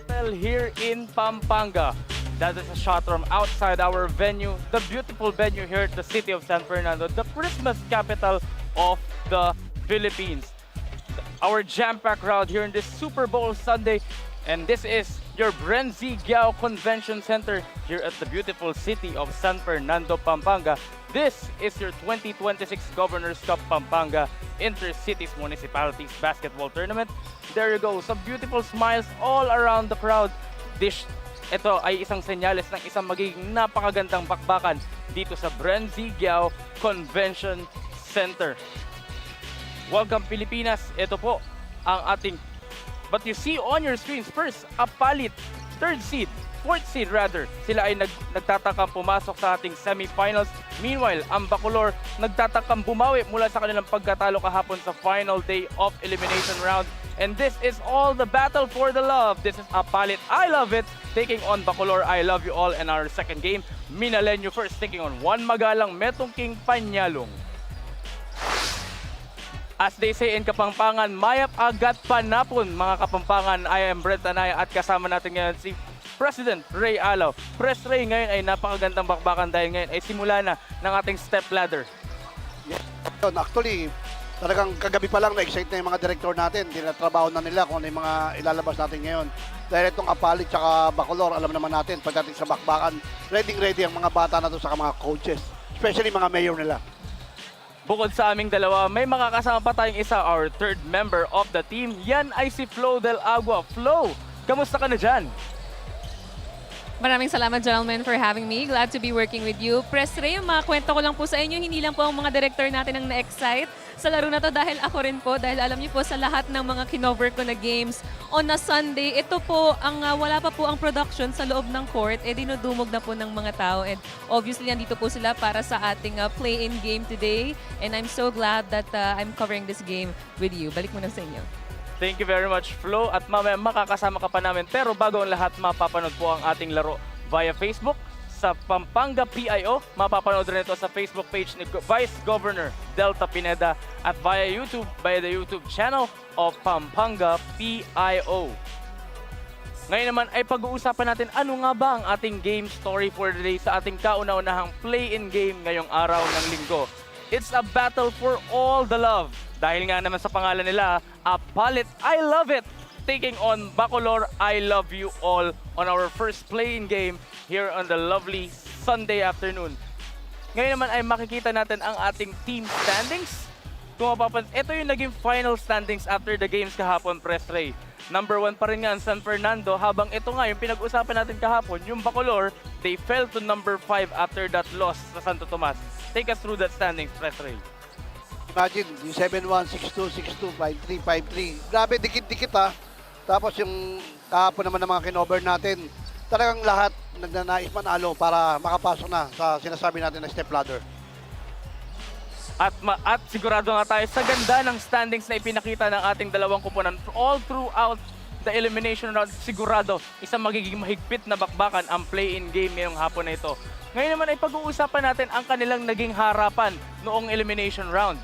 Battle here in Pampanga. That is a shot from outside our venue, the beautiful venue here at the city of San Fernando, the Christmas capital of the Philippines. Our jam-packed crowd here in this Super Bowl Sunday, and this is your BREN GUIAO Convention Center here at the beautiful city of San Fernando, Pampanga. This is your 2026 Governor's Cup Pampanga Inter-Cities Municipalities Basketball Tournament. There you go, some beautiful smiles all around the crowd. Ito ay isang senyales ng isang magiging napakagandang bakbakan dito sa BREN GUIAO Convention Center. Welcome Pilipinas, ito po ang ating, but you see on your screens first, Apalit, 3rd seed, 4th seed rather. Sila ay nagtatakang pumasok sa ating semifinals. Meanwhile, ang Bacolor nagtatakang bumawi mula sa kanilang pagkatalo kahapon sa final day of elimination round. And this is all the battle for the love. This is Apalit, I Love It, taking on Bacolor, I Love You All in our second game. Minalenyo first, taking on Juan Magalang, Metong King Panyalong. As they say in Kapampangan, mayap agat panapon mga Kapampangan. I am Brent Anaya at kasama natin ngayon si President Ray Alaw. Press Ray, ngayon ay napakagandang bakbakan dahil ngayon ay simula na ng ating step ladder. Yes. Actually, talagang kagabi pa lang na-excite na yung mga director natin. Tinatrabaho na nila kung ano yung mga ilalabas natin ngayon. Dahil itong Apalit at Bacolor, alam naman natin, pagdating sa bakbakan, ready ang mga bata na to sa mga coaches. Especially mga mayor nila. Bukod sa aming dalawa, may makakasama pa tayong isa, our third member of the team. Yan ay si Flo Del Agua. Flo, kamusta ka na dyan? Maraming salamat, gentlemen, for having me. Glad to be working with you. Press Ray, mga kwento ko lang po sa inyo, hindi lang po ang mga director natin ang na-excite sa laro na to dahil ako rin po, dahil alam niyo po sa lahat ng mga kinover ko na games on a Sunday, ito po, ang wala pa po ang production sa loob ng court, dinudumog na po ng mga tao. And obviously, nandito po sila para sa ating play-in game today. And I'm so glad that I'm covering this game with you. Balik mo na sa inyo. Thank you very much, Flo. At mamaya makakasama ka pa namin. Pero bago ang lahat, mapapanood po ang ating laro via Facebook sa Pampanga PIO. Mapapanood rin ito sa Facebook page ni Vice Governor Delta Pineda at via YouTube, via the YouTube channel of Pampanga PIO. Ngayon naman ay pag-uusapan natin ano nga ba ang ating game story for the day sa ating kauna-unahang play-in game ngayong araw ng linggo. It's a battle for all the love. Dahil nga naman sa pangalan nila, Apalit, I Love It, taking on Bacolor, I Love You All on our first play-in game here on the lovely Sunday afternoon. Ngayon naman ay makikita natin ang ating team standings. Kung mapapansin, ito yung naging final standings after the games kahapon, Press Ray. Number 1 pa rin nga ang San Fernando, habang ito nga yung pinag-usapan natin kahapon, yung Bacolor, they fell to number 5 after that loss sa Santo Tomas. Take us through that standings, Press Ray. Imagine, yung 7-1, 6-2, 6-2, 5-3, 5-3. Grabe, dikit-dikit ha. Tapos yung kahapon naman ng mga kinover natin, talagang lahat nagnanais manalo para makapasok na sa sinasabi natin na step ladder. At sigurado nga tayo sa ganda ng standings na ipinakita ng ating dalawang kupunan all throughout the elimination round. Sigurado, isang magiging mahigpit na bakbakan ang play-in game ngayong hapon na ito. Ngayon naman ay pag-uusapan natin ang kanilang naging harapan noong elimination round.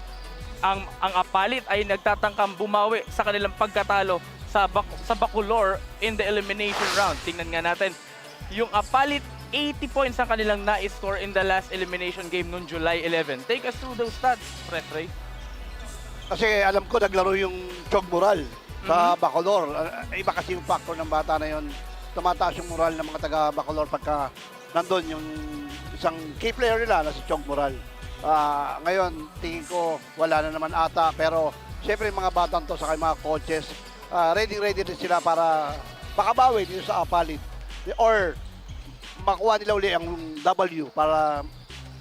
Ang Apalit ay nagtatangkang bumawi sa kanilang pagkatalo sa Bacolor in the elimination round. Tingnan nga natin, yung Apalit, 80 points ang kanilang na-score in the last elimination game noong July 11. Take us through those stats, Press Ray. Kasi alam ko naglaro yung Chog Moral sa Bacolor. Iba kasi yung factor ng bata na yun. Tumataas yung moral ng mga taga Bacolor pagka nandun yung isang key player nila na si Chog Moral. Ngayon, tingin ko wala na naman ata. Pero siyempre mga batang to sa mga coaches, ready din sila para makabawi dito sa Apalit. Or makuha nila uli ang W para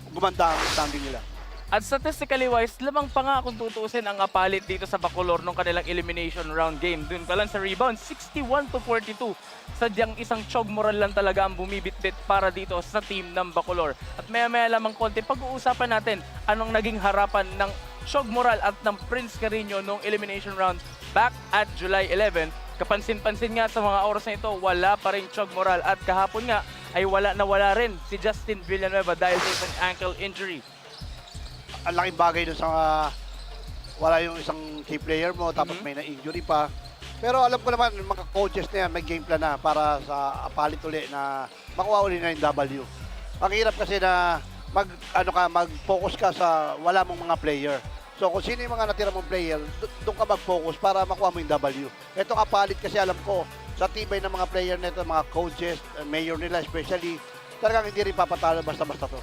gumanda ang standing nila. At statistically wise, lamang pa nga kung tutuusin ang Apalit dito sa Bacolor nung kanilang elimination round game. Doon pa lang sa rebound, 61-42. Sadyang isang Chog Moral lang talaga ang bumibitbit para dito sa team ng Bacolor. At maya-maya lamang konti, pag-uusapan natin anong naging harapan ng Chog Moral at ng Prince Carino nung elimination round back at July 11. Kapansin-pansin nga sa mga oras na ito, wala pa rin Chog Moral. At kahapon nga ay wala rin si Justin Villanueva dahil sa isang ankle injury. Ang laking bagay doon sa wala yung isang key player mo tapos may na-injury pa. Pero alam ko naman, mga coaches na yan, may game plan na para sa Apalit uli na makuha uli na yung W. Ang hirap kasi na mag-focus ka sa wala mong mga player. So kung sino yung mga natira mong player, doon ka mag-focus para makuha mo yung W. Itong Apalit kasi alam ko, sa tibay ng mga player nito, mga coaches, mayor nila especially, talagang hindi rin papatalo basta-basta to.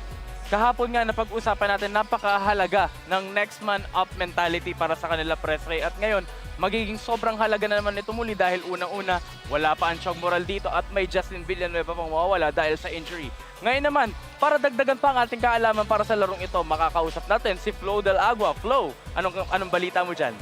Kahapon nga napag-usapan natin napakahalaga ng next man up mentality para sa kanila, Press Ray. At ngayon, magiging sobrang halaga na naman ito muli dahil unang-una, wala pa ang Chong Moral dito at may Justin Villanueva pang mawawala dahil sa injury. Ngayon naman, para dagdagan pa ang ating kaalaman para sa larong ito, makakausap natin si Flo Del Agua. Flo, anong balita mo dyan?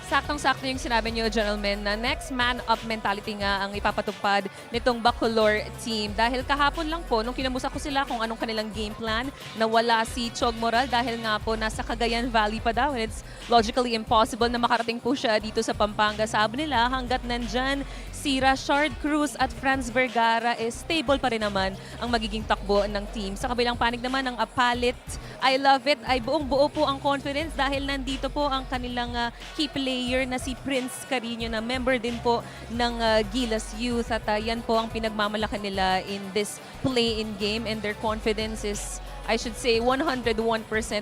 Saktong-sakto yung sinabi niyo, gentlemen, na next man up mentality nga ang ipapatupad nitong Bacolor team. Dahil kahapon lang po, nung kinamusta ko sila kung anong kanilang game plan, na wala si Chog Moral dahil nga po nasa Cagayan Valley pa daw. And it's logically impossible na makarating po siya dito sa Pampanga. Sabi nila, hanggat nandyan si Rashard Cruz at Franz Vergara, stable pa rin naman ang magiging takbo ng team. Sa kabilang panig naman ng Apalit, I love it, ay buong-buo po ang confidence dahil nandito po ang kanilang key player na si Prince Carino na member din po ng Gilas Youth at yan po ang pinagmamalaki nila in this play-in game and their confidence is, I should say, 101%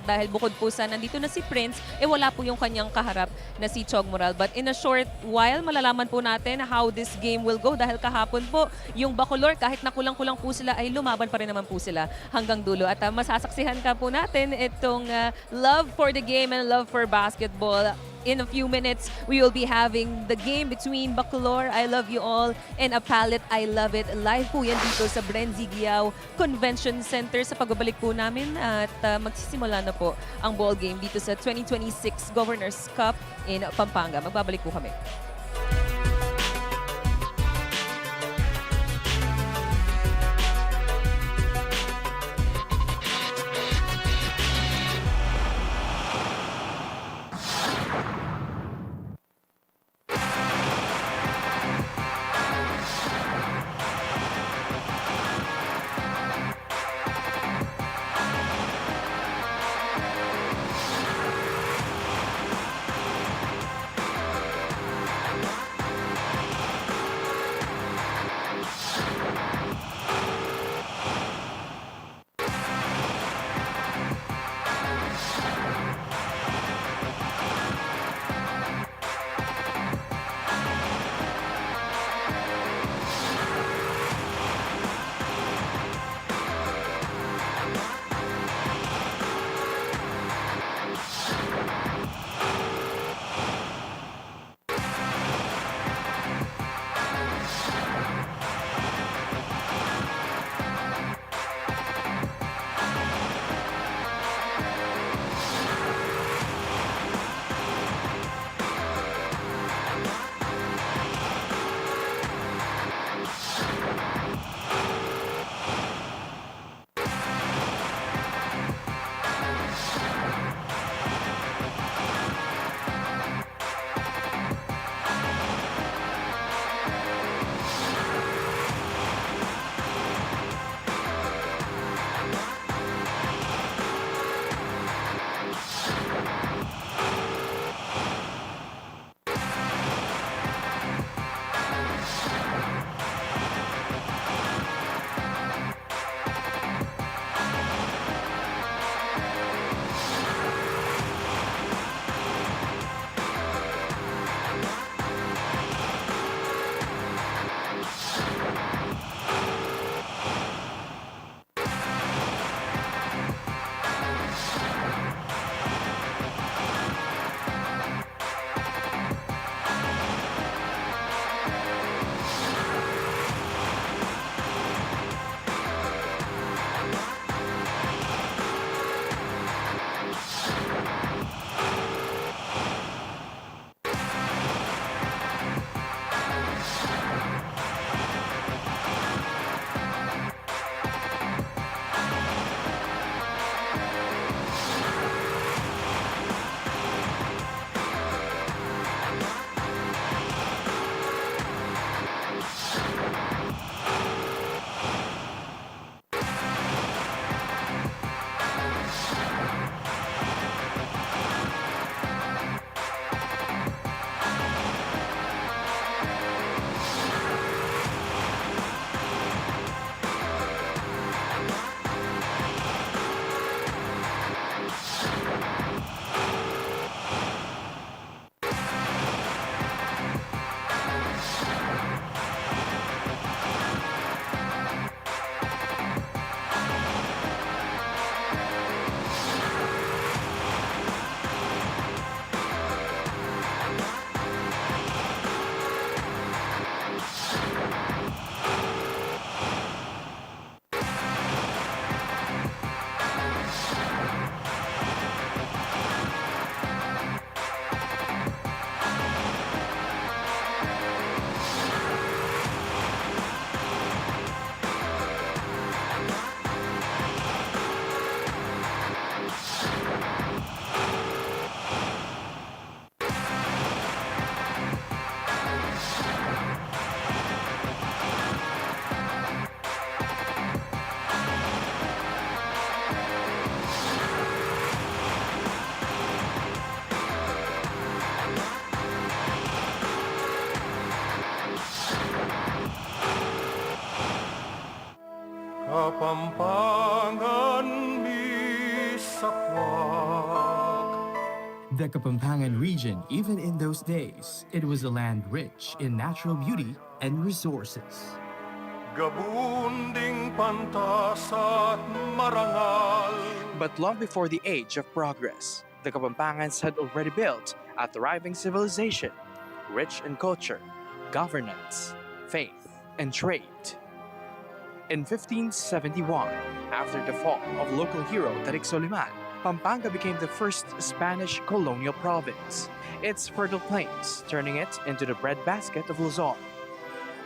dahil bukod po sa nandito na si Prince, wala po yung kanyang kaharap na si Chog Moral. But in a short while, malalaman po natin how this game will go dahil kahapon po yung Bacolor, kahit nakulang-kulang po sila, ay lumaban pa rin naman po sila hanggang dulo. At masasaksihan ka po natin itong love for the game and love for basketball. In a few minutes, we will be having the game between Bacolor, I Love You All, and Apalit, I Love It. Live po yan dito sa BREN GUIAO Convention Center sa pagbabalik po namin at magsisimula na po ang ball game dito sa 2026 Governors Cup in Pampanga. Magbabalik po kami. Kapampangan misakwak. The Kapampangan region, even in those days, it was a land rich in natural beauty and resources. Gabunding pantas at marangal. But long before the age of progress, the Kapampangans had already built a thriving civilization, rich in culture, governance, faith, and trade. In 1571, after the fall of local hero Tarik Soliman, Pampanga became the first Spanish colonial province, its fertile plains turning it into the breadbasket of Luzon.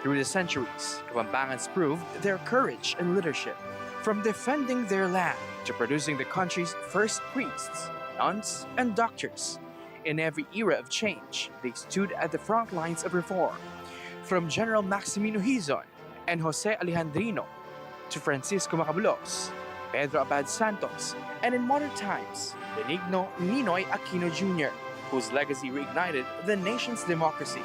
Through the centuries, Kapampangans proved their courage and leadership, from defending their land to producing the country's first priests, nuns, and doctors. In every era of change, they stood at the front lines of reform, from General Maximino Hizon and Jose Alejandrino to Francisco Macabulos, Pedro Abad Santos, and in modern times, Benigno Ninoy Aquino Jr., whose legacy reignited the nation's democracy.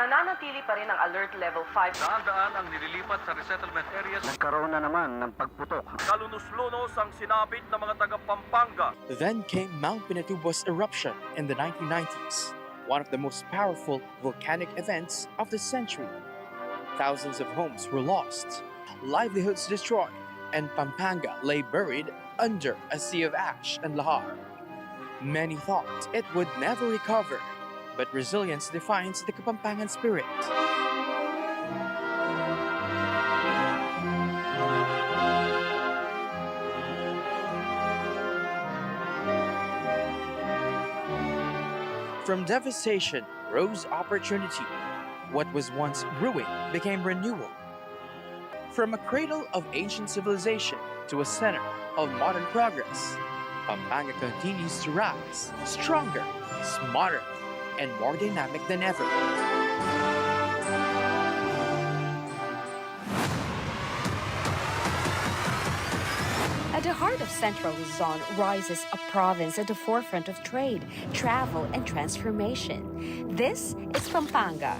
Nananatili pa rin ang Alert Level 5. Daan-daan ang nililipat sa resettlement areas. Nagkaroon na naman ng pagputok. Kalunos-lunos ang sinapit ng mga taga-Pampanga. Then came Mount Pinatubo's eruption in the 1990s, one of the most powerful volcanic events of the century. Thousands of homes were lost, livelihoods destroyed, and Pampanga lay buried under a sea of ash and lahar. Many thought it would never recover, but resilience defines the Kapampangan spirit. From devastation rose opportunity. What was once ruin became renewal. From a cradle of ancient civilization to a center of modern progress, Pampanga continues to rise, stronger, smarter, and more dynamic than ever. At the heart of Central Luzon rises a province at the forefront of trade, travel, and transformation. This is Pampanga.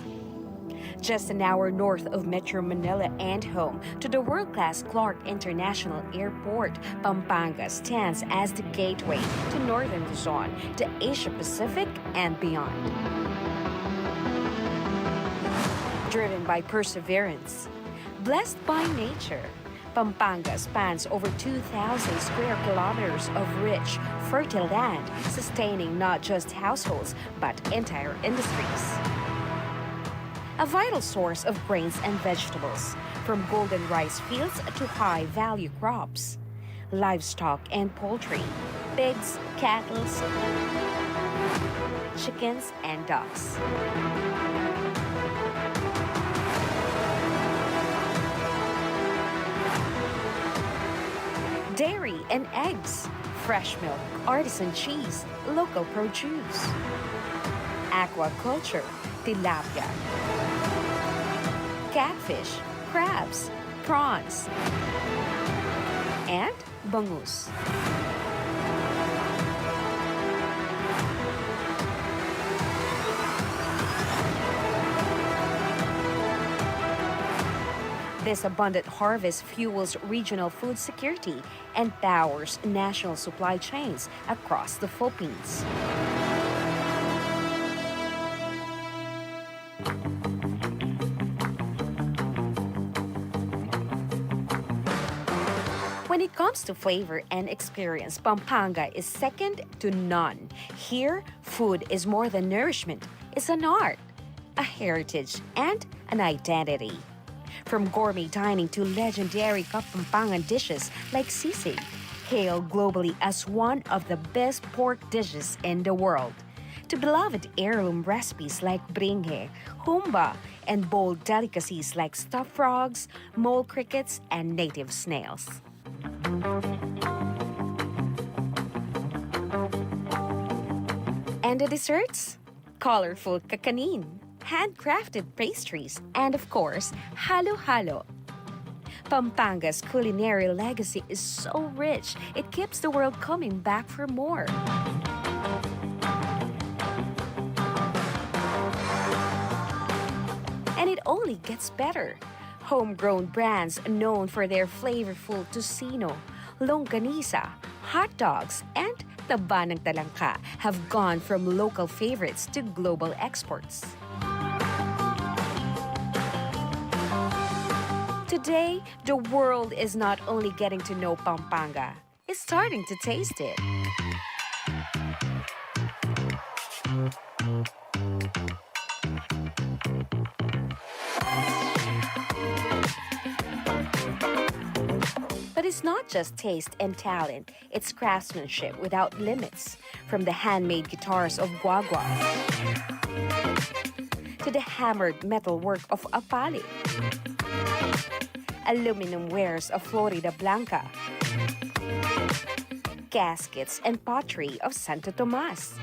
Just an hour north of Metro Manila and home to the world-class Clark International Airport, Pampanga stands as the gateway to Northern Luzon, to Asia-Pacific and beyond. Driven by perseverance, blessed by nature, Pampanga spans over 2,000 square kilometers of rich, fertile land, sustaining not just households, but entire industries. A vital source of grains and vegetables, from golden rice fields to high-value crops, livestock and poultry, pigs, cattle, chickens, and ducks. Dairy and eggs, fresh milk, artisan cheese, local produce, aquaculture, tilapia, catfish, crabs, prawns, and bangus. This abundant harvest fuels regional food security and powers national supply chains across the Philippines. When it comes to flavor and experience, Pampanga is second to none. Here, food is more than nourishment. It's an art, a heritage, and an identity. From gourmet dining to legendary Kapampangan dishes like sisig, hailed globally as one of the best pork dishes in the world, to beloved heirloom recipes like bringe, humba, and bold delicacies like stuffed frogs, mole crickets, and native snails. And the desserts? Colorful kakanin, handcrafted pastries, and of course, halo-halo. Pampanga's culinary legacy is so rich, it keeps the world coming back for more. only gets better. Homegrown brands known for their flavorful tocino, longganisa, hot dogs, and taba ng talangka have gone from local favorites to global exports. Today, the world is not only getting to know Pampanga, it's starting to taste it. But it's not just taste and talent, it's craftsmanship without limits. From the handmade guitars of Guagua to the hammered metal work of Apalit, aluminum wares of Florida Blanca, gaskets and pottery of Santo Tomas.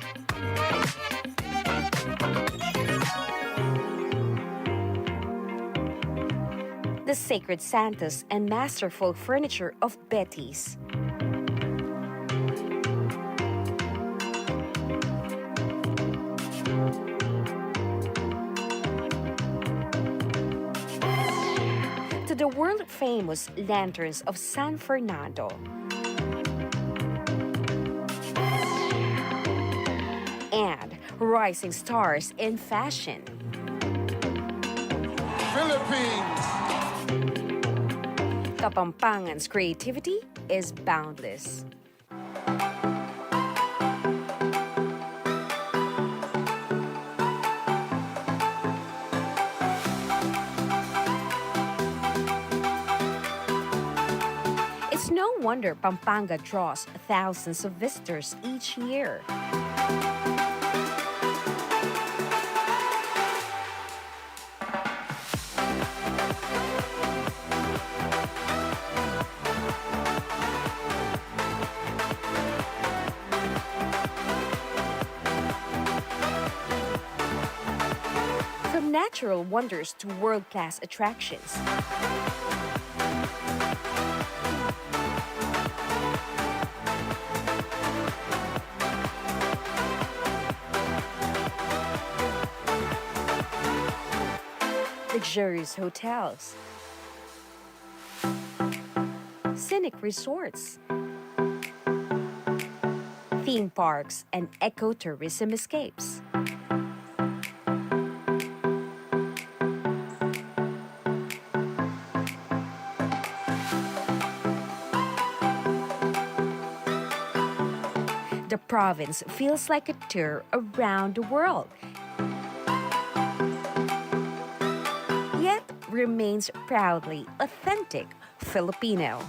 The sacred Santos and masterful furniture of Betty's. To the world-famous lanterns of San Fernando. And rising stars in fashion. Philippines! Kapampangan's creativity is boundless. It's no wonder Pampanga draws thousands of visitors each year. From natural wonders to world-class attractions. Luxurious hotels, scenic resorts, theme parks, and ecotourism escapes. The province feels like a tour around the world, yet remains proudly authentic Filipino.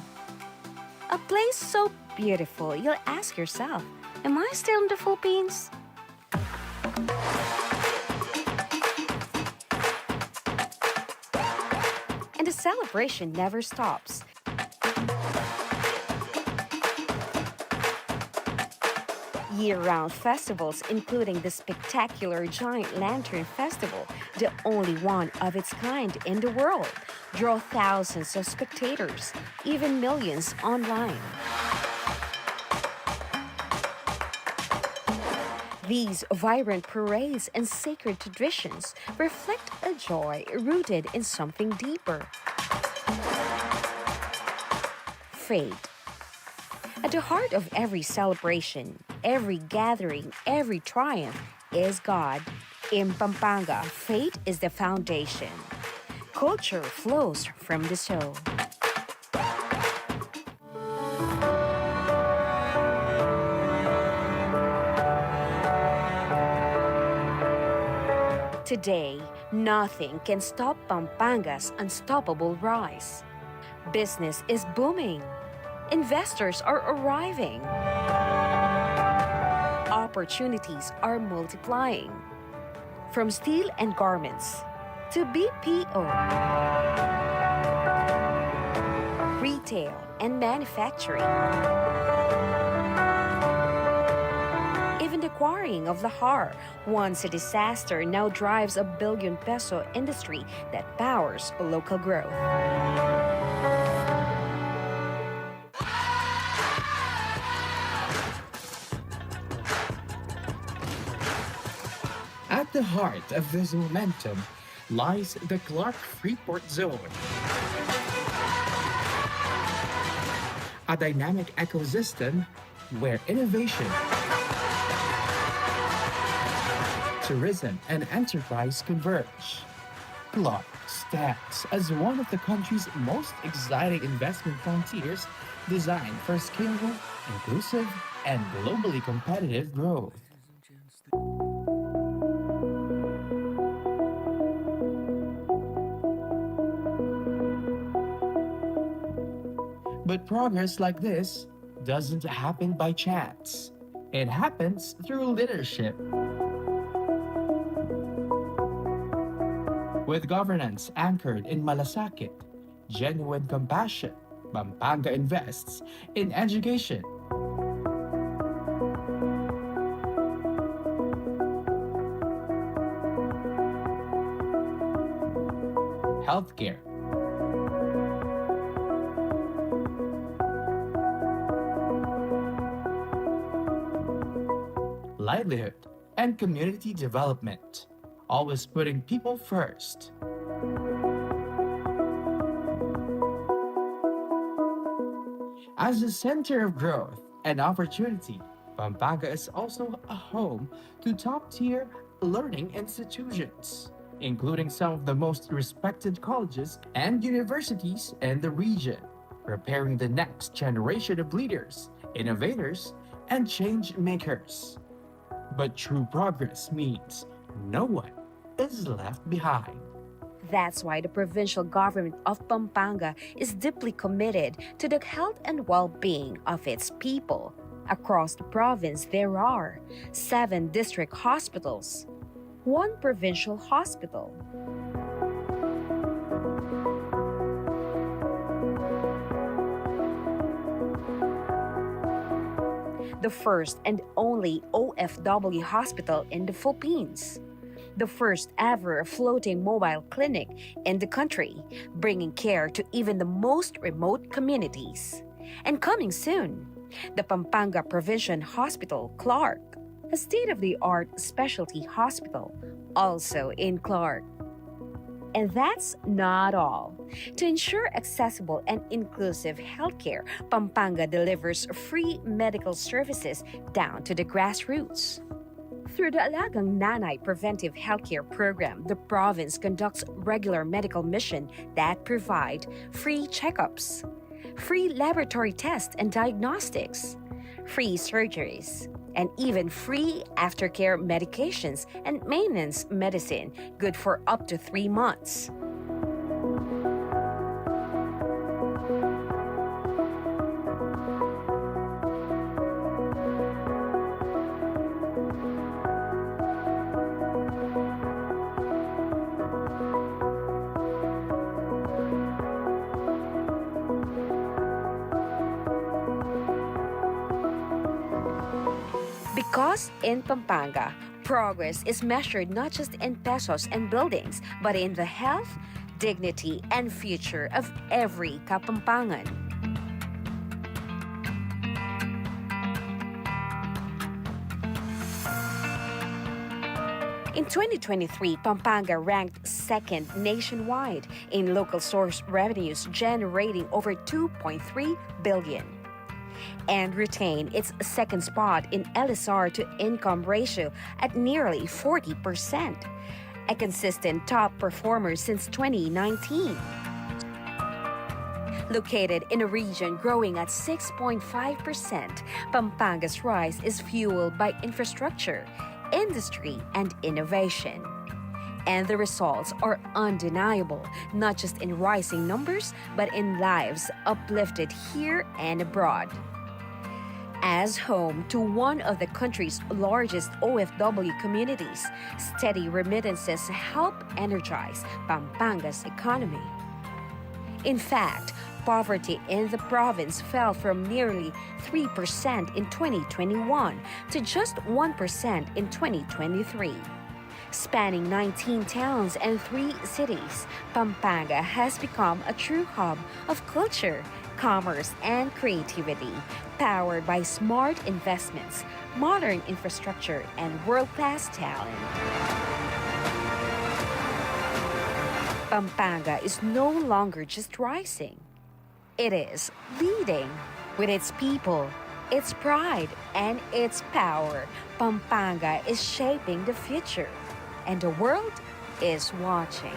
A place so beautiful, you'll ask yourself, am I still in the Philippines? And the celebration never stops. Year-round festivals, including the spectacular Giant Lantern Festival, the only one of its kind in the world, draw thousands of spectators, even millions online. These vibrant parades and sacred traditions reflect a joy rooted in something deeper. Faith. At the heart of every celebration, every gathering, every triumph is God. In Pampanga, faith is the foundation. Culture flows from the soul. Today, nothing can stop Pampanga's unstoppable rise. Business is booming. Investors are arriving. Opportunities are multiplying. From steel and garments to BPO, retail and manufacturing. Even the quarrying of lahar, once a disaster, now drives a billion-peso industry that powers local growth. At the heart of this momentum lies the Clark Freeport Zone, a dynamic ecosystem where innovation, tourism, and enterprise converge. Clark stands as one of the country's most exciting investment frontiers designed for scalable, inclusive, and globally competitive growth. But progress like this doesn't happen by chance. It happens through leadership. With governance anchored in malasakit, genuine compassion, Pampanga invests in education, healthcare, livelihood, and community development, always putting people first. As a center of growth and opportunity, Pampanga is also a home to top-tier learning institutions, including some of the most respected colleges and universities in the region, preparing the next generation of leaders, innovators, and change makers. But true progress means no one is left behind. That's why the provincial government of Pampanga is deeply committed to the health and well-being of its people. Across the province, there are 7 district hospitals, 1 provincial hospital, the first and only OFW hospital in the Philippines, the first ever floating mobile clinic in the country, bringing care to even the most remote communities. And coming soon, the Pampanga Provincial Hospital, Clark, a state-of-the-art specialty hospital, also in Clark. And that's not all. To ensure accessible and inclusive healthcare, Pampanga delivers free medical services down to the grassroots. Through the Alagang Nanay Preventive Healthcare Program, the province conducts regular medical missions that provide free checkups, free laboratory tests and diagnostics, free surgeries, and even free aftercare medications and maintenance medicine good for up to 3 months. Because in Pampanga, progress is measured not just in pesos and buildings, but in the health, dignity, and future of every Kapampangan. In 2023, Pampanga ranked second nationwide in local source revenues, generating over 2.3 billion. And retain its second spot in LSR to income ratio at nearly 40%, a consistent top performer since 2019. Located in a region growing at 6.5%, Pampanga's rise is fueled by infrastructure, industry, and innovation. And the results are undeniable, not just in rising numbers, but in lives uplifted here and abroad. As home to one of the country's largest OFW communities, steady remittances help energize Pampanga's economy. In fact, poverty in the province fell from nearly 3% in 2021 to just 1% in 2023. Spanning 19 towns and 3 cities, Pampanga has become a true hub of culture, commerce, and creativity, powered by smart investments, modern infrastructure, and world-class talent. Pampanga is no longer just rising. It is leading. With its people, its pride, and its power, Pampanga is shaping the future. And the world is watching.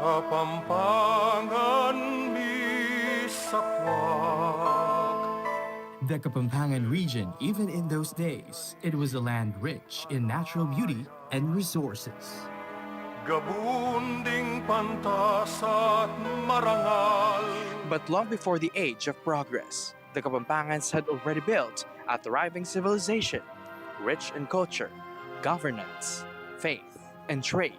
Kapampangan misakwak. The Kapampangan region, even in those days, it was a land rich in natural beauty and resources. Gabunding pantas at marangal. But long before the age of progress, the Kapampangans had already built a thriving civilization, rich in culture, governance, faith, and trade.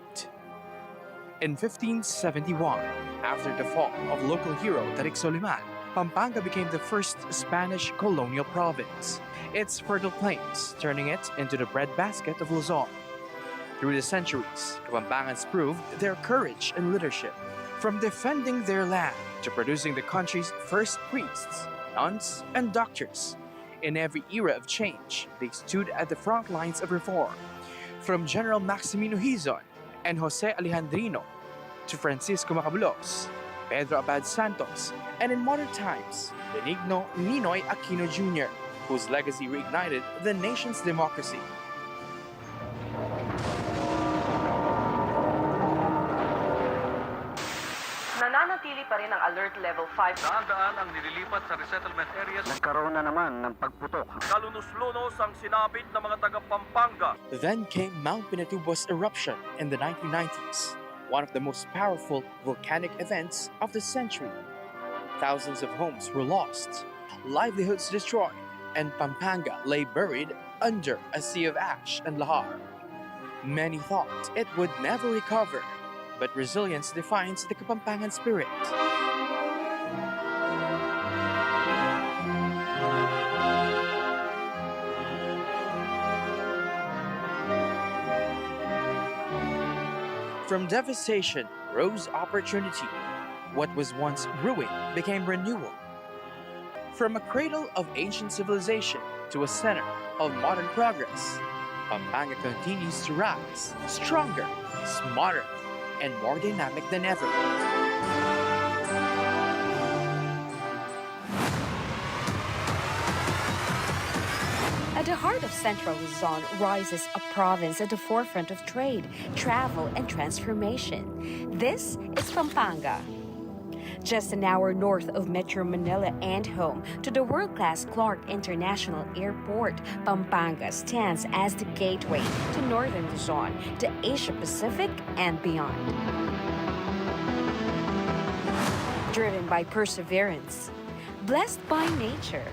In 1571, after the fall of local hero Tarik Soliman, Pampanga became the first Spanish colonial province, its fertile plains turning it into the breadbasket of Luzon. Through the centuries, Kapampangans proved their courage and leadership, from defending their land to producing the country's first priests, nuns, and doctors. In every era of change, they stood at the front lines of reform, from General Maximino Hizon and Jose Alejandrino to Francisco Macabulos, Pedro Abad Santos, and in modern times, Benigno Ninoy Aquino Jr., whose legacy reignited the nation's democracy. Nananatili pa rin ang Alert Level 5. Daan-daan ang nililipat sa resettlement areas. Nagkaroon na naman ng pagputok. Kalunos-lunos ang sinapit ng mga taga-Pampanga. Then came Mount Pinatubo's eruption in the 1990s, one of the most powerful volcanic events of the century. Thousands of homes were lost, livelihoods destroyed, and Pampanga lay buried under a sea of ash and lahar. Many thought it would never recover, but resilience defines the Kapampangan spirit. From devastation rose opportunity. What was once ruin became renewal. From a cradle of ancient civilization to a center of modern progress, Pampanga continues to rise, stronger, smarter, and more dynamic than ever. At the heart of Central Luzon rises a province at the forefront of trade, travel, and transformation. This is Pampanga. Just an hour north of Metro Manila and home to the world-class Clark International Airport, Pampanga stands as the gateway to Northern Luzon, to Asia-Pacific and beyond. Driven by perseverance, blessed by nature,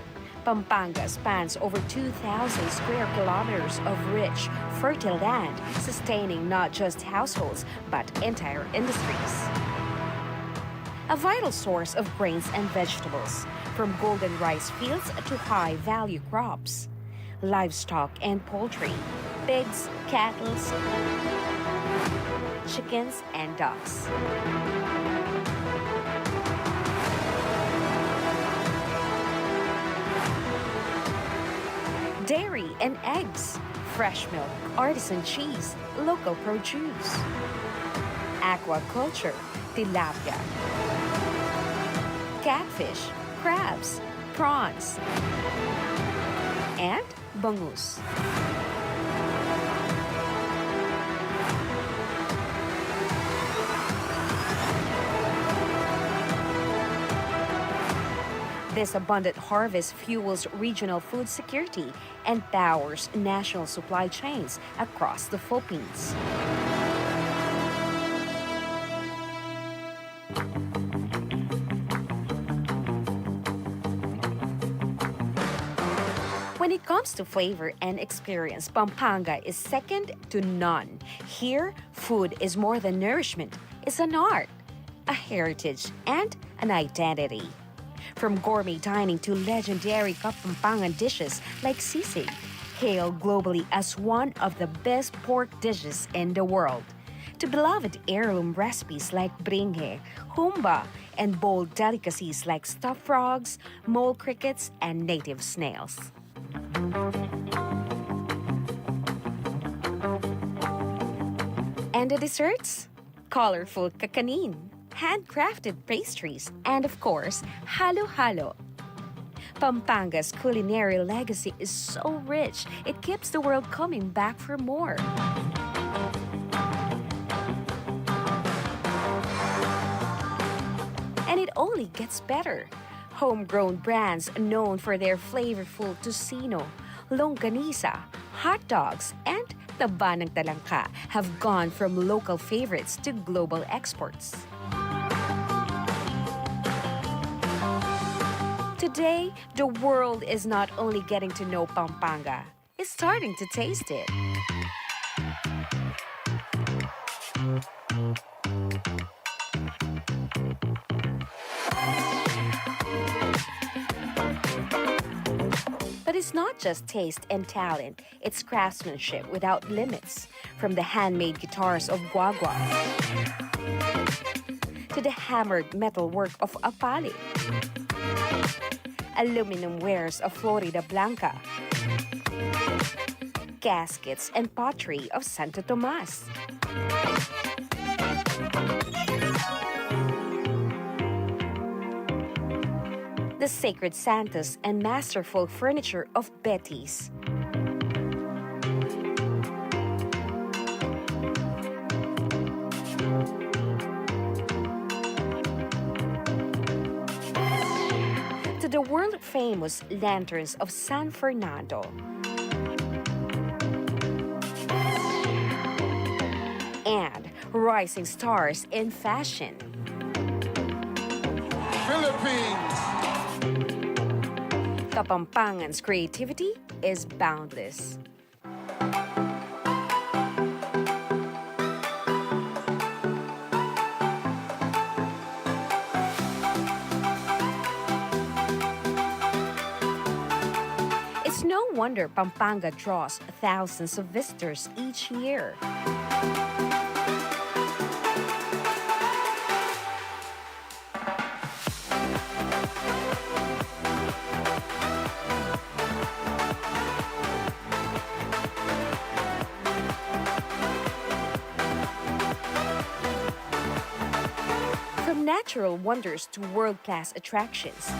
Pampanga spans over 2,000 square kilometers of rich, fertile land, sustaining not just households, but entire industries. A vital source of grains and vegetables, from golden rice fields to high-value crops, livestock and poultry, pigs, cattle, chickens, and ducks. Dairy and eggs, fresh milk, artisan cheese, local produce. Aquaculture, tilapia, catfish, crabs, prawns, and bangus. This abundant harvest fuels regional food security and powers national supply chains across the Philippines. When it comes to flavor and experience, Pampanga is second to none. Here, food is more than nourishment. It's an art, a heritage, and an identity. From gourmet dining to legendary Kapampangan dishes like sisig, hailed globally as one of the best pork dishes in the world, to beloved heirloom recipes like bringe, humba, and bold delicacies like stuffed frogs, mole crickets, and native snails. And the desserts? Colorful kakanin, handcrafted pastries, and of course, halo-halo. Pampanga's culinary legacy is so rich, it keeps the world coming back for more. And it only gets better. Homegrown brands known for their flavorful tocino, longganisa, hot dogs, and taba ng talangka have gone from local favorites to global exports. Today, the world is not only getting to know Pampanga, it's starting to taste it. But it's not just taste and talent, it's craftsmanship without limits. From the handmade guitars of Guagua to the hammered metal work of Apalit, aluminum wares of Florida Blanca, caskets and pottery of Santo Tomas, the sacred Santos and masterful furniture of Betty's. To the world-famous lanterns of San Fernando. And rising stars in fashion. Philippines! Kapampangan's creativity is boundless. It's no wonder Pampanga draws thousands of visitors each year. From natural wonders to world-class attractions,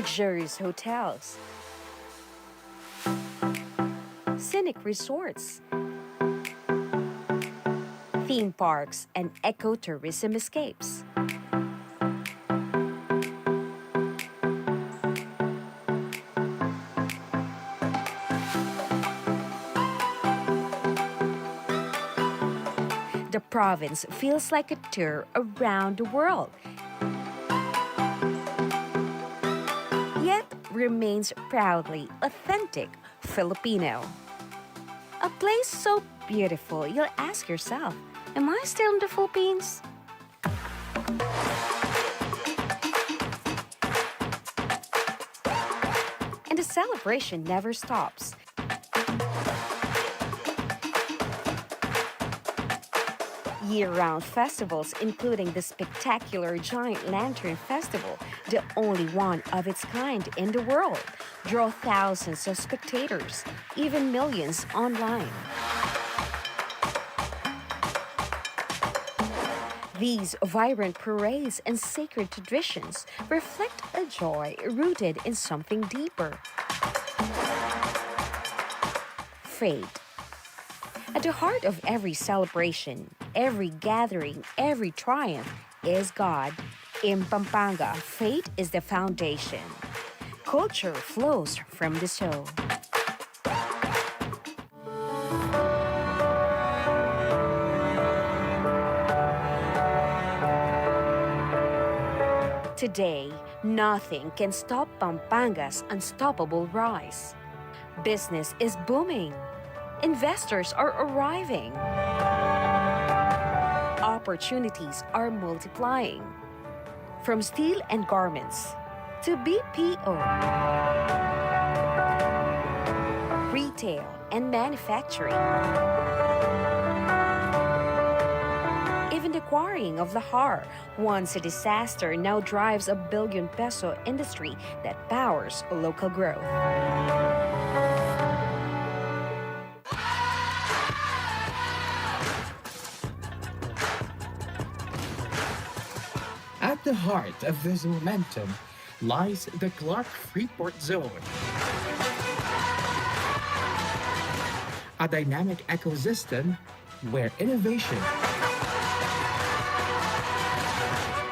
luxurious hotels, scenic resorts, theme parks, and ecotourism escapes. The province feels like a tour around the world, yet remains proudly authentic Filipino. A place so beautiful, you'll ask yourself, am I still in the Philippines? And the celebration never stops. Year-round festivals, including the spectacular Giant Lantern Festival, the only one of its kind in the world, draw thousands of spectators, even millions online. These vibrant parades and sacred traditions reflect a joy rooted in something deeper. Faith. At the heart of every celebration, every gathering, every triumph is God. In Pampanga, faith is the foundation. Culture flows from the soul. Today, nothing can stop Pampanga's unstoppable rise. Business is booming. Investors are arriving. Opportunities are multiplying. From steel and garments to BPO, retail and manufacturing. Even the quarrying of lahar, once a disaster, now drives a billion-peso industry that powers local growth. At the heart of this momentum lies the Clark Freeport Zone, a dynamic ecosystem where innovation,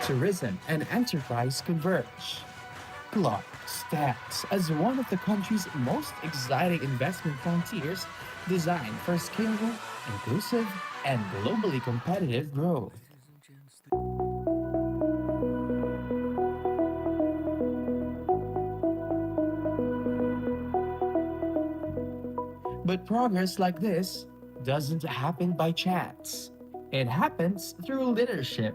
tourism, and enterprise converge. Clark stands as one of the country's most exciting investment frontiers designed for scalable, inclusive, and globally competitive growth. But progress like this doesn't happen by chance. It happens through leadership.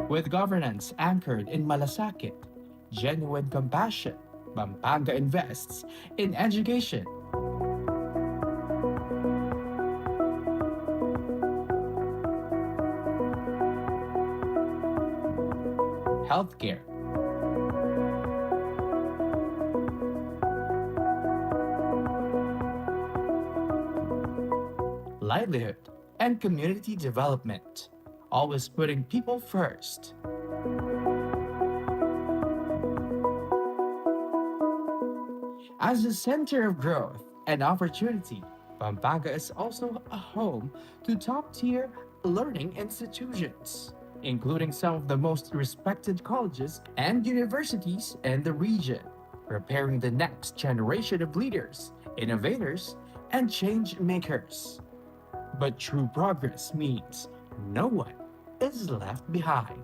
With governance anchored in malasakit, genuine compassion, Pampanga invests in education, healthcare, livelihood, and community development, always putting people first. As a center of growth and opportunity, Pampanga is also a home to top-tier learning institutions, including some of the most respected colleges and universities in the region, preparing the next generation of leaders, innovators, and change makers. But true progress means no one is left behind.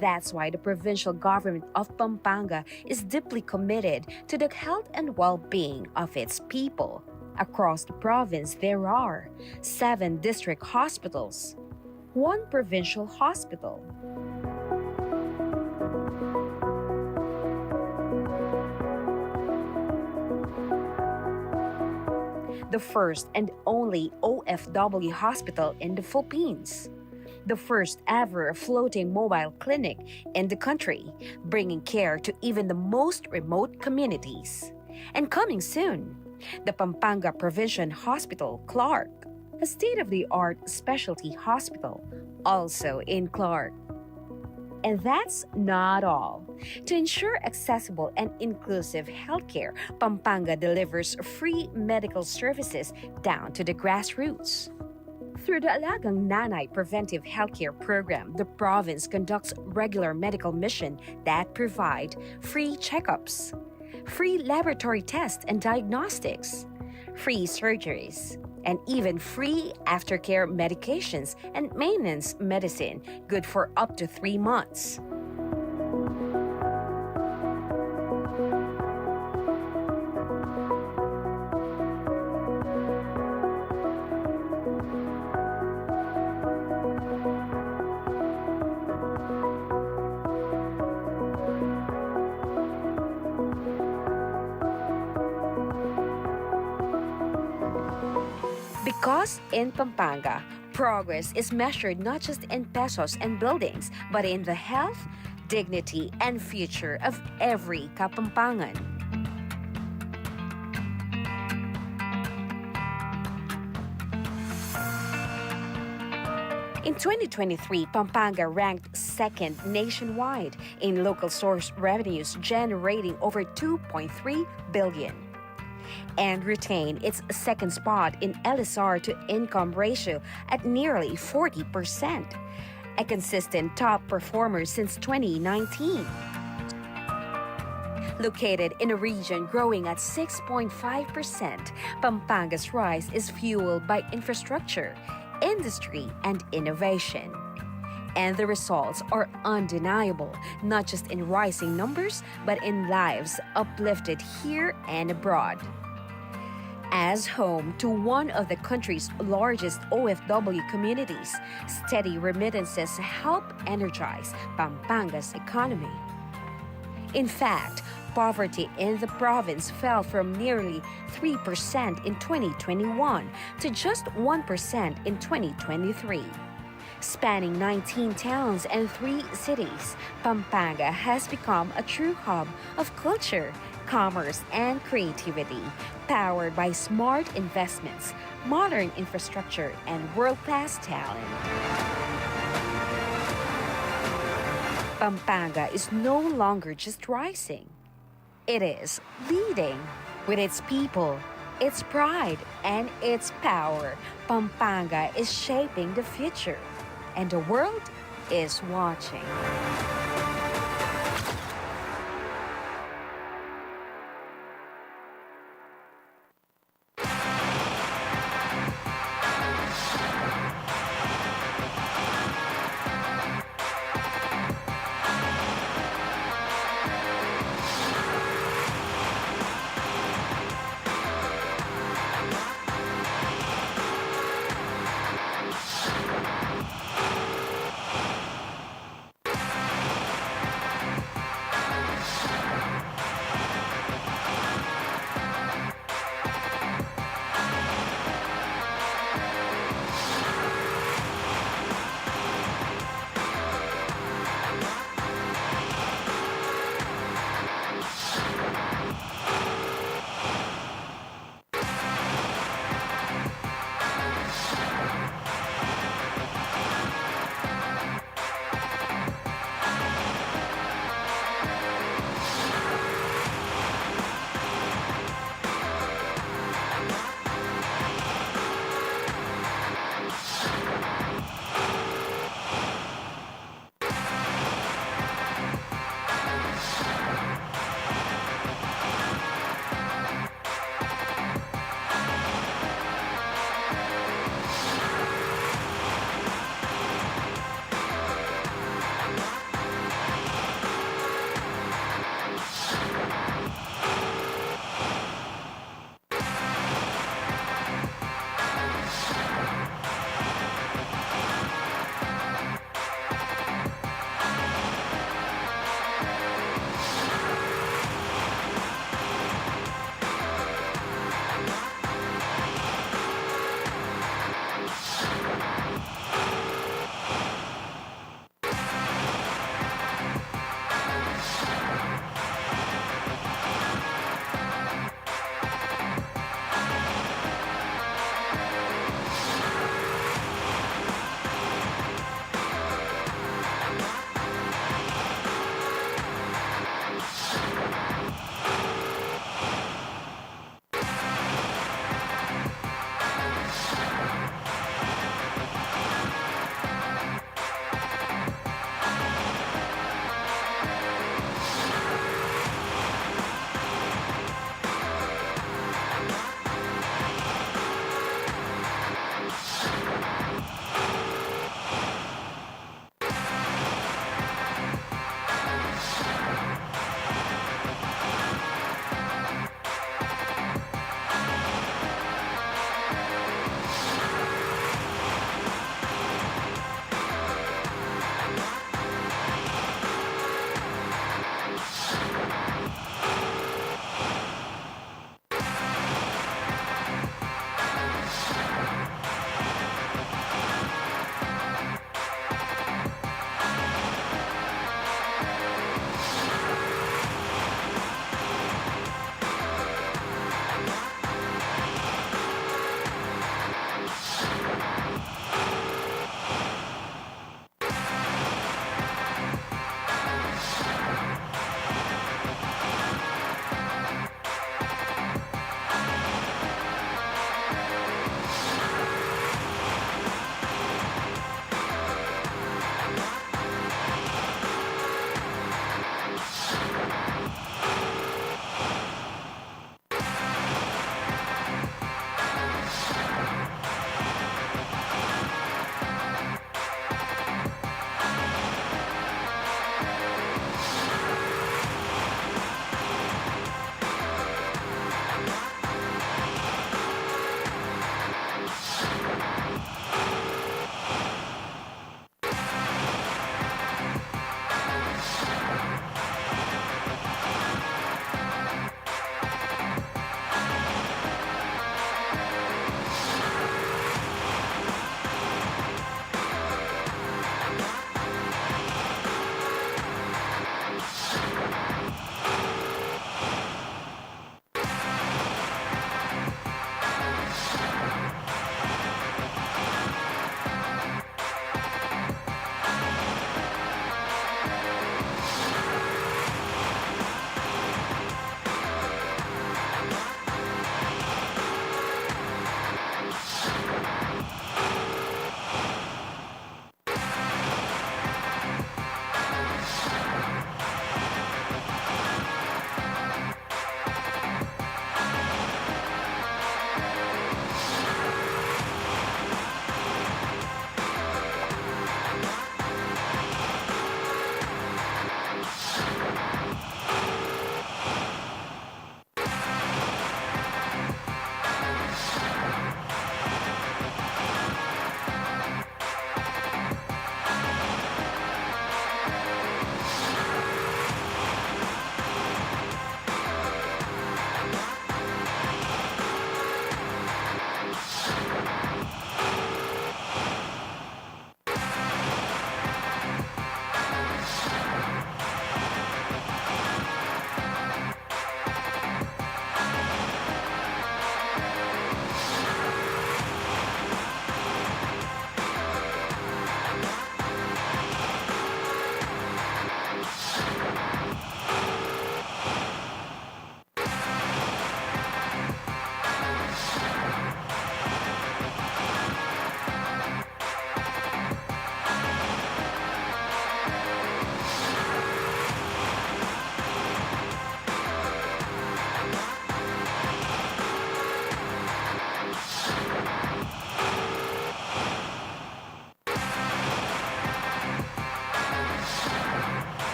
That's why the provincial government of Pampanga is deeply committed to the health and well-being of its people. Across the province, there are 7 district hospitals, 1 provincial hospital, the first and only OFW hospital in the Philippines, the first ever floating mobile clinic in the country, bringing care to even the most remote communities. And coming soon, the Pampanga Provincial Hospital, Clark, a state-of-the-art specialty hospital, also in Clark. And that's not all. To ensure accessible and inclusive healthcare, Pampanga delivers free medical services down to the grassroots. Through the Alagang Nanay Preventive Healthcare Program, the province conducts regular medical missions that provide free checkups, free laboratory tests and diagnostics, free surgeries, and even free aftercare medications and maintenance medicine good for up to 3 months. Because in Pampanga, progress is measured not just in pesos and buildings, but in the health, dignity, and future of every Kapampangan. In 2023, Pampanga ranked second nationwide in local source revenues, generating over 2.3 billion. And retain its second spot in LSR to income ratio at nearly 40%, a consistent top performer since 2019. Located in a region growing at 6.5%, Pampanga's rise is fueled by infrastructure, industry, and innovation. And the results are undeniable, not just in rising numbers, but in lives uplifted here and abroad. As home to one of the country's largest OFW communities, steady remittances help energize Pampanga's economy. In fact, poverty in the province fell from nearly 3% in 2021 to just 1% in 2023. Spanning 19 towns and 3 cities, Pampanga has become a true hub of culture, commerce, and creativity, powered by smart investments, modern infrastructure, and world-class talent. Pampanga is no longer just rising. It is leading. With its people, its pride, and its power, Pampanga is shaping the future. And the world is watching.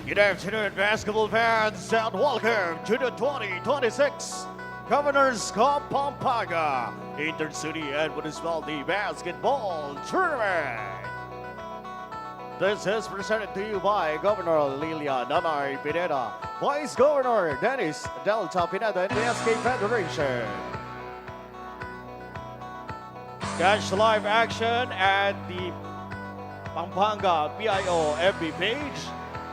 Good afternoon, basketball fans, and welcome to the 2026 Governor's Cup Pampanga Intercity and Municipality Basketball Tournament. This is presented to you by Governor Lilia Nanay Pineda, Vice Governor Dennis Delta Pineda, and the SK Federation. Catch live action at the Pampanga BIO FB page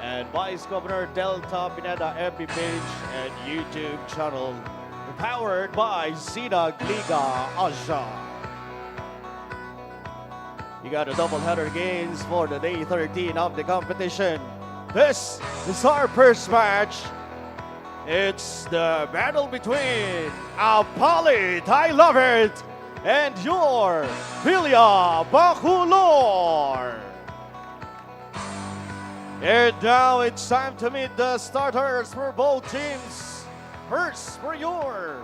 and Vice Governor Delta Pineda FB page and YouTube channel, powered by Zina Liga Asia. You got a doubleheader games for the day 13 of the competition. This is our first match. It's the battle between Apalit, I love it, and your Bacolor. And now it's time to meet the starters for both teams. First for your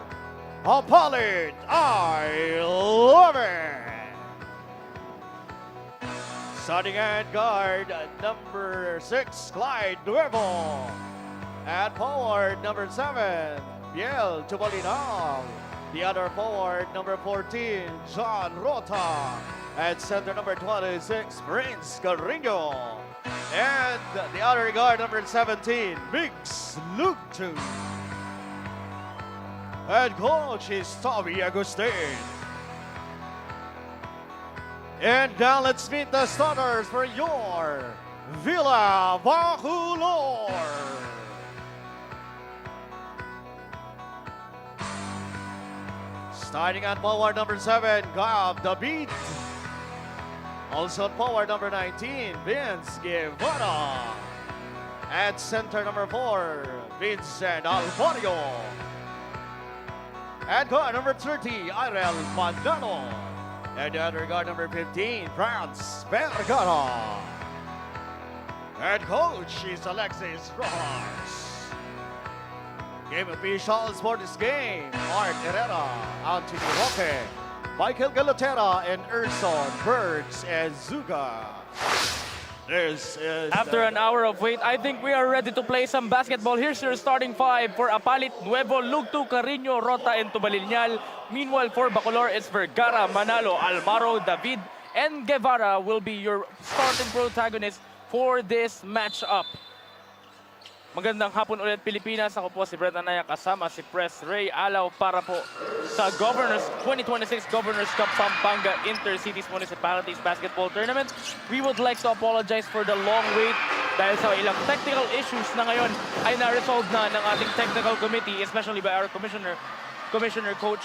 Apalit, I love it. Starting at guard, number 6, Clyde Nuevo. At forward, number 7, Biel Tubalinang. The other forward, number 14, John Rota. At center, number 26, Prince Carrillo. And the other guard, number 17, Biggs Luke. Head coach is Tommy Agustin. And now let's meet the starters for your Villa Bacolor. Starting at forward, number 7, Gab David. Also at forward, number 19, Vince Guevara. At center, number 4, Vincent Alfonio. At guard, number 30, Irel Mandano. And the other guard, number 15, France Vergara. Head coach is Alexis Rojas. Game officials for this game, Art Herrera, Anthony Roque, Michael Galotera, and Erson Birds Ezuga. This is After an hour of wait, I think we are ready to play some basketball. Here's your starting 5 for Apalit, Nuevo, Lugtu, Carino, Rota, and Tubalinial. Meanwhile, for Bacolor, it's Vergara, Manalo, Alvaro, David, and Guevara will be your starting protagonists for this matchup. Magandang hapon ulit, Pilipinas. Ako po si Brent Anaya, kasama si Press Ray Alaw para po sa 2026 Governor's Cup Pampanga Intercities Municipalities Basketball Tournament. We would like to apologize for the long wait dahil sa ilang technical issues na ngayon ay na-resolve na ng ating technical committee, especially by our Commissioner Coach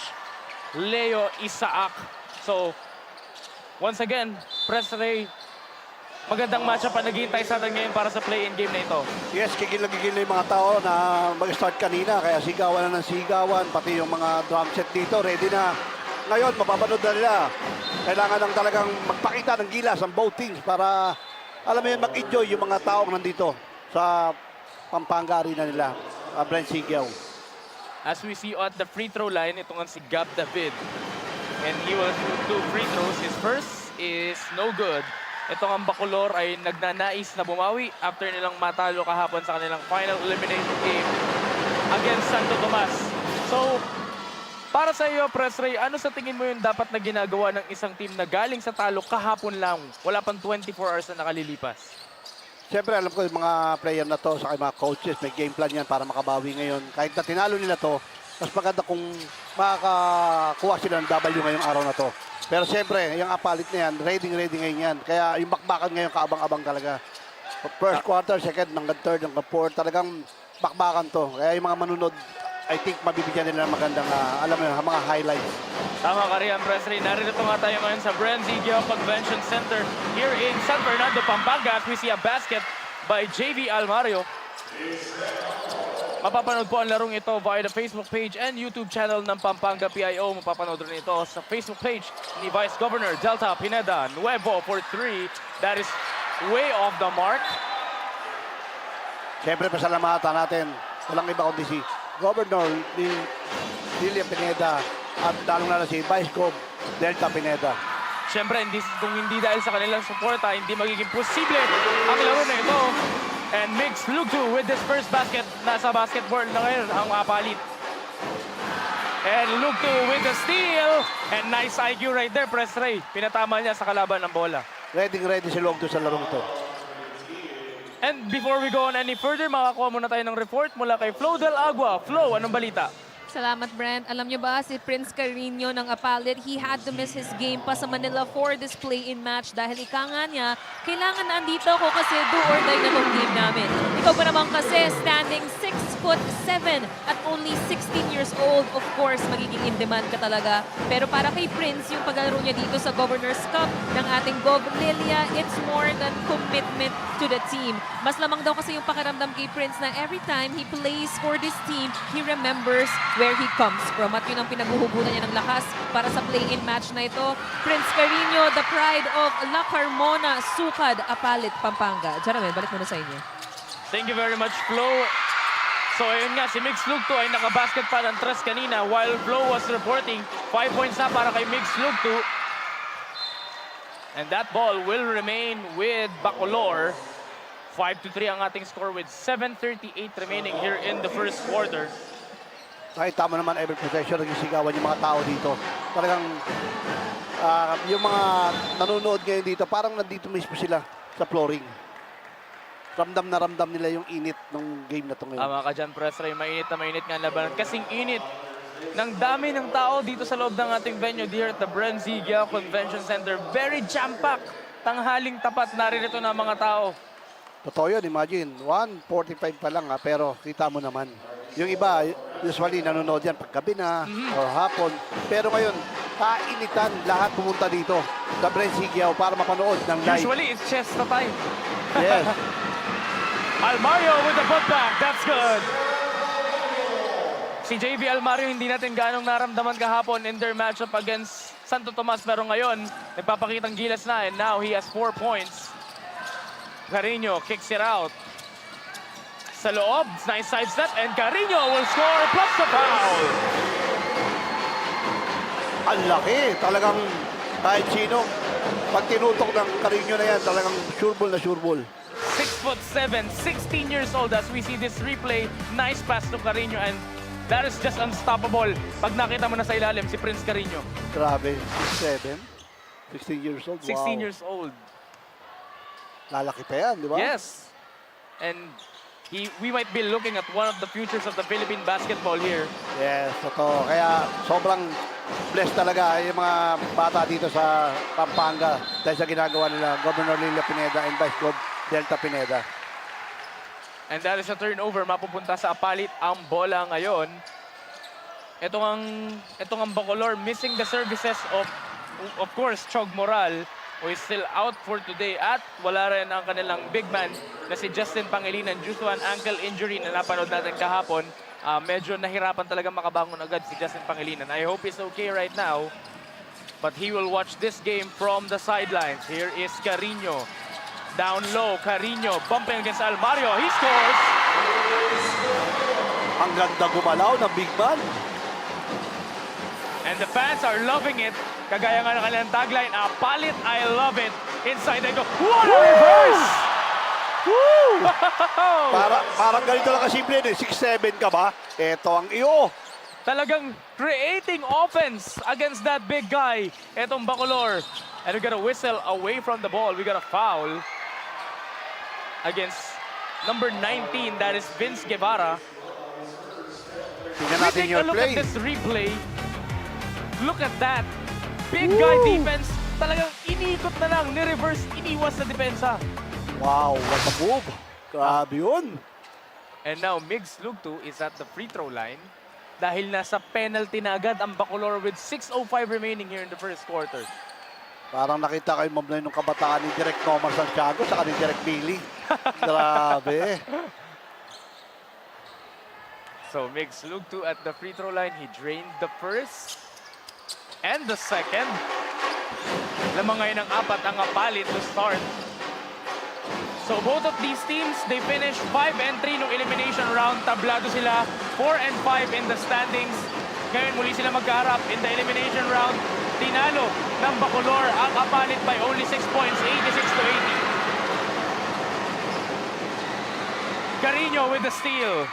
Leo Isaac. So, once again, Press Ray, magandang matchup pa naghihintay sa atin ngayon para sa play-in game na ito. Yes, kikil na yung mga tao na mag-start kanina. Kaya sigawan na ng sigawan. Pati yung mga drum set dito, ready na. Ngayon, mapapanood na nila. Kailangan lang talagang magpakita ng gilas ang both teams para, alam mo yun, mag-enjoy yung mga taong nandito sa Pampanga Arena nila. BREN GUIAO. As we see at the free throw line, ito nga si Gab David. And he will do 2 free throws. His first is no good. Itong ang Bacolor ay nagnanais na bumawi after nilang matalo kahapon sa kanilang final elimination game against Santo Tomas. So, para sa iyo, Press Ray, ano sa tingin mo yung dapat na ginagawa ng isang team na galing sa talo kahapon lang? Wala pang 24 hours na nakalilipas. Siyempre, alam ko yung mga player na to, sa mga coaches, may game plan yan para makabawi ngayon. Kahit na tinalo nila to, mas maganda kung makakakuha sila ng W ngayong araw na to. Pero siyempre, yung Apalit na yan, ready ngayon yan. Kaya yung bakbakan ngayon, kaabang-abang talaga. First quarter, second, hanggang third, hanggang fourth, talagang bakbakan to. Kaya yung mga manunod, I think mabibigyan nila ng magandang, alam mo yun, mga highlights. Tama ka rin, Press Ray. Narito nga tayo ngayon sa BREN GUIAO Convention Center here in San Fernando, Pampanga. At we see a basket by JV Almario. Mapapanood po ang larong ito via the Facebook page and YouTube channel ng Pampanga PIO. Mapapanood rin ito sa Facebook page ni Vice Governor Delta Pineda. Nuevo for 3. That is way off the mark. Siyempre, pasalamatan natin. Walang iba kundi si Governor Lilia Pineda at lalong na si Vice Gov Delta Pineda. Siyempre, kung hindi dahil sa kanilang suporta, hindi magiging posible ang laro na ito. And Mix Lugtu with this first basket. Nasa basketball na ngayon ang Apalit. And Lugtu with the steal. And nice IQ right there, Press Ray. Pinatama niya sa kalaban ng bola. Ready si Lugtu sa larong ito. And before we go on any further, makakuha muna tayo ng report mula kay Flo Del Agua. Flo, anong balita? Salamat, Brent. Alam niyo ba, si Prince Carino ng Apalit, he had to miss his game pa sa Manila for this play-in match dahil ika nga niya, kailangan na andito ako kasi do or die na tong game namin. Ikaw pa naman kasi standing 6'7" at only 16 years old. Of course, magiging in-demand ka talaga. Pero para kay Prince, yung paglaro niya dito sa Governor's Cup ng ating Gov Lilia, it's more than commitment to the team. Mas lamang daw kasi yung pakiramdam kay Prince na every time he plays for this team, he remembers where he comes from. At yun ang pinaghuhugutan niya ng lakas para sa play-in match na ito. Prince Carino, the pride of La Carmona, Sukad, Apalit, Pampanga. Jeremy, balik muna sa inyo. Thank you very much, Flo. So ayun nga, si Mix Lugtu ay nakabasket pa ng 3 kanina while Flo was reporting 5 points na para kay Mix Lugtu. And that ball will remain with Bacolor. 5-3 ang ating score with 7:38 remaining here in the first quarter. Nakita mo naman every possession, nagisigawan yung mga tao dito. Talagang yung mga nanonood ngayon dito, parang nandito mismo sila sa flooring. Ramdam na ramdam nila yung init ng game na ito ngayon. Tama ka dyan, Press Ray. Mainit nga ang labanan. Kasing init ng dami ng tao dito sa loob ng ating venue here at the BREN GUIAO Convention Center. Very jam-packed. Tanghaling tapat naririto na mga tao. Totoo yun, imagine. 1:45 pa lang pero kita mo naman. Yung iba, usually nanonood yan paggabi na o hapon. Pero ngayon, kainitan lahat pumunta dito sa BREN GUIAO para mapanood ng live. Usually, it's chest time. Yes. Almario with the putback. That's good. Si JV Almario hindi natin ganong naramdaman kahapon in their matchup against Santo Tomas. Pero ngayon, nagpapakitang gilas na and now he has 4 points. Carino kicks it out. Sa loob, nice sidestep and Carino will score plus the foul. Ang laki. Talagang kahit sino, pag tinutok ng Carino na yan, talagang sure ball na sure ball. 6'7", 16 years old as we see this replay. Nice pass to Carino and that is just unstoppable. Pag nakita mo na sa ilalim si Prince Carino. Grabe, 6'7", 16 years old. 16 wow. years old. Lalaki pa yan, di ba? Yes. And we might be looking at one of the futures of the Philippine basketball here. Yes, totoo. Kaya sobrang blessed talaga yung mga bata dito sa Pampanga dahil sa ginagawa nila Governor Lilia Pineda and Vice Gov Delta Pineda. And that is a turnover. Mapupunta sa Apalit ang bola ngayon. Ito ang Bacolor missing the services of course, Chog Moral, who is still out for today. At wala rin ang kanilang big man na si Justin Pangilinan due to an ankle injury na napanood natin kahapon. Medyo nahirapan talaga makabangon agad si Justin Pangilinan. I hope he's okay right now. But he will watch this game from the sidelines. Here is Carino. Down low, Carino bumping against Almario. He scores! Ang ganda gumalaw ng big man. And the fans are loving it. Kagaya nga ng kanilang tagline, Apalit, I love it. Inside they go, what a reverse! Woo! Parang ganito lang kasimple. 6'7" ka ba? Ito ang iyo. Talagang creating offense against that big guy. Etong Bacolor. And we got a whistle away from the ball. We got a foul against number 19. That is Vince Guevara. Tingnan We natin take a your look play. at this replay. Look at that. Big guy defense. Talagang iniikot na lang. Ni-reverse, iniwas sa depensa. Wow, what a move. Grabe yun. And now, Migs Lugtu is at the free throw line. Dahil nasa penalty na agad ang Bacolor with 6:05 remaining here in the first quarter. Parang nakita kayo mamlay nung kabataan ni Direk Nomar Santiago sa ni Direk Billy. Grabe. So Migs Lugtu at the free throw line. He drained the first and the second. Lamang ngayon ang apat ang Apalit to start. So both of these teams, they finished 5-3 nung elimination round. Tablado sila 4-5 in the standings. Ngayon muli sila magkaharap in the elimination round. Tinalo ng Bacolor ang Apalit by only 6 points, 86-80. Carino with the steal.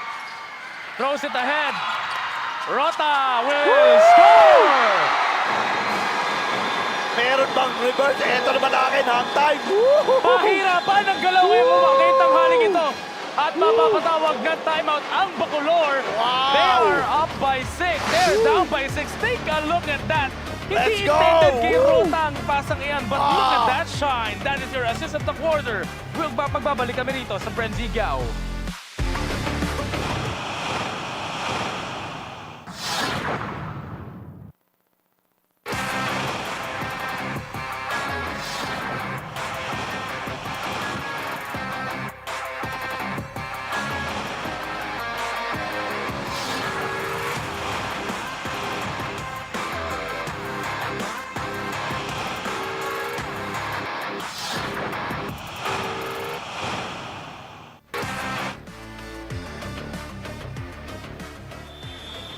Throws it ahead. Rota will score! Meron bang reverse? Ito naman akin, hang time. Pahirapan ang galawin mo ngayong tanghaling ito. At mapapatawag ng timeout ang Bacolor. Wow! They are up by 6. They're down by 6. Take a look at that. Let's Hindi go! intended kay Rota ang pasang iyan. But look at that shine. That is your assist of the quarter. Magbabalik kami rito sa BREN GUIAO.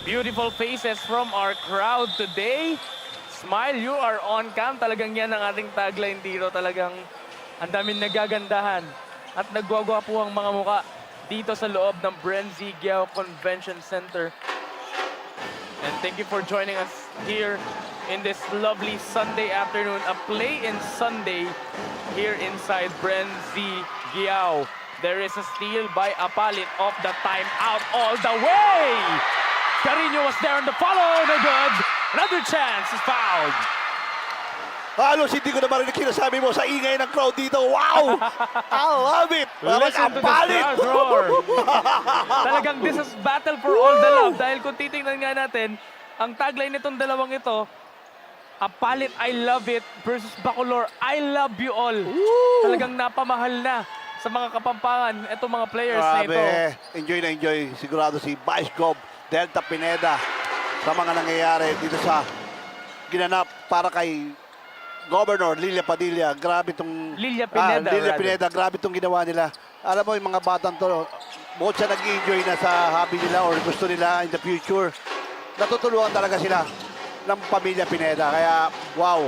Beautiful faces from our crowd today. Smile, you are on cam. Talagang yan ang ating tagline dito. Talagang ang daming nagagandahan at nagwagwapo ang mga muka dito sa loob ng BREN GUIAO Convention Center. And thank you for joining us here in this lovely Sunday afternoon. A play-in Sunday here inside BREN GUIAO. There is a steal by Apalit off the timeout all the way. Carino was there on the follow, no good. Another chance is fouled. Halos hindi ko na marinig sinasabi mo sa ingay ng crowd dito. Wow! I love it! Listen to this crowd roar. Talagang this is battle for all the love. Dahil kung titingnan nga natin, ang tagline nitong dalawang ito, Apalit, I love it, versus Bacolor, I love you all. Talagang napamahal na sa mga Kapampangan, itong mga players na ito. Enjoy na enjoy. Sigurado si Vice Gov Delta Pineda sa mga nangyayari dito sa ginanap para kay Governor Lilia Padilla. Grabe itong Lilia Pineda, Pineda, grabe itong ginawa nila. Alam mo, yung mga batang to, bukod sa nag-enjoy na sa hobby nila or gusto nila in the future, natutulungan talaga sila ng pamilya Pineda. Kaya, wow,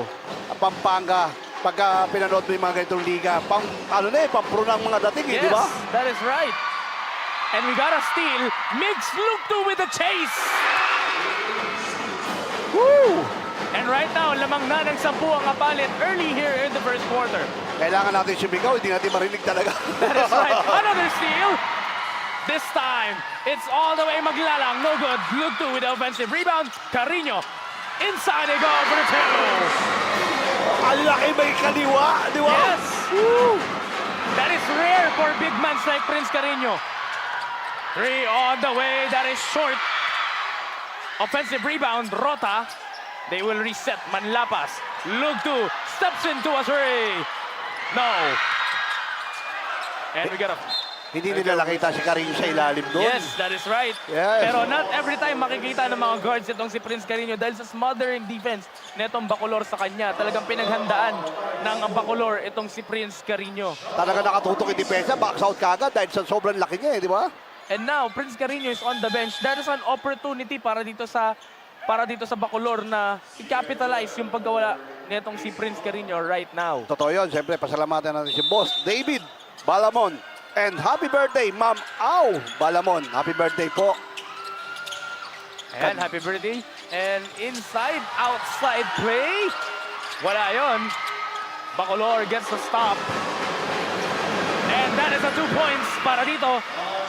Pampanga, pagka pinanood mo yung mga ganitong liga, pampro ng mga dating, di ba? Yes, that is right. And we got a steal. Migs Luktu with the chase. Woo! And right now, lamang na ng 10 ang Apalit early here in the first quarter. Kailangan natin sumigaw, hindi natin marinig talaga. That is right. Another steal. This time, it's all the way maglalang. No good. Luktu with the offensive rebound. Carino inside, they go for the two. Ang laki may kaliwa, di ba? Yes. Woo. That is rare for big man like Prince Carino. 3 on the way, that is short. Offensive rebound, Rota. They will reset, Manlapas. Lugtu steps into a three. No. And we got a... Hindi nila nakita si Carino sa ilalim doon. Yes, that is right. Yes. Pero not every time makikita ng mga guards itong si Prince Carino dahil sa smothering defense netong Bacolor sa kanya. Talagang pinaghandaan ng Bacolor itong si Prince Carino. Talaga nakatutok yung depensa, box out kagad dahil sa sobrang laki niya, di ba? And now, Prince Carino is on the bench. That is an opportunity para dito sa Bacolor na i-capitalize yung pagkawala netong si Prince Carino right now. Totoo yun. Siyempre, pasalamatan natin si Boss David Balamon. And happy birthday, Ma'am Au Balamon. Happy birthday po. And happy birthday. And inside, outside play. Wala yun. Bacolor gets the stop. And that is a 2 points para dito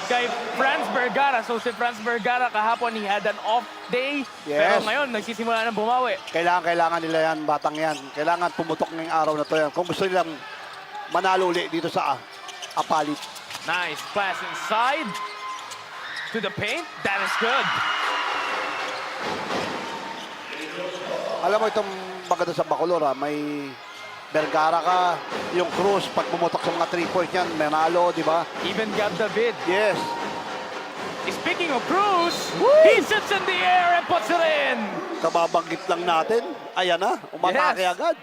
kay Franz Vergara. So si Franz Vergara kahapon, he had an off day. Yes. Pero ngayon, nagsisimula ng bumawi. Kailangan nila yan, batang yan. Kailangan pumutok ngayong araw na to yan. Kung gusto nilang manalo ulit dito sa Apalit. Nice pass inside to the paint. That is good. Alam mo itong maganda sa Bacolor, may Vergara ka, yung Cruz, pag pumutok sa mga 3-point yan, manalo, di ba? Even Gab David. Yes. Speaking of Cruz, he sits in the air and puts it in. Kababanggit lang natin. Ayan na, umatake agad.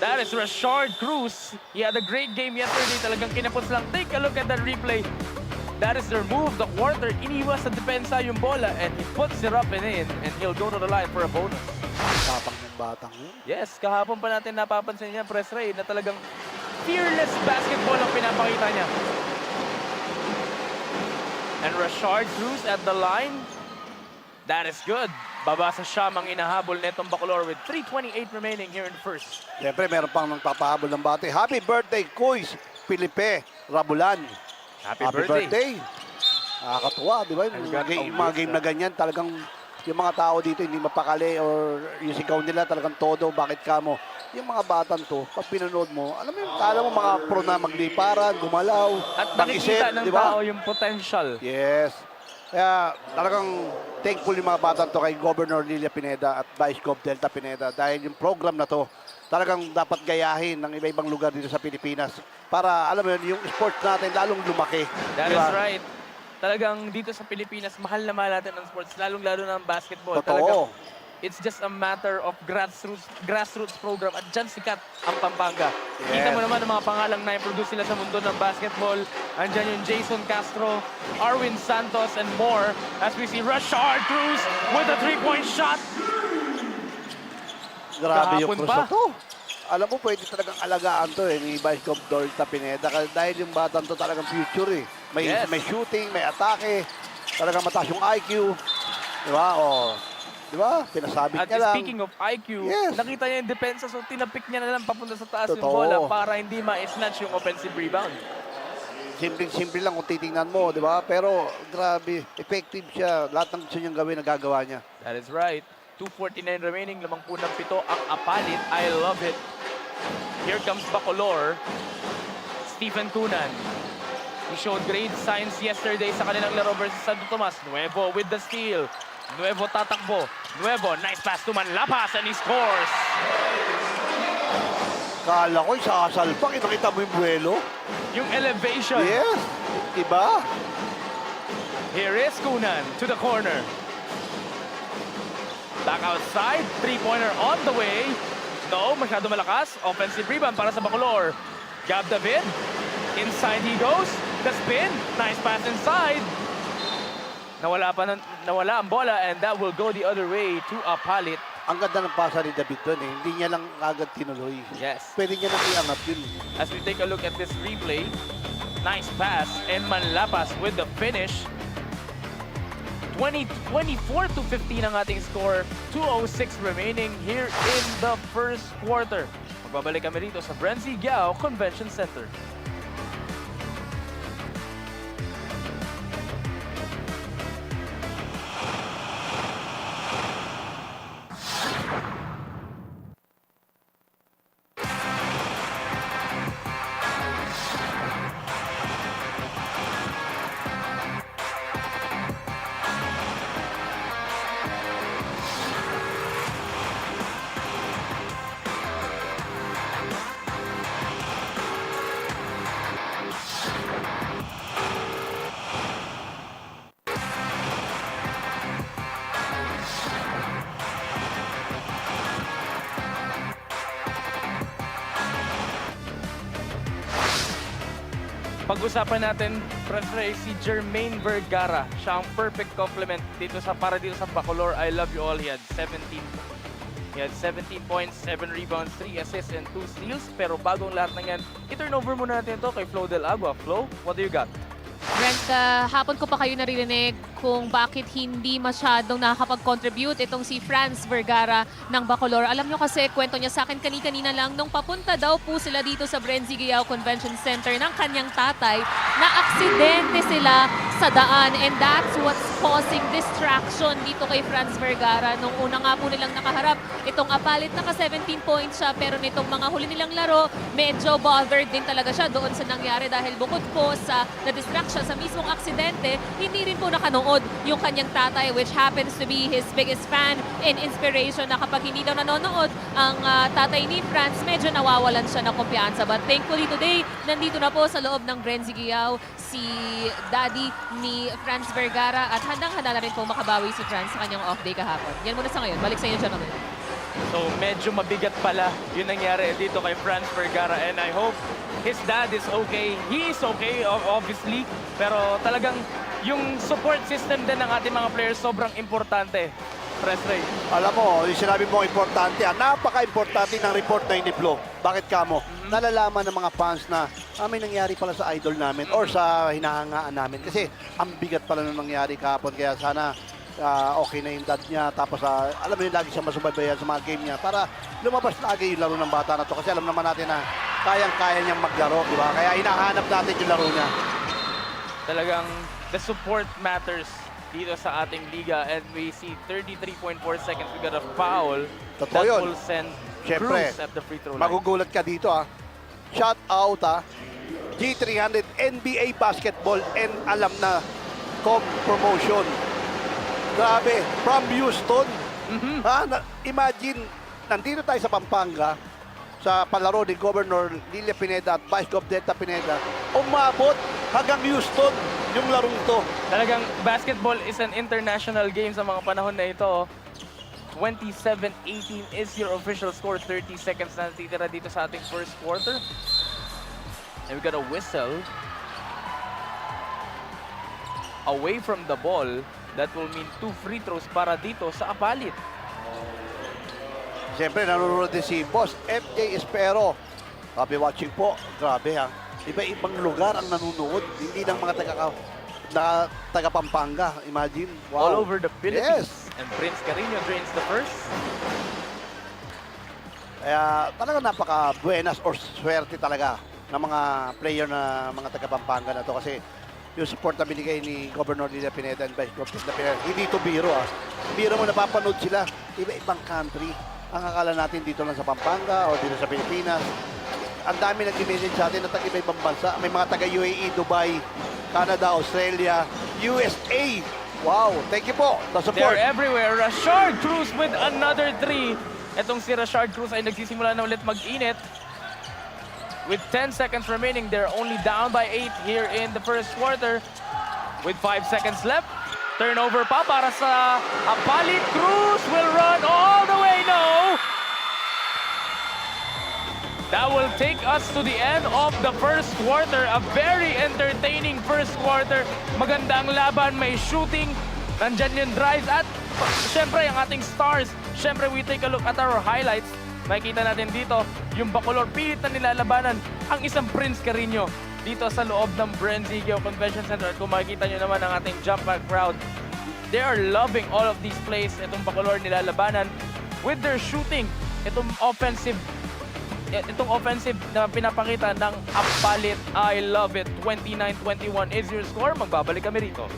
That is Rashard Cruz. He had a great game yesterday. Talagang kinapos lang. Take a look at that replay. That is their move. The quarter, iniwas sa depensa yung bola and he puts it up and in and he'll go to the line for a bonus. Tapang ng batang yun. Yes, kahapon pa natin napapansin niya, Press Ray, na talagang fearless basketball ang pinapakita niya. And Rashard Cruz at the line. That is good. Babasa siya ang inahabol netong Bacolor with 3:28 remaining here in the first. Siyempre, meron pang nagpapahabol ng bate. Happy birthday, Kuis Felipe Rabulan. Happy birthday. Nakakatuwa, di ba? Yung mga game na ganyan, talagang yung mga tao dito hindi mapakali or yung sigaw nila talagang todo, bakit ka mo? Yung mga batang to, pag pinanood mo, alam mo yung kala mo mga pro na magliparan, gumalaw, At nakikita ng tao yung potential. Yes. Kaya talagang thankful yung mga batang to kay Governor Lilia Pineda at Vice Gov Delta Pineda dahil yung program na to talagang dapat gayahin ng iba-ibang lugar dito sa Pilipinas para alam mo yun, yung sports natin lalong lumaki. That Diba? is right. Talagang dito sa Pilipinas, mahal na mahal natin ang sports, lalong-lalo na ang basketball. Totoo. Talagang it's just a matter of grassroots program at dyan sikat ang Pampanga. Yes. Kita mo naman ang mga pangalang na-introduce sila sa mundo ng basketball. Andyan yung Jason Castro, Arwin Santos, and more. As we see Rashard Cruz with a 3-point shot. Grabe yung Kahapon cross pa. na to. Alam mo, pwede talagang alagaan to ni Vice Gov Delta Pineda dahil yung batang to talagang future eh. May, Yes. may shooting, may atake, talagang mataas yung IQ. Diba? O, diba? Pinasabit At niya lang. speaking of IQ, Yes. nakita niya yung depensa, so tinapik niya na lang papunta sa taas yung Totoo. bola para hindi ma-snatch yung offensive rebound. Simple lang kung titingnan mo, di ba? Pero grabe, effective siya. Lahat ng gusto niyang gawin, nagagawa niya. That is right. 2:49 remaining, 57 ang Apalit. I love it. Here comes Bacolor. Stephen Cunan. He showed great signs yesterday sa kanilang laro versus Santo Tomas. Nuevo with the steal. Nuevo tatakbo. Nuevo, nice pass to Manlapas and he scores. Kala ko, isasalpak. Nakita mo yung buwelo? Yung elevation. Yes. Iba? Here is Cunan to the corner. Back outside, three-pointer on the way. No, masyado malakas. Offensive rebound para sa Bacolor. Gab David, inside he goes. The spin, nice pass inside. Nawala ang bola and that will go the other way to Apalit. Ang ganda ng pasa ni David doon eh. Hindi niya lang agad tinuloy. Yes. Pwede niya nang iangat yun. As we take a look at this replay, nice pass and Manlapas with the finish. 24-15 ang ating score. 2:06 remaining here in the first quarter. Magbabalik kami rito sa BREN GUIAO Convention Center. Pag-usapan natin, Prefre, si Jermaine Vergara. Siya ang perfect complement dito sa Bacolor. I love you all. He had 17 points, 7 rebounds, 3 assists, and 2 steals. Pero bagong lahat ng yan, i-turnover muna natin ito kay Flo Del Agua. Flo, what do you got? Brent, hapon ko pa kayo naririnig kung bakit hindi masyadong nakakapag-contribute itong si Franz Vergara ng Bacolor. Alam nyo kasi, kwento niya sa akin kanina lang, nung papunta daw po sila dito sa BREN GUIAO Convention Center ng kanyang tatay, na aksidente sila sa daan. And that's what's causing distraction dito kay Franz Vergara. Nung una nga po nilang nakaharap, itong Apalit, naka 17 points siya, pero nitong mga huli nilang laro, medyo bothered din talaga siya doon sa nangyari dahil bukod po sa na-distraction sa mismong aksidente, hindi rin po nakanood yung kanyang tatay, which happens to be his biggest fan and inspiration, na kapag hindi daw nanonood ang tatay ni Franz, medyo nawawalan siya ng kumpiyansa. But thankfully today, nandito na po sa loob ng BREN GUIAO si daddy ni Franz Vergara at handang-handa na rin po makabawi si Franz sa kanyang off day kahapon. Yan muna sa ngayon. Balik sa inyo, gentlemen. So medyo mabigat pala yung nangyari dito kay Franz Vergara, and I hope his dad is okay. He is okay, obviously, pero talagang yung support system din ng ating mga players sobrang importante. Press Ray. Alam mo, yung sinabi mo importante, napaka-importante ng report na iniplo. Bakit kamo? Nalalaman ng mga fans na may nangyari pala sa idol namin or sa hinahangaan namin. Kasi ang bigat pala nung nangyari kahapon. Kaya sana okay na yung dad niya. Tapos alam mo yun, lagi siya masubaybayan sa mga game niya para lumabas lagi yung laro ng bata na to. Kasi alam naman natin na kayang-kaya niyang maglaro, di ba? Kaya hinahanap natin yung laro niya. Talagang the support matters dito sa ating liga, and we see 33.4 seconds. We got a foul. Totoo that yun. will send Siyempre, Cruz at the free throw line. magugulat ka dito Shout out G300 NBA basketball and alam na promotion. Grabe, from Houston. Imagine, nandito tayo sa Pampanga, sa palaro ni Governor Lilia Pineda at Vice Gov Delta Pineda, umabot hanggang Houston yung larong to. Talagang basketball is an international game sa mga panahon na ito. 27-18 is your official score. 30 seconds na natitira dito sa ating first quarter. And we got a whistle. Away from the ball. That will mean 2 free throws para dito sa Apalit. Siyempre, nanonood din si Boss FJ Espero. Happy watching po. Grabe Iba-ibang lugar ang nanonood. Hindi lang mga taga Pampanga. Imagine. Wow. All over the Philippines. Yes. And Prince Carino drains the first. Kaya talaga napaka-buenas or swerte talaga ng mga player na mga taga Pampanga na to. Kasi yung support na binigay ni Governor Lilia Pineda and Vice Governor Pineda, hindi to biro Biro mo, napapanood sila. Iba-ibang country. Ang akala natin dito lang sa Pampanga o dito sa Pilipinas. Ang dami nag-message sa atin na taga-ibang bansa. May mga taga-UAE, Dubai, Canada, Australia, USA. Wow, thank you po. The support. They're everywhere. Rashard Cruz with another 3. Etong si Rashard Cruz ay nagsisimula na ulit mag-init. With 10 seconds remaining, they're only down by 8 here in the first quarter. With 5 seconds left, turnover pa para sa Apalit. Cruz will run all the way. No! That will take us to the end of the first quarter. A very entertaining first quarter. Magandang laban, may shooting. Nandyan yung drives at syempre ang ating stars. Syempre we take a look at our highlights. Makikita natin dito yung Bacolor pilit na nilalabanan ang isang Prince Carino dito sa loob ng BREN GUIAO Convention Center. At kung makikita nyo naman ang ating jump back crowd, they are loving all of these plays. Itong Bacolor nilalabanan with their shooting. Itong offensive na pinapakita ng Apalit. I love it. 29-21 is your score. Magbabalik kami rito.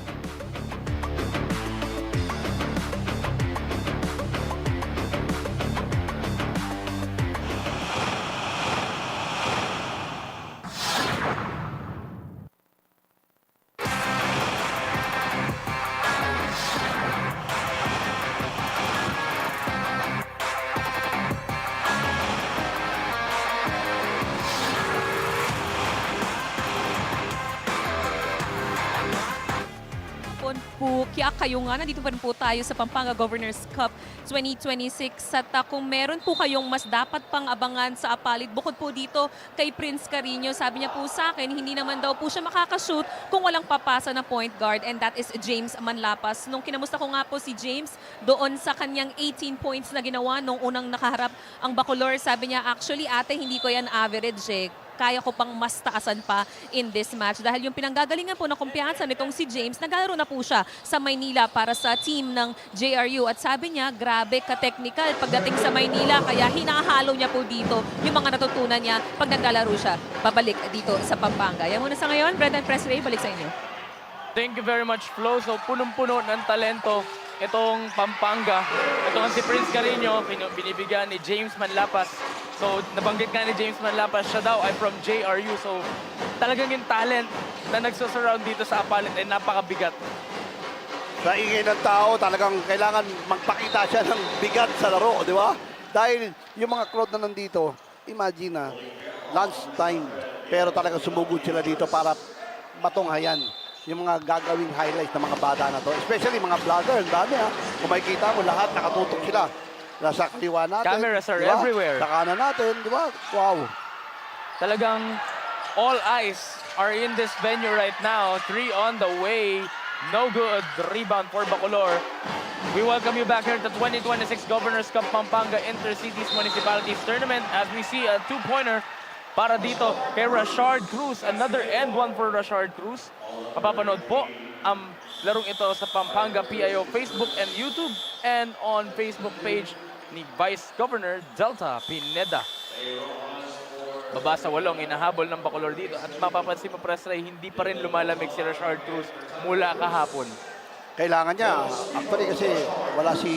Po, kaya kayo nga, nandito pa rin po tayo sa Pampanga Governors Cup 2026. At kung meron po kayong mas dapat pang abangan sa Apalit, bukod po dito kay Prince Carino, sabi niya po sa akin, hindi naman daw po siya makakashoot kung walang papasa na point guard, and that is James Manlapas. Nung kinamusta ko nga po si James doon sa kanyang 18 points na ginawa nung unang nakaharap ang Bacolor, sabi niya, actually ate, hindi ko yan average kaya ko pang mas taasan pa in this match. Dahil yung pinanggagalingan po ng kumpiyansa nitong si James, naglalaro na po siya sa Maynila para sa team ng JRU. At sabi niya, grabe ka-technical pagdating sa Maynila. Kaya hinahalo niya po dito yung mga natutunan niya pag naglalaro siya. Babalik dito sa Pampanga. Yan muna sa ngayon. Brendan Press Ray, balik sa inyo. Thank you very much, Flo. So, punong-puno ng talento itong Pampanga. Ito nga si Prince Carino, binibigyan ni James Manlapas. So, nabanggit nga ni James Manlapas, siya daw ay from JRU. So, talagang yung talent na nagsusurround dito sa Apalit ay napakabigat. Sa ingay ng tao, talagang kailangan magpakita siya ng bigat sa laro, di ba? Dahil yung mga crowd na nandito, imagine lunch time, pero talagang sumugod sila dito para matunghayan yung mga gagawing highlights ng mga bata na to. Especially mga vlogger, ang dami Kung makikita mo, lahat nakatutok sila. Nasa kaliwa natin. Cameras are diba? everywhere. Sa kanan natin, di ba? Wow. Talagang all eyes are in this venue right now. 3 on the way. No good. Rebound for Bacolor. We welcome you back here to the 2026 Governors Cup Pampanga Intercities Municipalities Tournament as we see a 2-pointer para dito kay Rashard Cruz. Another end one for Rashard Cruz. Mapapanood po ang larong ito sa Pampanga PIO Facebook and YouTube and on Facebook page ni Vice Governor Delta Pineda. Baba sa 8, inahabol ng Bacolor dito. At mapapansin mo, Presray, hindi pa rin lumalamig si Rashard Cruz mula kahapon. Kailangan niya. Actually kasi wala si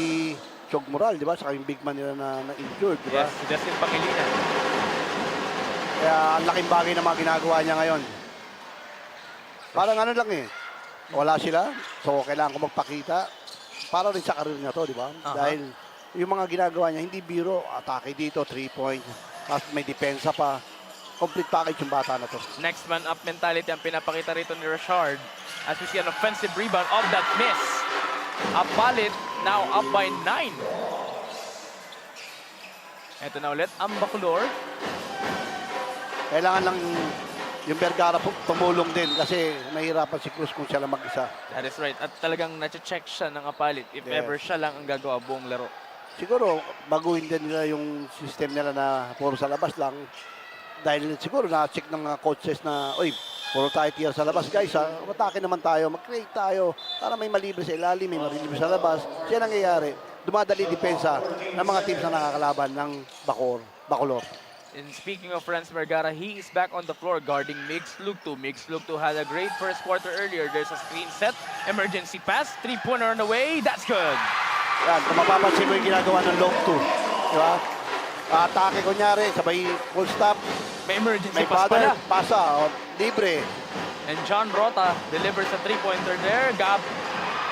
Chog Moral, di ba? Saka yung big man nila na injured, di ba? Yes, si Justin Pangilinan. Kaya ang laking bagay na mga ginagawa niya ngayon. Parang ano lang eh. Wala sila. So kailangan ko magpakita. Para rin sa karir niya to, di ba? Dahil yung mga ginagawa niya, hindi biro. Atake dito, 3-point. Tapos may depensa pa. Complete package yung bata na to. Next man up mentality ang pinapakita rito ni Rashard. As we see an offensive rebound of that miss. Apalit now up by 9. Ito na ulit ang Bacolor. Kailangan lang yung Vergara tumulong din kasi mahirapan si Cruz kung siya lang mag-isa. That is right. At talagang na-check siya ng Apalit if ever siya lang ang gagawa buong laro. Siguro, baguhin din nila yung system nila na puro sa labas lang. Dahil siguro na-check ng mga coaches na, oy, puro tayo tier sa labas. Guys, matake naman tayo, mag-create tayo para may malibre sa ilalim, may malibre sa labas. Siya nangyayari. Dumadali depensa ng mga teams na nakakalaban ng Bacolor. And speaking of Franz Vergara, he is back on the floor guarding Migs Lugtu. Migs Lugtu had a great first quarter earlier. There's a screen set, emergency pass, 3-pointer on the way. That's good. Yan, kung mapapansin mo yung ginagawa ng long 2. Di ba? Atake kunyari, sabay full stop. May emergency May pass pala. pasa, libre. And John Rota delivers a 3-pointer there.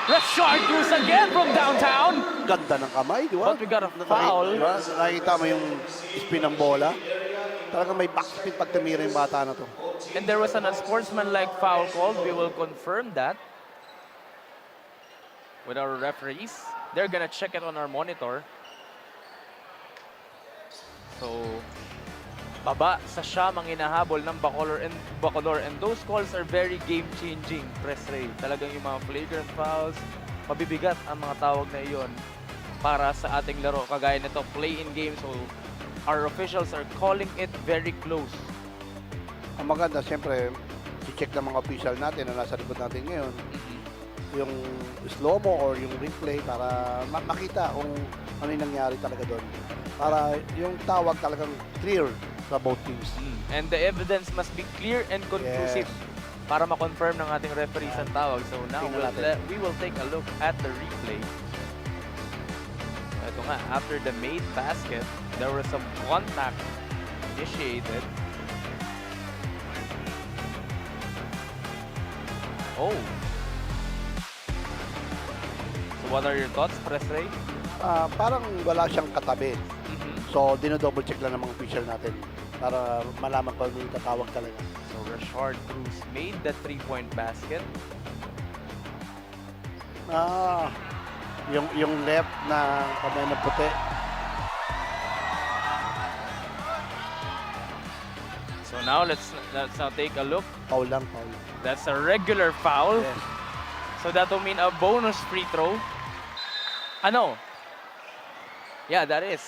Rashard Cruz again from downtown. Ganda ng kamay, di ba? But we got a foul. Diba? Nakikita mo yung spin ng bola. Talagang may backspin pag tumira yung bata na to. And there was an unsportsmanlike foul called. We will confirm that with our referees. They're gonna check it on our monitor. So, baba sa siyam ang inahabol ng Bacolor and those calls are very game-changing, Press Ray. Talagang yung mga flagrant fouls, mabibigat ang mga tawag na iyon para sa ating laro. Kagaya nito, play-in game. So, our officials are calling it very close. Ang maganda, siyempre, i-check ng mga official natin na nasa likod natin ngayon. Yung slow-mo or yung replay para makita kung ano yung nangyari talaga doon. Para yung tawag talagang clear sa both teams. And the evidence must be clear and conclusive para ma-confirm ng ating referees ang tawag. So now we will take a look at the replay. Ito nga, after the made basket, there was some contact initiated. Oh. So what are your thoughts, Press Ray? Parang wala siyang katabi. So, dinodouble check lang ng mga official natin para malaman pa yung tatawag talaga. So, Rashard Cruz made the 3-point basket. Yung left na kamay na puti. So now let's now take a look. Foul lang, foul. That's a regular foul. Yes. So that will mean a bonus free throw. Ano? Yeah, that is.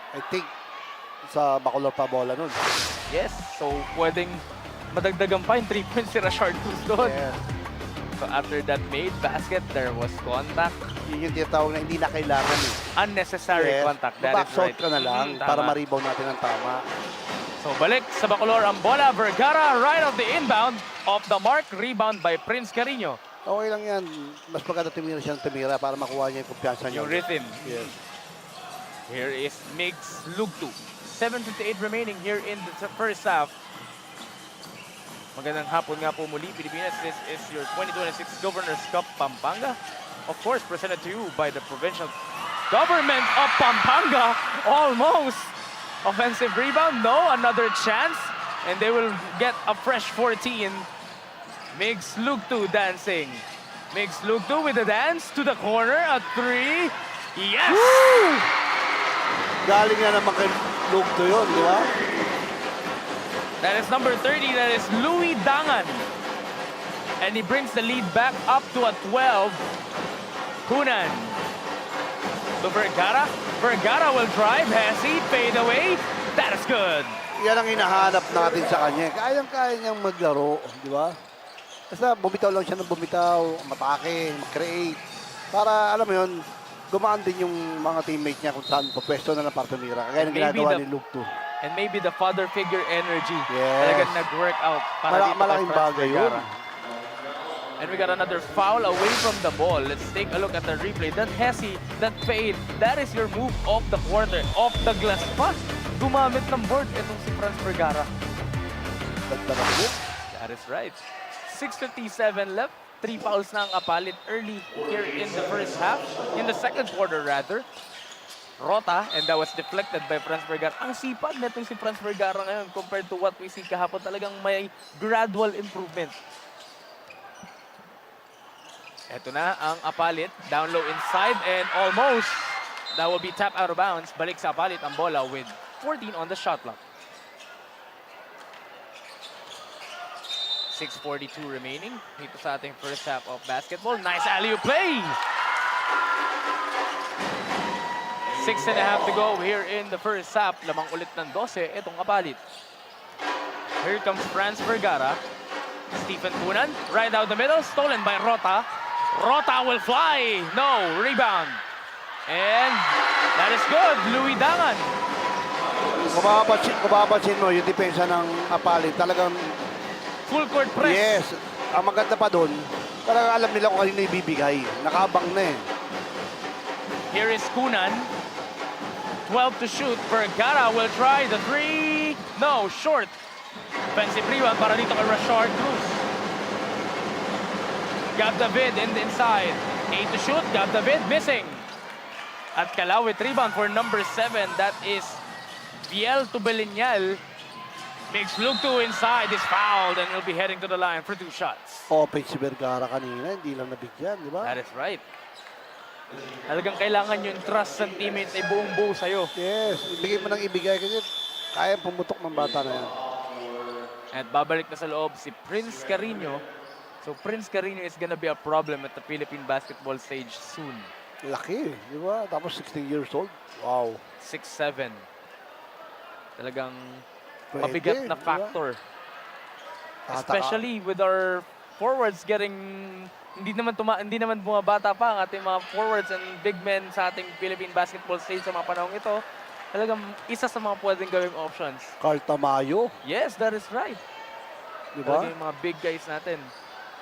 I think sa Bacolor pa bola nun. Yes. So pwedeng madagdagan pa yung 3 points si Rashard Cruz doon. Yes. So after that made basket, there was contact. Yun yung tinatawag na hindi na kailangan eh. Unnecessary contact. That is Back-shot right. ka na lang para ma-rebound natin ang tama. So balik sa Bacolor ang bola. Vergara right off the inbound. Off the mark. Rebound by Prince Carino. Okay lang yan. Mas maganda tumira siya ng tumira para makuha niya yung kumpiyansa niya. Yung rhythm. Yes. Here is Migs Lugtu. 7:58 remaining here in the first half. Magandang hapon nga po muli, Pilipinas. This is your 2026 Governor's Cup Pampanga. Of course, presented to you by the provincial government of Pampanga. Almost. Offensive rebound. No, another chance. And they will get a fresh 14. Migs Lugtu dancing. Migs Lugtu with a dance to the corner. A 3. Yes! Woo! Galing na naman kay Lugtu yun, di ba? That is number 30. That is Louis Dangan. And he brings the lead back up to a 12. Kunan. To Vergara. Vergara will drive. Has he? Fade away. That is good. Yan ang hinahanap natin sa kanya. Kayang-kaya niyang maglaro, di ba? Basta bumitaw lang siya ng bumitaw, matake, mag-create. Para, alam mo yun, gumaan din yung mga teammate niya kung saan pwesto na ng para tumira. Kaya ng ginagawa ni Luke 2. And maybe the father figure energy. Yes. Talagang nag-work out para dito kay Malaking Franz bagay yun. Vergara. And we got another foul away from the ball. Let's take a look at the replay. That Hesi, that fade, that is your move off the quarter, off the glass pa. Gumamit ng board itong si Franz Vergara. That is right. 6:57 left. 3 fouls na ang Apalit early here in the first half. In the second quarter, rather. Rota, and that was deflected by Franz Vergara. Ang sipag netong si Franz Vergara ngayon compared to what we see kahapon. Talagang may gradual improvement. Ito na ang Apalit. Down low inside and almost. That will be tap out of bounds. Balik sa Apalit ang bola with 14 on the shot clock. 6:42 remaining. Dito sa ating first half of basketball. Nice alley-oop play! 6.5 to go here in the first half. Lamang ulit ng 12 itong Apalit. Here comes Franz Vergara. Stephen Tunan, right out the middle, stolen by Rota. Rota will fly. No, rebound. And that is good. Louis Dangan. Kung mapapansin mo, yung depensa ng Apalit, talagang full court press. Yes. Ang maganda pa doon, talagang alam nila kung kanino ibibigay. Nakaabang na eh. Here is Kunan. 12 to shoot. Vergara will try the 3. No, short. Offensive rebound para dito kay Rashard Cruz. Gab David in the inside. 8 to shoot. Gab David missing. At Kalawit rebound for number 7. That is Biel to Belinyal. Makes look 2 inside. Is fouled and he'll be heading to the line for 2 shots. Open si Vergara kanina, hindi lang nabigyan, di ba? That is right. Talagang kailangan yung trust ng teammates ay buong buo sa'yo. Yes, ibigay mo nang ibigay kasi kaya pumutok ng bata na yan. At babalik na sa loob si Prince Carino. So Prince Carino is gonna be a problem at the Philippine basketball stage soon. Laki, di ba? Tapos 16 years old. Wow. 6'7". Talagang Pwede, mabigat na di ba? factor. Especially with our forwards getting hindi naman bumabata pa ang ating mga forwards and big men sa ating Philippine basketball stage sa mga panahong ito. Talagang isa sa mga pwedeng gawing options. Carl Tamayo, Yes, that is right. di ba? Talagang yung mga big guys natin.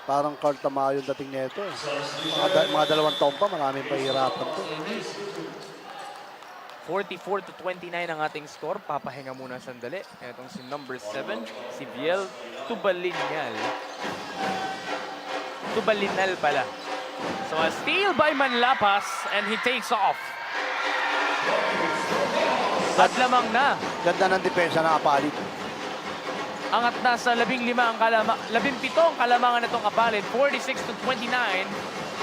Parang Carl Tamayo yung dating nito. Mga 2 taon pa, maraming pahirapan to. 44-29 ang ating score. Papahinga muna sandali. Itong si number 7, si Biel Tubalinal. Tubalinal pala. So a steal by Manlapas and he takes off. At lamang na. Ganda ng depensa ng Apalit. Angat na sa 15 ang 17 ang kalamangan nitong Apalit. 46-29.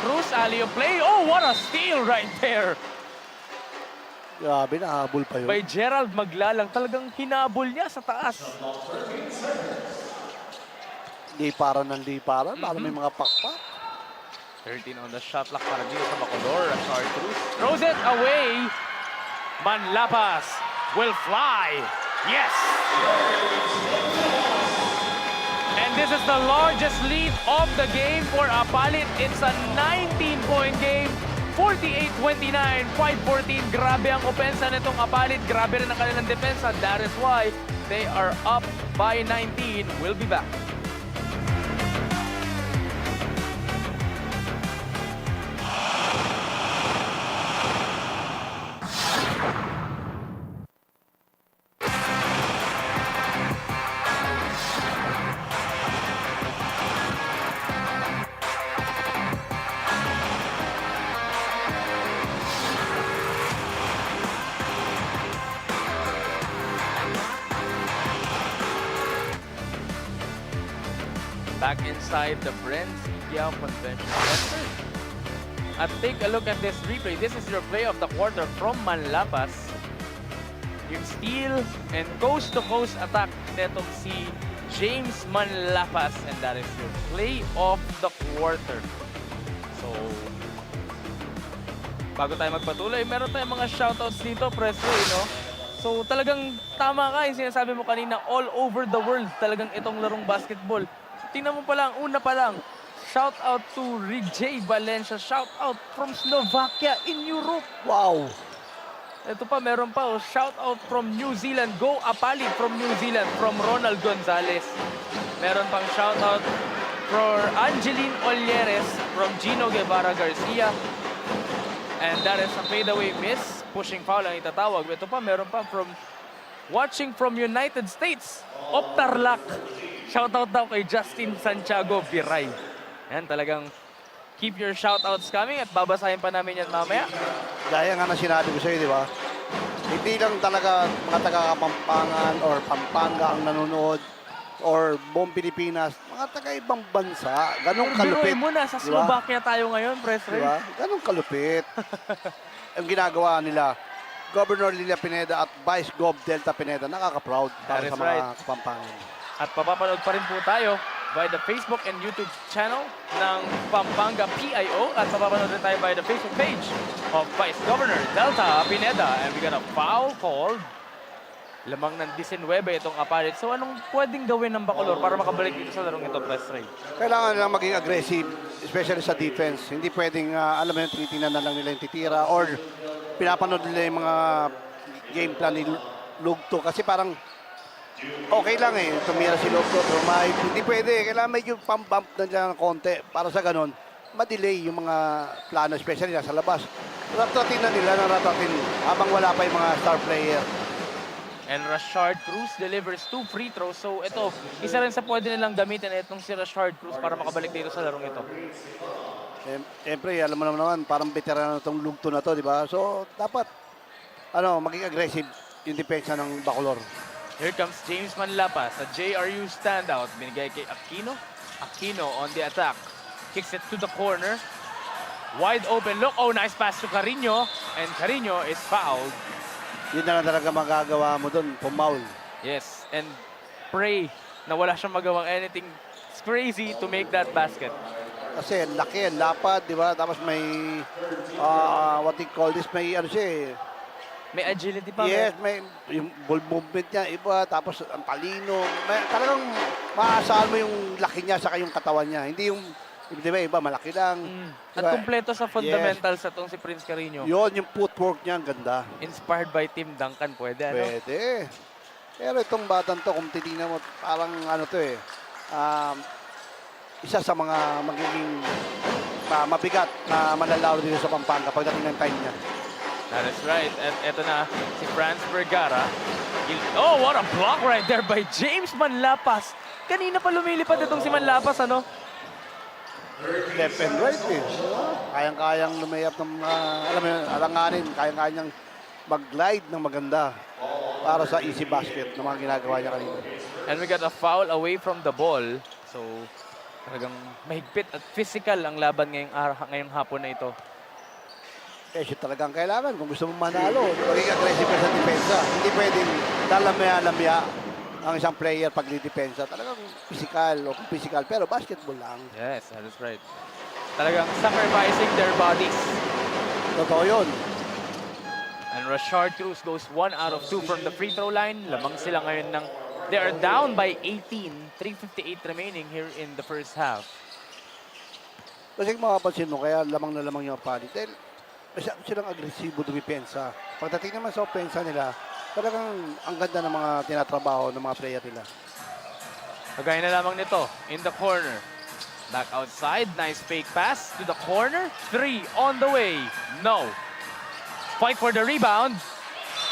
Cruz alley-oop play. Oh, what a steal right there. Grabe, nahabol pa yun. By Gerald Maglalang. Talagang hinabol niya sa taas. Liparan ng liparan, para may mga pakpak. 13 on the shot clock para dito sa Bacolor. Rashard Cruz throws it away. Manlapas will fly. Yes! And this is the largest lead of the game for Apalit. It's a 19-point game. 48-29, 5-14. Grabe ang opensa nitong Apalit. Grabe rin ang kanilang depensa. That is why they are up by 19. We'll be back. Back inside the BREN GUIAO Convention Center. At take a look at this replay. This is your play of the quarter from Manlapas. Yung steal and coast-to-coast attack netong si James Manlapas. And that is your play of the quarter. So, bago tayo magpatuloy, meron tayong mga shoutouts dito, Presley, no? So talagang tama ka yung sinasabi mo kanina, all over the world talagang itong larong basketball. Tingnan mo pa lang, una pa lang, shout out to J. Valencia, shout out from Slovakia in Europe. Wow! Ito pa, meron pa, oh, shout out from New Zealand, go Apalit from New Zealand, from Ronald Gonzalez. Meron pang shout out for Angeline Olieres from Gino Guevara Garcia. And that is a fadeaway miss. Pushing foul ang itatawag. Ito pa, meron pa from watching from United States, Optarlac. Shoutout daw kay Justin Santiago Viray. Yan, talagang keep your shoutouts coming at babasahin pa namin yan mamaya. Gaya nga na sinabi ko sa'yo, di ba? Hindi lang talaga mga taga-Kapampangan or Pampanga ang nanonood or buong Pilipinas, mga taga-ibang bansa. Ganong kalupit. Biruin mo na, sa Diba? Slovakia tayo ngayon, Press Ray. Diba? Ganong kalupit. Ang ginagawa nila, Governor Lilia Pineda at Vice Gov Delta Pineda, nakaka-proud para That is sa mga right. Kapampangan. At papapanood pa rin po tayo by the Facebook and YouTube channel ng Pampanga PIO at papapanood rin tayo by the Facebook page of Vice Governor Delta Pineda. And we got a foul called. Lamang ng 19 itong Apalit. So anong pwedeng gawin ng Bacolor para makabalik dito sa larong ito, Press Ray? Kailangan nilang maging aggressive, especially sa defense. Hindi pwedeng, alam mo yung tinitingnan na lang nila yung titira or pinapanood nila yung mga game plan ni Lugto. Kasi parang okay lang eh, tumira si Lugto, trumay. Hindi pwede, kailangan medyo pump-bump na nila ng konti. Para sa ganun, ma-delay yung mga plano, especially nasa labas. Ratratin na nila ng ratratin habang wala pa yung mga star player. And Rashard Cruz delivers 2 free throws. So ito, isa rin sa pwede nilang gamitin itong si Rashard Cruz para makabalik dito sa larong ito. Siyempre, alam mo naman, parang veterano itong Lugto na to, di ba? So, dapat, maging aggressive yung depensa ng Bacolor. Here comes James Manlapas, a JRU standout. Binigay kay Aquino. Aquino on the attack. Kicks it to the corner. Wide open look. Oh, nice pass to Carino. And Carino is fouled. Yun na lang talaga magagawa mo doon, pumaul. Yes, and pray na wala siyang magawang anything crazy to make that basket. Kasi laki, lapad, di ba? Tapos may, what they call this, may siya eh. May agility pa. Yes, may yung ball movement niya, iba. Tapos ang talino. Talagang maaasahan mo yung laki niya saka yung katawan niya. Hindi yung, di ba, iba, malaki lang. At kumpleto sa fundamentals sa itong si Prince Carino. Yun, yung footwork niya, ang ganda. Inspired by Tim Duncan, pwede, ano? Pwede. Pero itong batang to, kung titignan mo, parang isa sa mga magiging mabigat na manlalaro dito sa Pampanga pagdating ng time niya. That is right. At eto na, si Franz Vergara. Oh, what a block right there by James Manlapas. Kanina pa lumilipad itong si Manlapas, ano? Left and right eh. Kayang-kayang lumayap ng, alanganin. Kayang-kayang mag-glide ng maganda para sa easy basket na mga ginagawa niya kanina. And we got a foul away from the ball. So, talagang mahigpit at physical ang laban ngayong hapon na ito. Eh, siya talagang kailangan. Kung gusto mong manalo, maging aggressive ka sa depensa. Hindi pwedeng lalamya-lamya ang isang player pag di-depensa. Talagang physical, pero basketball lang. Yes, that is right. Talagang sacrificing their bodies. Totoo yun. And Rashard Cruz goes 1 out of 2 from the free throw line. Lamang sila ngayon ng, they are down by 18. 3:58 remaining here in the first half. Kasi kung makapansin mo, kaya lamang na lamang yung Apalit. Dahil masyado silang agresibo dumipensa. Pagdating naman sa opensa nila, talagang ang ganda ng mga tinatrabaho ng mga player nila. Kagaya na lamang nito, in the corner. Back outside, nice fake pass to the corner. 3 on the way. No. Fight for the rebound.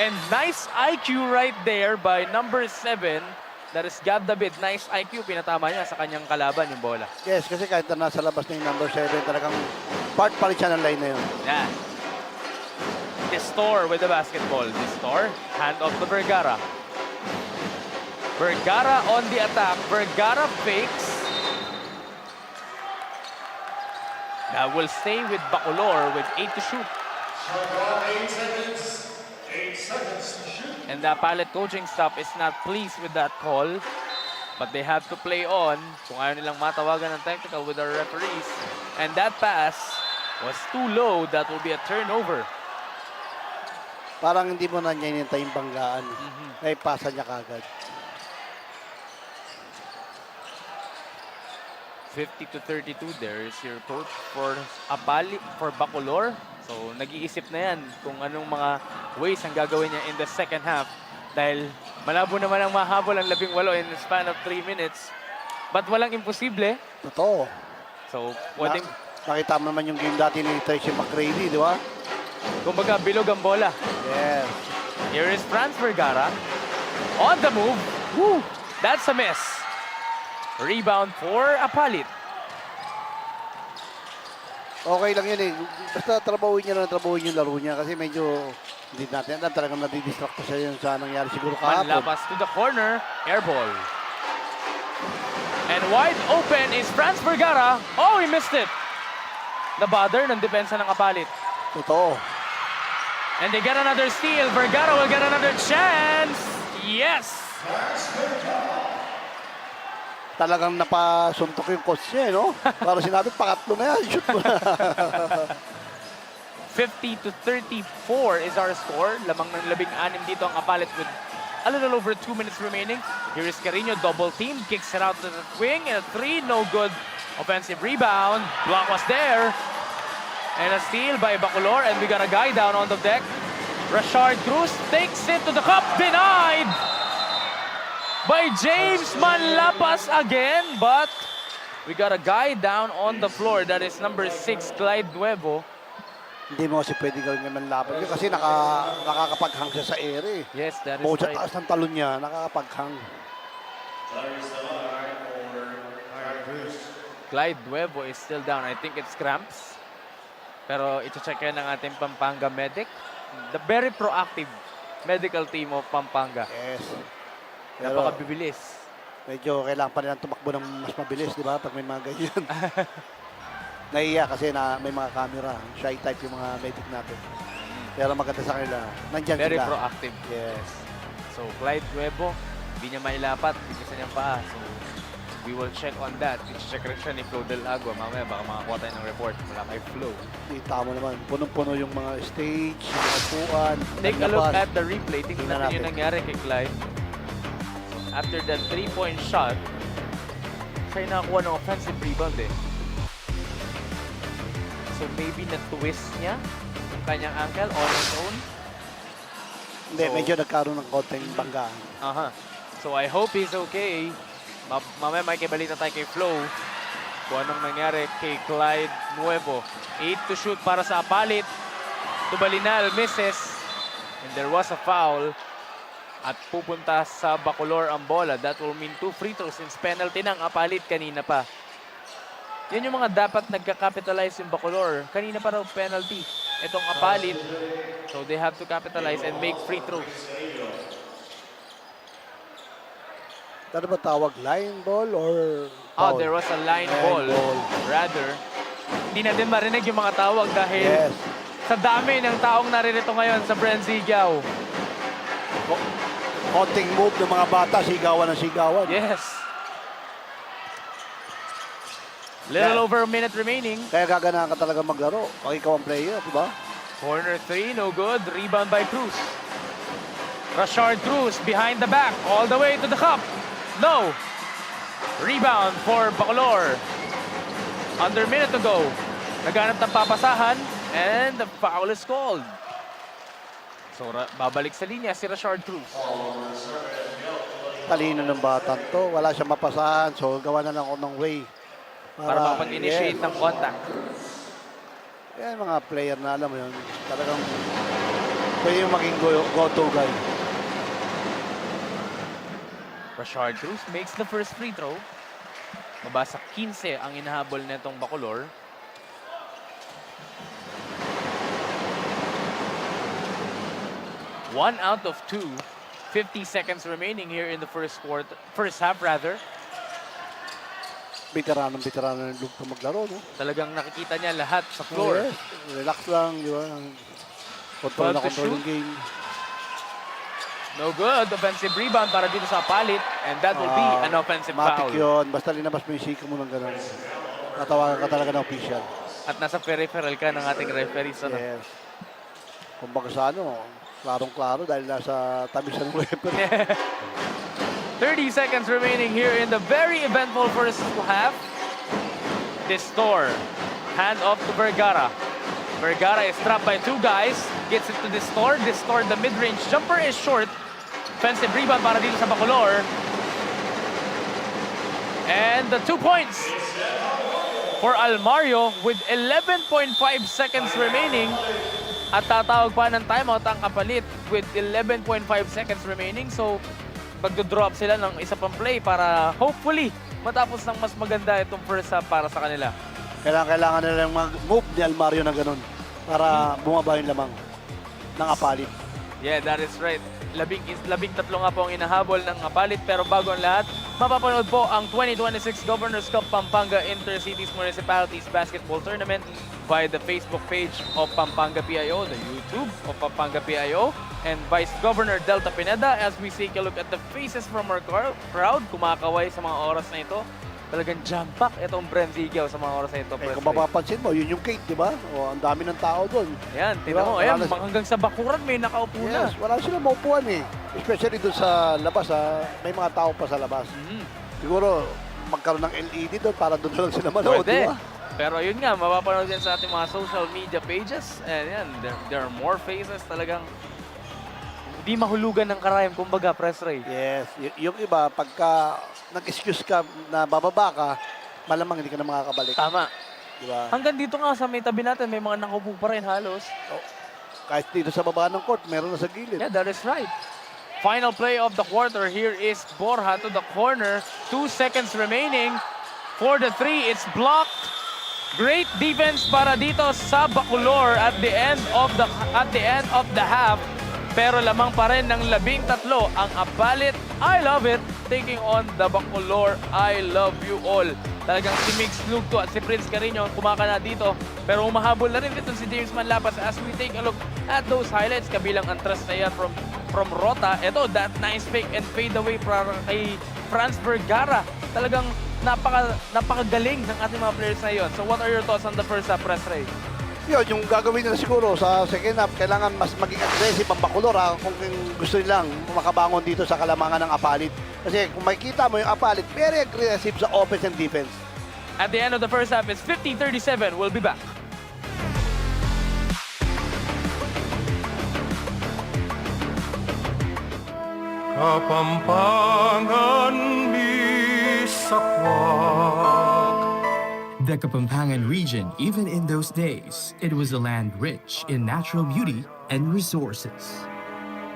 And nice IQ right there by number 7. That is Gab David. Nice IQ. Pinatama niya sa kanyang kalaban yung bola. Yes, kasi kahit na nasa labas na yung number 7, talagang part pa rin siya ng line na yun. Yeah. Distor with the basketball. Distor, hand off to Vergara. Vergara on the attack. Vergara fakes. That will stay with Bacolor with 8 to shoot. 8 seconds. 8 seconds to shoot. And the Apalit coaching staff is not pleased with that call. But they have to play on. Kung ayaw nilang matawagan ng technical with our referees. And that pass was too low. That will be a turnover. Parang hindi mo na niya inintay yung banggaan. Naipasa niya kagad. 50-32, there is your coach for Apalit, for Bacolor. So, nag-iisip na yan kung anong mga ways ang gagawin niya in the second half. Dahil malabo naman ang mahabol ang 18 in the span of 3 minutes. But walang imposible. Totoo. So, pwedeng... Nakita mo naman yung game dati ni Tracy McCready, di ba? Kumbaga, bilog ang bola. Yes. Here is Franz Vergara. On the move. Woo! That's a miss. Rebound for Apalit. Okay lang yun eh. Basta trabahuin niya na trabahuin yung laro niya kasi medyo hindi natin alam talagang nadidistract ko siya yun sa nangyari siguro kahapon. Manlapas to the corner. Air ball. And wide open is Franz Vergara. Oh, he missed it. Nabother ng depensa ng Apalit. Totoo. And they get another steal. Vergara will get another chance. Yes! Talagang napasuntok yung coach niya, no? Para sinabi, pakatlo na yan. Shoot mo na. 50-34 is our score. Lamang ng 16 dito ang Apalit with a little over 2 minutes remaining. Here is Carino, double team. Kicks it out to the wing. And a 3, no good. Offensive rebound. Block was there. And a steal by Bacolor. And we got a guy down on the deck. Rashard Cruz takes it to the cup. Denied by James Manlapas again. But we got a guy down on the floor. That is number 6, Clyde Nuevo. Hindi mo kasi pwede gawin naman laban yun kasi nakakapaghang siya sa ere. Yes, that is Bukod sa right. taas ng talon niya, nakakapaghang. Clyde Nuevo is still down. I think it's cramps. Pero ito-check yan ng ating Pampanga medic. The very proactive medical team of Pampanga. Yes. Napakabibilis. Medyo kailangan pa nilang tumakbo ng mas mabilis, di ba? Pag may mga ganyan. Nahiya kasi na may mga camera. Shy type yung mga medic natin. Pero maganda sa kanila. Nandyan Very sila. proactive. Yes. So Clyde Nuevo, hindi niya mailapat. Hindi niya paa. So we will check on that. I-check rin siya ni Flo Del Agua. Mamaya baka makakuha tayo ng report mula kay Flo. Kita mo naman. Punong-puno yung mga stage, yung mga upuan. Take a look at the replay. Tingnan Tingnan natin yung natin. nangyari kay Clyde. After that 3-point shot, siya yung nakakuha ng offensive rebound eh. So maybe na-twist niya yung kanyang ankle on his own. Hindi, So, medyo nagkaroon ng konting banggaan. So I hope he's okay. Mamaya may kibalita tayo kay Flo kung anong nangyari kay Clyde Nuevo. 8 to shoot para sa Apalit. Tubalinal misses. And there was a foul. At pupunta sa Bacolor ang bola. That will mean 2 free throws since penalty ng Apalit kanina pa. Yan yung mga dapat nagka-capitalize yung Bacolor. Kanina pa raw penalty. Itong Apalit. So they have to capitalize and make free throws. Ano ba tawag? Line ball or Oh, foul? there was a line ball. Rather, hindi natin marinig yung mga tawag dahil Yes. sa dami ng taong naririto ngayon sa BREN GUIAO. Konting move ng mga bata, sigawan ng sigawan. Yes. Little over a minute remaining. Kaya gaganahan ka talaga maglaro. Pag ikaw ang player, di ba? Corner 3, no good. Rebound by Cruz. Rashard Cruz behind the back, all the way to the cup. No. Rebound for Bacolor. Under minute to go. Naghanap ng papasahan and the foul is called. So babalik sa linya si Rashard Cruz. Talino ng batang to. Wala siyang mapasahan. So, gawa na lang ako ng way. Para makapag-initiate ng contact. Yan mga player na alam mo yun. Talagang pwede yung maging go-to guy. Rashard Cruz makes the first free throw. Mabasa 15 ang inahabol netong Bacolor. One out of 2. 50 seconds remaining here in the first half rather. Veteranong ng lugto maglaro, no? Talagang nakikita niya lahat sa floor. Yes. Relax lang, di ba? Control na control yung game. No good. Offensive rebound para dito sa Apalit. And that will be an offensive foul. Matik yun. Basta linabas mo yung siko mo ng gano'n. Tatawagan ka talaga ng official. At nasa peripheral ka ng ating referee. Yes. Kung baka sa ano, Klarong-klaro dahil nasa tabi siya ng referee. 30 seconds remaining here in the very eventful first half. Distor. Hand off to Vergara. Vergara is trapped by two guys. Gets it to Distor. Distor, the mid-range jumper is short. Offensive rebound para dito sa Bacolor. And the 2 points for Almario with 11.5 seconds remaining. At tatawag pa ng timeout ang Apalit with 11.5 seconds remaining. So, magdo-drop sila ng isa pang play para hopefully matapos ng mas maganda itong first half para sa kanila. Kailangan nila mag-move ni Almario na ganun para bumaba yung lamang ng Apalit. Yeah, that is right. Labing tatlo nga po ang inahabol ng Apalit. Pero bago ang lahat, mapapanood po ang 2026 Governors Cup Pampanga Intercities Municipalities Basketball Tournament via the Facebook page of Pampanga PIO, the YouTube of Pampanga PIO, and Vice Governor Delta Pineda as we take a look at the faces from our crowd. Kumakaway sa mga oras na ito. Talagang jam-pack itong BREN GUIAO sa mga oras na ito. Kung mapapansin mo, yun yung gate, di ba? O, ang dami ng tao doon. Yan, tingnan mo. Ayan, hanggang sa bakuran may nakaupo na. Yes, wala silang maupuan eh. Especially doon sa labas, may mga tao pa sa labas. Siguro, magkaroon ng LED doon para doon lang sila manood, di ba? Pero yun nga, mapapanood yan sa ating mga social media pages. And yan, there are more faces talagang hindi mahulugan ng karayom, kumbaga, press ray. Yes, yung iba, pagka nag-excuse ka na bababa ka, malamang hindi ka na makakabalik. Tama. Diba? Hanggang dito nga sa may tabi natin, may mga nakaupo pa rin halos. Oh, kahit dito sa baba ng court, meron na sa gilid. Yeah, that is right. Final play of the quarter. Here is Borja to the corner. 2 seconds remaining. For the 3, it's blocked. Great defense para dito sa Bacolor at the end of the half. Pero lamang pa rin ng 13 ang Apalit, I love it, taking on the Bacolor, I love you all. Talagang si Mix Lugto at si Prince Carino kumakana dito. Pero umahabol na rin dito si James Manlapas as we take a look at those highlights. Kabilang ang trust na yan from Rota. Ito, that nice fake and fade away para kay Franz Vergara. Talagang napakagaling ng ating mga players na yun. So what are your thoughts on the first half, Press Ray? Yun, yung gagawin nila siguro sa second half, kailangan mas maging aggressive ang Bacolor kung gusto nilang makabangon dito sa kalamangan ng Apalit. Kasi kung makikita mo yung Apalit, very aggressive sa offense and defense. At the end of the first half, it's 15-37. We'll be back. Kapampangan bisakwak. The Kapampangan region, even in those days, it was a land rich in natural beauty and resources.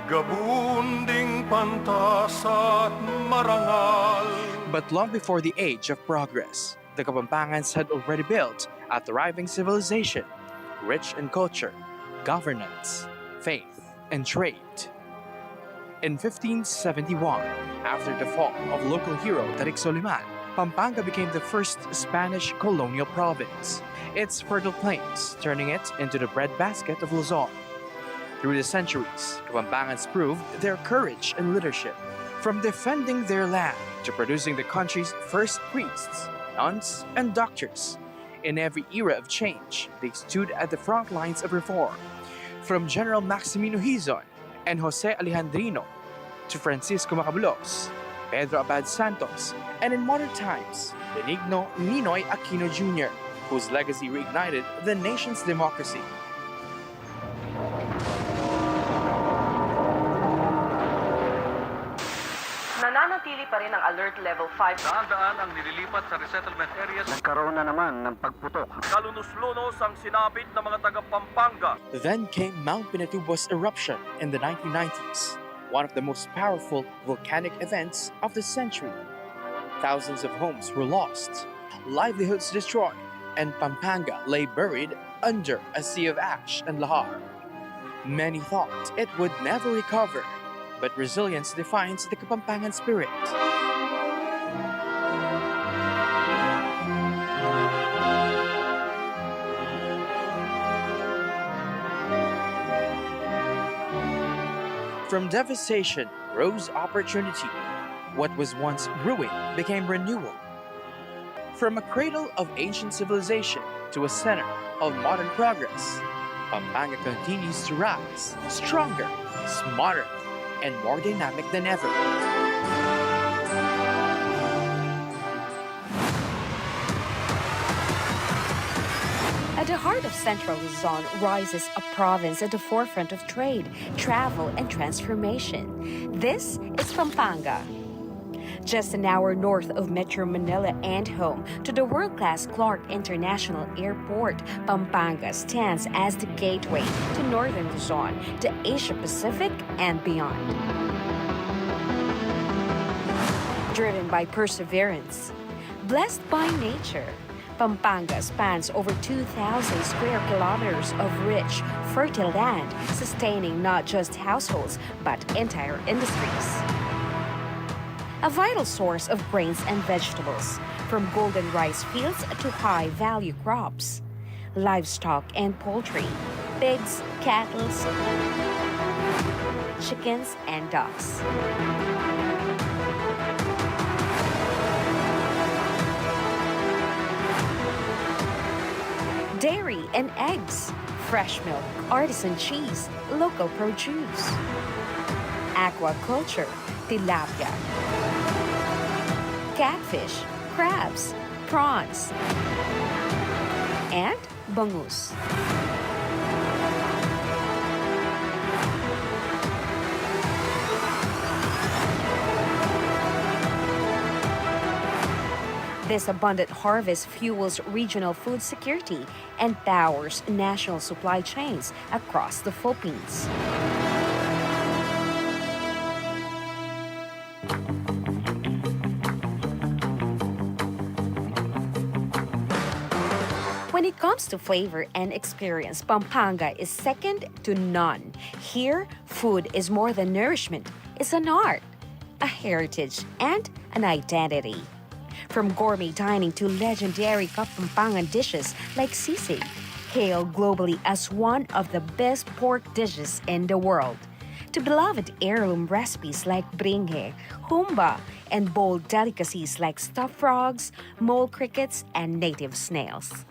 Gabunding pantas at marangal. But long before the age of progress, the Kapampangans had already built a thriving civilization, rich in culture, governance, faith, and trade. In 1571, after the fall of local hero Tarik Soliman, Pampanga became the first Spanish colonial province, its fertile plains turning it into the breadbasket of Luzon. Through the centuries, Kapampangans proved their courage and leadership, from defending their land to producing the country's first priests, nuns, and doctors. In every era of change, they stood at the front lines of reform, from General Maximino Hizon and Jose Alejandrino to Francisco Macabulos, Pedro Abad Santos, and in modern times, Benigno Ninoy Aquino Jr., whose legacy reignited the nation's democracy. Nananatili pa rin ang Alert Level 5. Daan-daan ang nililipat sa resettlement areas. Nagkaroon na naman ng pagputok. Kalunos-lunos ang sinapit ng mga taga-Pampanga. Then came Mount Pinatubo's eruption in the 1990s, one of the most powerful volcanic events of the century. Thousands of homes were lost, livelihoods destroyed, and Pampanga lay buried under a sea of ash and lahar. Many thought it would never recover, but resilience defines the Kapampangan spirit. From devastation rose opportunity. What was once ruin became renewal. From a cradle of ancient civilization to a center of modern progress, Pampanga continues to rise, stronger, smarter, and more dynamic than ever. At the heart of Central Luzon rises a province at the forefront of trade, travel, and transformation. This is Pampanga. Just an hour north of Metro Manila and home to the world-class Clark International Airport, Pampanga stands as the gateway to Northern Luzon, to Asia-Pacific and beyond. Driven by perseverance, blessed by nature, Pampanga spans over 2,000 square kilometers of rich, fertile land, sustaining not just households, but entire industries. A vital source of grains and vegetables, from golden rice fields to high-value crops, livestock and poultry, pigs, cattle, chickens, and ducks. Dairy and eggs, fresh milk, artisan cheese, local produce. Aquaculture, tilapia, catfish, crabs, prawns, and bangus. This abundant harvest fuels regional food security and powers national supply chains across the Philippines. When it comes to flavor and experience, Pampanga is second to none. Here, food is more than nourishment. It's an art, a heritage, and an identity. From gourmet dining to legendary Kapampangan dishes like sisig, hailed globally as one of the best pork dishes in the world, to beloved heirloom recipes like bringe, humba, and bold delicacies like stuffed frogs, mole crickets, and native snails.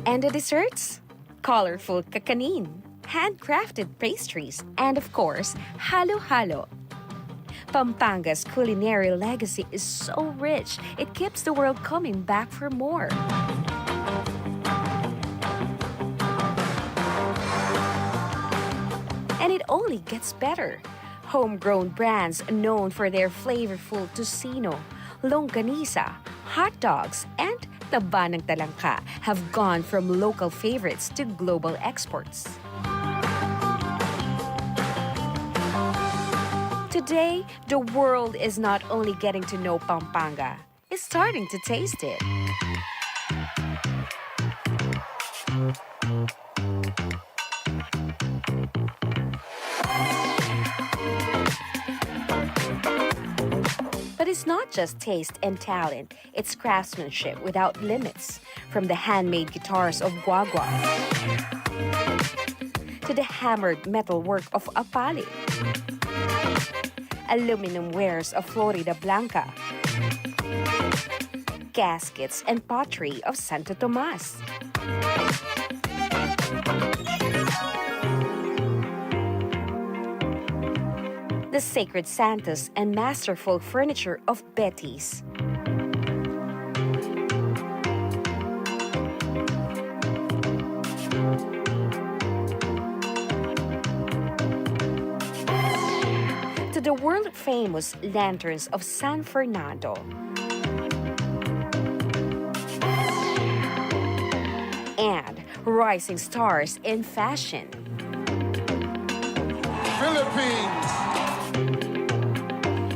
And the desserts? Colorful kakanin, handcrafted pastries, and of course, halo-halo. Pampanga's culinary legacy is so rich, it keeps the world coming back for more. And it only gets better. Homegrown brands known for their flavorful tocino, longganisa, hot dogs, and taba ng talangka have gone from local favorites to global exports. Today, the world is not only getting to know Pampanga, it's starting to taste it. But it's not just taste and talent, it's craftsmanship without limits. From the handmade guitars of Guagua to the hammered metal work of Apalit, aluminum wares of Florida Blanca, caskets and pottery of Santo Tomas, the sacred Santos and masterful furniture of Betty's. To the world-famous lanterns of San Fernando. And rising stars in fashion. Philippines!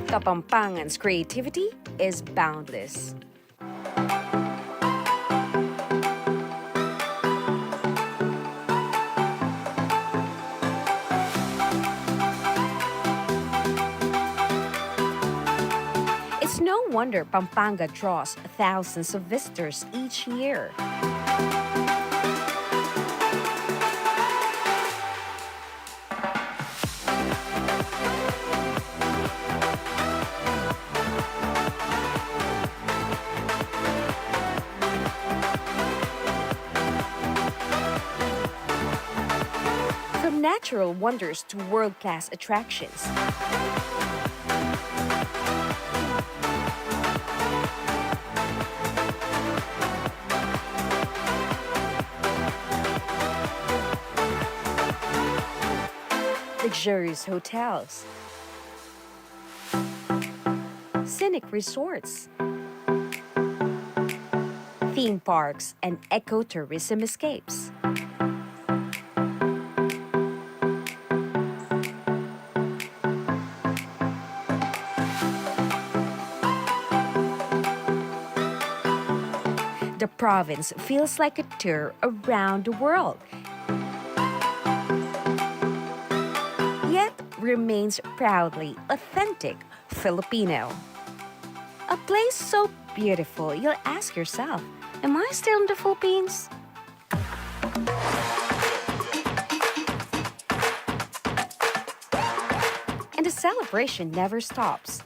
Kapampangan's creativity is boundless. It's no wonder Pampanga draws thousands of visitors each year. natural wonders to world-class attractions. Luxurious hotels, scenic resorts, theme parks, and ecotourism escapes. The province feels like a tour around the world, yet remains proudly authentic Filipino. A place so beautiful, you'll ask yourself, am I still in the Philippines? And the celebration never stops.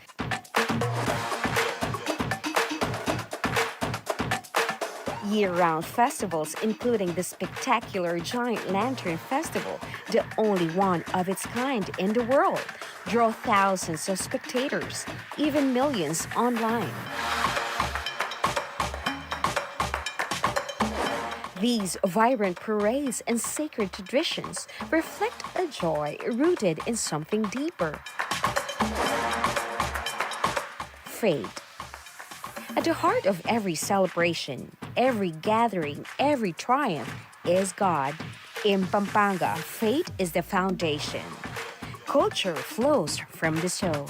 Year-round festivals, including the spectacular Giant Lantern Festival, the only one of its kind in the world, draw thousands of spectators, even millions online. These vibrant parades and sacred traditions reflect a joy rooted in something deeper. Faith. At the heart of every celebration, every gathering, every triumph is God. In Pampanga, faith is the foundation. Culture flows from the soul.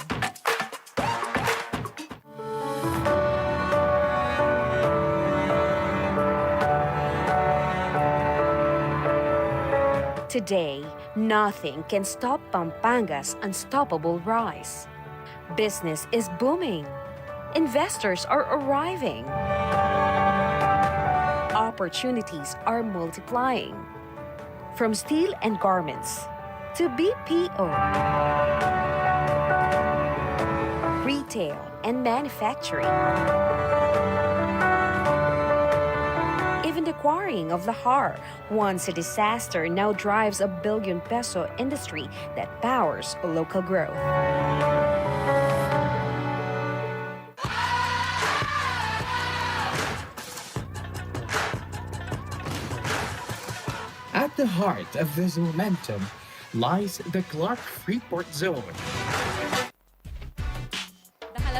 Today, nothing can stop Pampanga's unstoppable rise. Business is booming. Investors are arriving. Opportunities are multiplying. From steel and garments to BPO, retail and manufacturing. Even the quarrying of lahar, once a disaster, now drives a billion-peso industry that powers local growth. At the heart of this momentum lies the Clark Freeport Zone.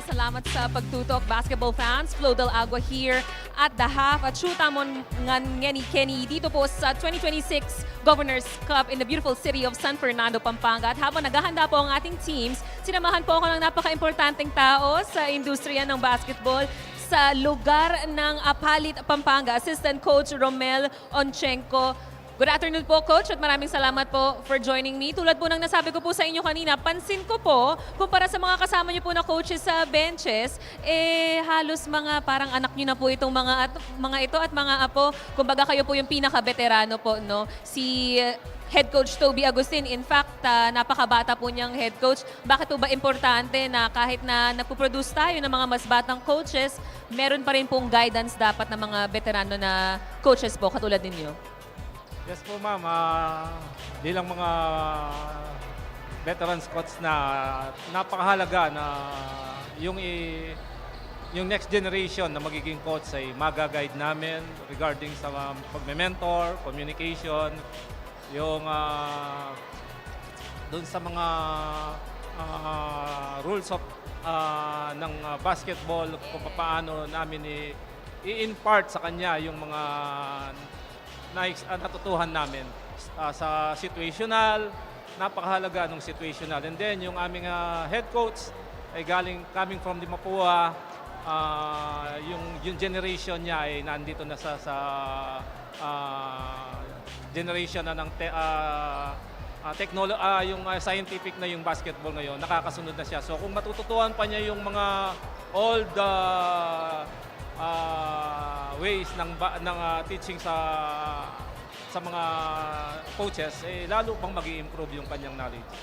Salamat sa pagtutok, basketball fans. Flo del Agua here at the half at Shutamon Ngani Kenny dito po sa 2026 Governors Cup in the beautiful city of San Fernando, Pampanga. At habang naghahanda po ang ating teams, sinamahan po ako ng napaka-importanteng tao sa industriya ng basketball sa lugar ng Apalit, Pampanga. Assistant Coach Romel Onchenko. Good afternoon po, Coach, at maraming salamat po for joining me. Tulad po ng nasabi ko po sa inyo kanina, pansin ko po, kumpara sa mga kasama niyo po na coaches sa benches, halos mga parang anak niyo na po itong mga ito at mga apo. Kumbaga kayo po yung pinaka-veterano po, no? Si Head Coach Toby Agustin, in fact, napakabata po niyang head coach. Bakit po ba importante na kahit na nagpo-produce tayo ng mga mas batang coaches, meron pa rin pong guidance dapat ng mga veterano na coaches po, katulad ninyo? Yes po ma'am, bilang mga veteran coach na napakahalaga na yung next generation na magiging coach ay magaguide namin regarding sa pagme-mentor, communication, yung doon sa mga rules of ng basketball, kung paano namin i-impart sa kanya yung mga natutuhan namin sa situational, napakahalaga ng situational. And then yung aming head coach ay coming from the Mapua, yung generation niya ay nandito na sa generation na ng yung scientific na yung basketball ngayon, nakakasunod na siya. So kung matututuan pa niya yung mga old ways ng teaching sa mga coaches, lalo pang mag-i-improve yung kanyang knowledge.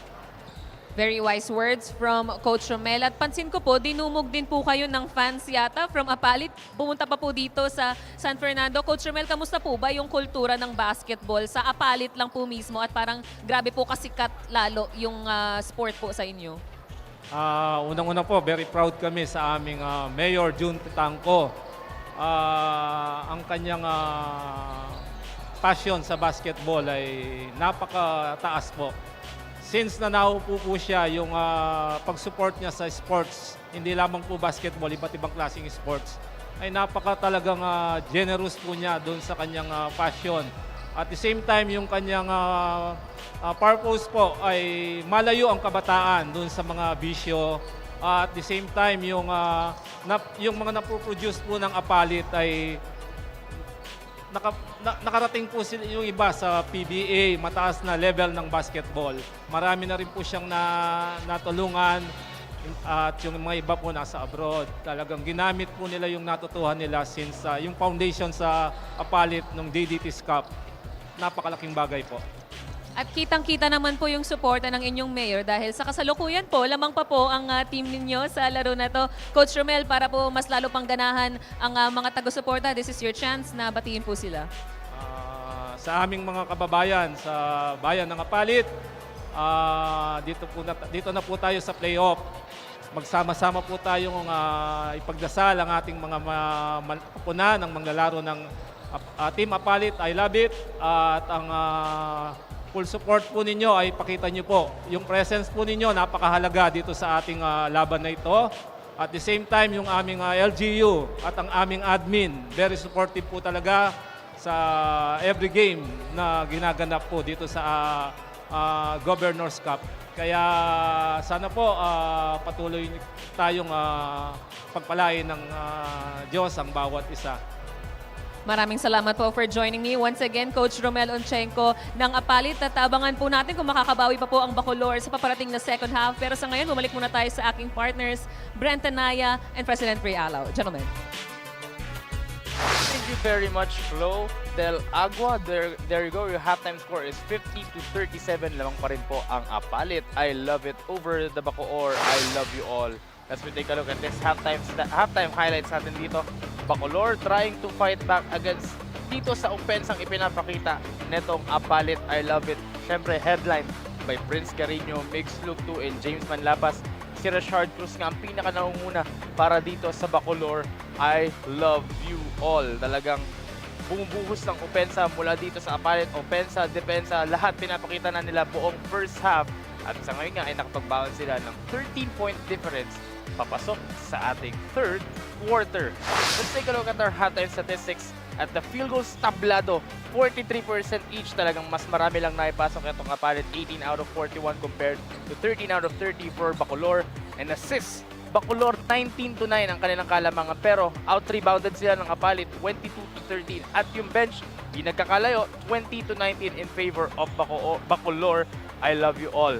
Very wise words from Coach Romel. At pansin ko po, dinumog din po kayo ng fans yata from Apalit. Pumunta pa po dito sa San Fernando. Coach Romel, kamusta po ba yung kultura ng basketball sa Apalit lang po mismo at parang grabe po kasikat lalo yung sport po sa inyo? Unang-una po, very proud kami sa aming Mayor June Tangco. Ang kanyang passion sa basketball ay napakataas po. Since na naupo po siya, yung pag-support niya sa sports, hindi lamang po basketball, iba't ibang klaseng sports, ay napaka talagang generous po niya doon sa kanyang passion. At the same time, yung kanyang purpose po ay malayo ang kabataan doon sa mga bisyo. At the same time, yung mga napoproduce po ng Apalit ay nakarating po sila yung iba sa PBA, mataas na level ng basketball. Marami na rin po siyang natulungan at yung mga iba po nasa abroad. Talagang ginamit po nila yung natutuhan nila since yung foundation sa Apalit ng DDT's Cup. Napakalaking bagay po. At kitang-kita naman po yung suporta ng inyong mayor dahil sa kasalukuyan po, lamang pa po ang team ninyo sa laro na to. Coach Romel, para po mas lalo pang ganahan ang mga taga-suporta, this is your chance na batiin po sila. Sa aming mga kababayan sa bayan ng Apalit, dito na po tayo sa playoff. Magsama-sama po tayong ipagdasal ang ating mga kapuna ng maglalaro ng Team Apalit, I love it. At ang full support po ninyo ay pakita nyo po. Yung presence po ninyo napakahalaga dito sa ating laban na ito. At the same time, yung aming LGU at ang aming admin, very supportive po talaga sa every game na ginaganap po dito sa Governor's Cup. Kaya sana po patuloy tayong pagpalain ng Diyos ang bawat isa. Maraming salamat po for joining me. Once again, Coach Romel Onchenko ng Apalit. At abangan po natin kung makakabawi pa po ang Bacolor sa paparating na second half. Pero sa ngayon, bumalik muna tayo sa aking partners, BREN Tanaya and President Ray Alao. Gentlemen. Thank you very much, Flo Del Agua. There you go. Your halftime score is 50-37. Lamang pa rin po ang Apalit. I love it over the Bacolor. I love you all. Let's take a look at this halftime highlights natin dito. Bacolor trying to fight back against dito sa offense ang ipinapakita netong Apalit. I love it. Siyempre, headline by Prince Carino, Migs Luktu, and James Manlapas. Si Rashard Cruz nga ang pinaka-naunguna para dito sa Bacolor. I love you all. Talagang bumubuhos ng opensa mula dito sa Apalit. Opensa, depensa, lahat pinapakita na nila buong first half. At sa ngayon nga ay nakapagbaon sila ng 13-point difference papasok sa ating third quarter. Let's take a look at our halftime statistics. At the field goals tablado, 43% each. Talagang mas marami lang naipasok itong Apalit, 18 out of 41 compared to 13 out of 30 for Bacolor. And assists, Bacolor 19-9 ang kanilang kalamangan, pero out-rebounded sila ng Apalit 22-13. At yung bench, di nagkakalayo, 20-19 in favor of Bacolor. I love you all.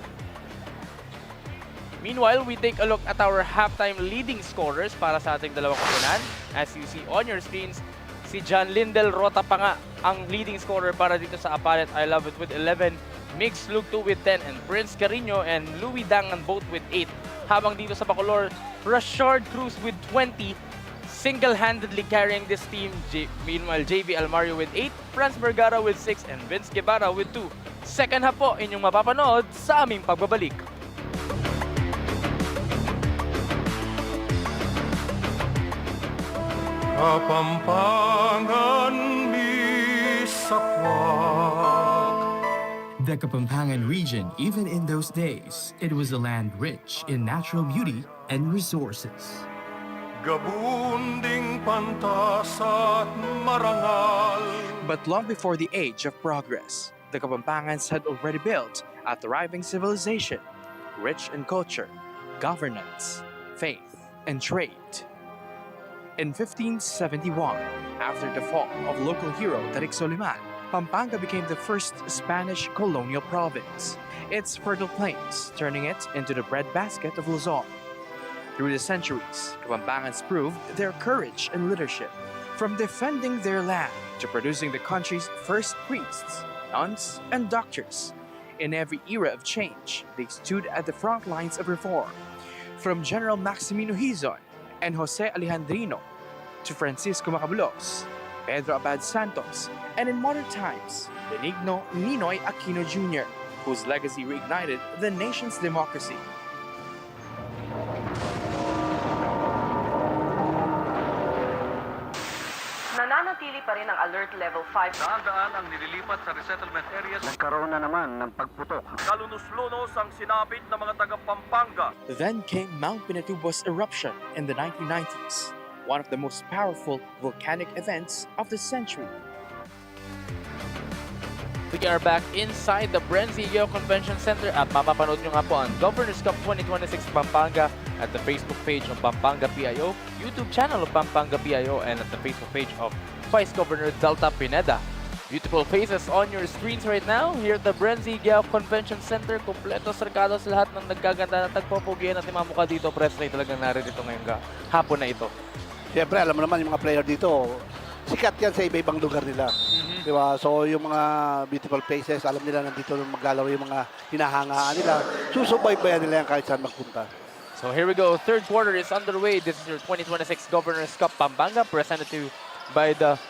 Meanwhile, we take a look at our halftime leading scorers para sa ating dalawang koponan. As you see on your screens, si John Lindel Rota pa nga ang leading scorer para dito sa Apalit. I love it with 11, Mix Lugtu with 10, and Prince Carino and Louis Dangan both with 8. Habang dito sa Bacolor, Rashard Cruz with 20, single-handedly carrying this team. Meanwhile, JV Almario with 8, Franz Vergara with 6, and Vince Guevara with 2. Second half po inyong mapapanood sa aming pagbabalik. Kapampangan misakwak. The Kapampangan region, even in those days, it was a land rich in natural beauty and resources. Gabunding pantas at marangal. But long before the age of progress, the Kapampangans had already built a thriving civilization, rich in culture, governance, faith, and trade. In 1571, after the fall of local hero Tarik Soliman, Pampanga became the first Spanish colonial province, its fertile plains turning it into the breadbasket of Luzon. Through the centuries, Kapampangans proved their courage and leadership, from defending their land to producing the country's first priests, nuns, and doctors. In every era of change, they stood at the front lines of reform. From General Maximino Hizon and Jose Alejandrino to Francisco Macabulos, Pedro Abad Santos, and in modern times, Benigno Ninoy Aquino Jr., whose legacy reignited the nation's democracy. Nananatili pa rin ang Alert Level 5. Daan-daan ang nililipat sa resettlement areas. Nagkaroon na naman ng pagputok. Kalunos-lunos ang sinapit ng mga taga Pampanga. Then came Mount Pinatubo's eruption in the 1990s, one of the most powerful volcanic events of the century. We are back inside the BREN GUIAO Convention Center at mapapanood nyo nga po ang Governor's Cup 2026 Pampanga at the Facebook page of Pampanga PIO, YouTube channel of Pampanga PIO, and at the Facebook page of Vice Governor Delta Pineda. Beautiful faces on your screens right now here at the BREN GUIAO Convention Center. Kompleto sarkado sa lahat ng naggaganda na tagpapugian at imamuka dito. Presley talagang naririto ngayong hapon na ito. Siyempre, alam mo naman yung mga player dito, sikat yan sa iba-ibang lugar nila. Di ba? So, yung mga beautiful faces, alam nila nandito nung maglalaro yung mga hinahangaan nila. Susubaybayan nila yan kahit saan magpunta. So here we go. Third quarter is underway. This is your 2026 Governor's Cup Pampanga, presented to you by the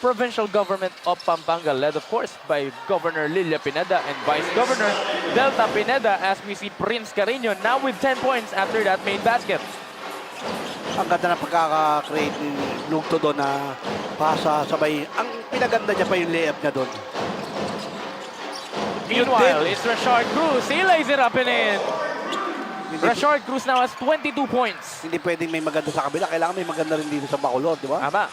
provincial government of Pampanga, led of course by Governor Lilia Pineda and Vice Governor Delta Pineda, as we see Prince Carino now with 10 points after that main basket. Ang ganda ng pagkaka-create ni Lugto doon na pasa sabay. Ang pinaganda niya pa yung layup niya doon. Meanwhile, it's Rashard Cruz. He lays it up and in. Rashard Cruz now has 22 points. Hindi pwedeng may maganda sa kabila. Kailangan may maganda rin dito sa Bacolor, di ba? Tama.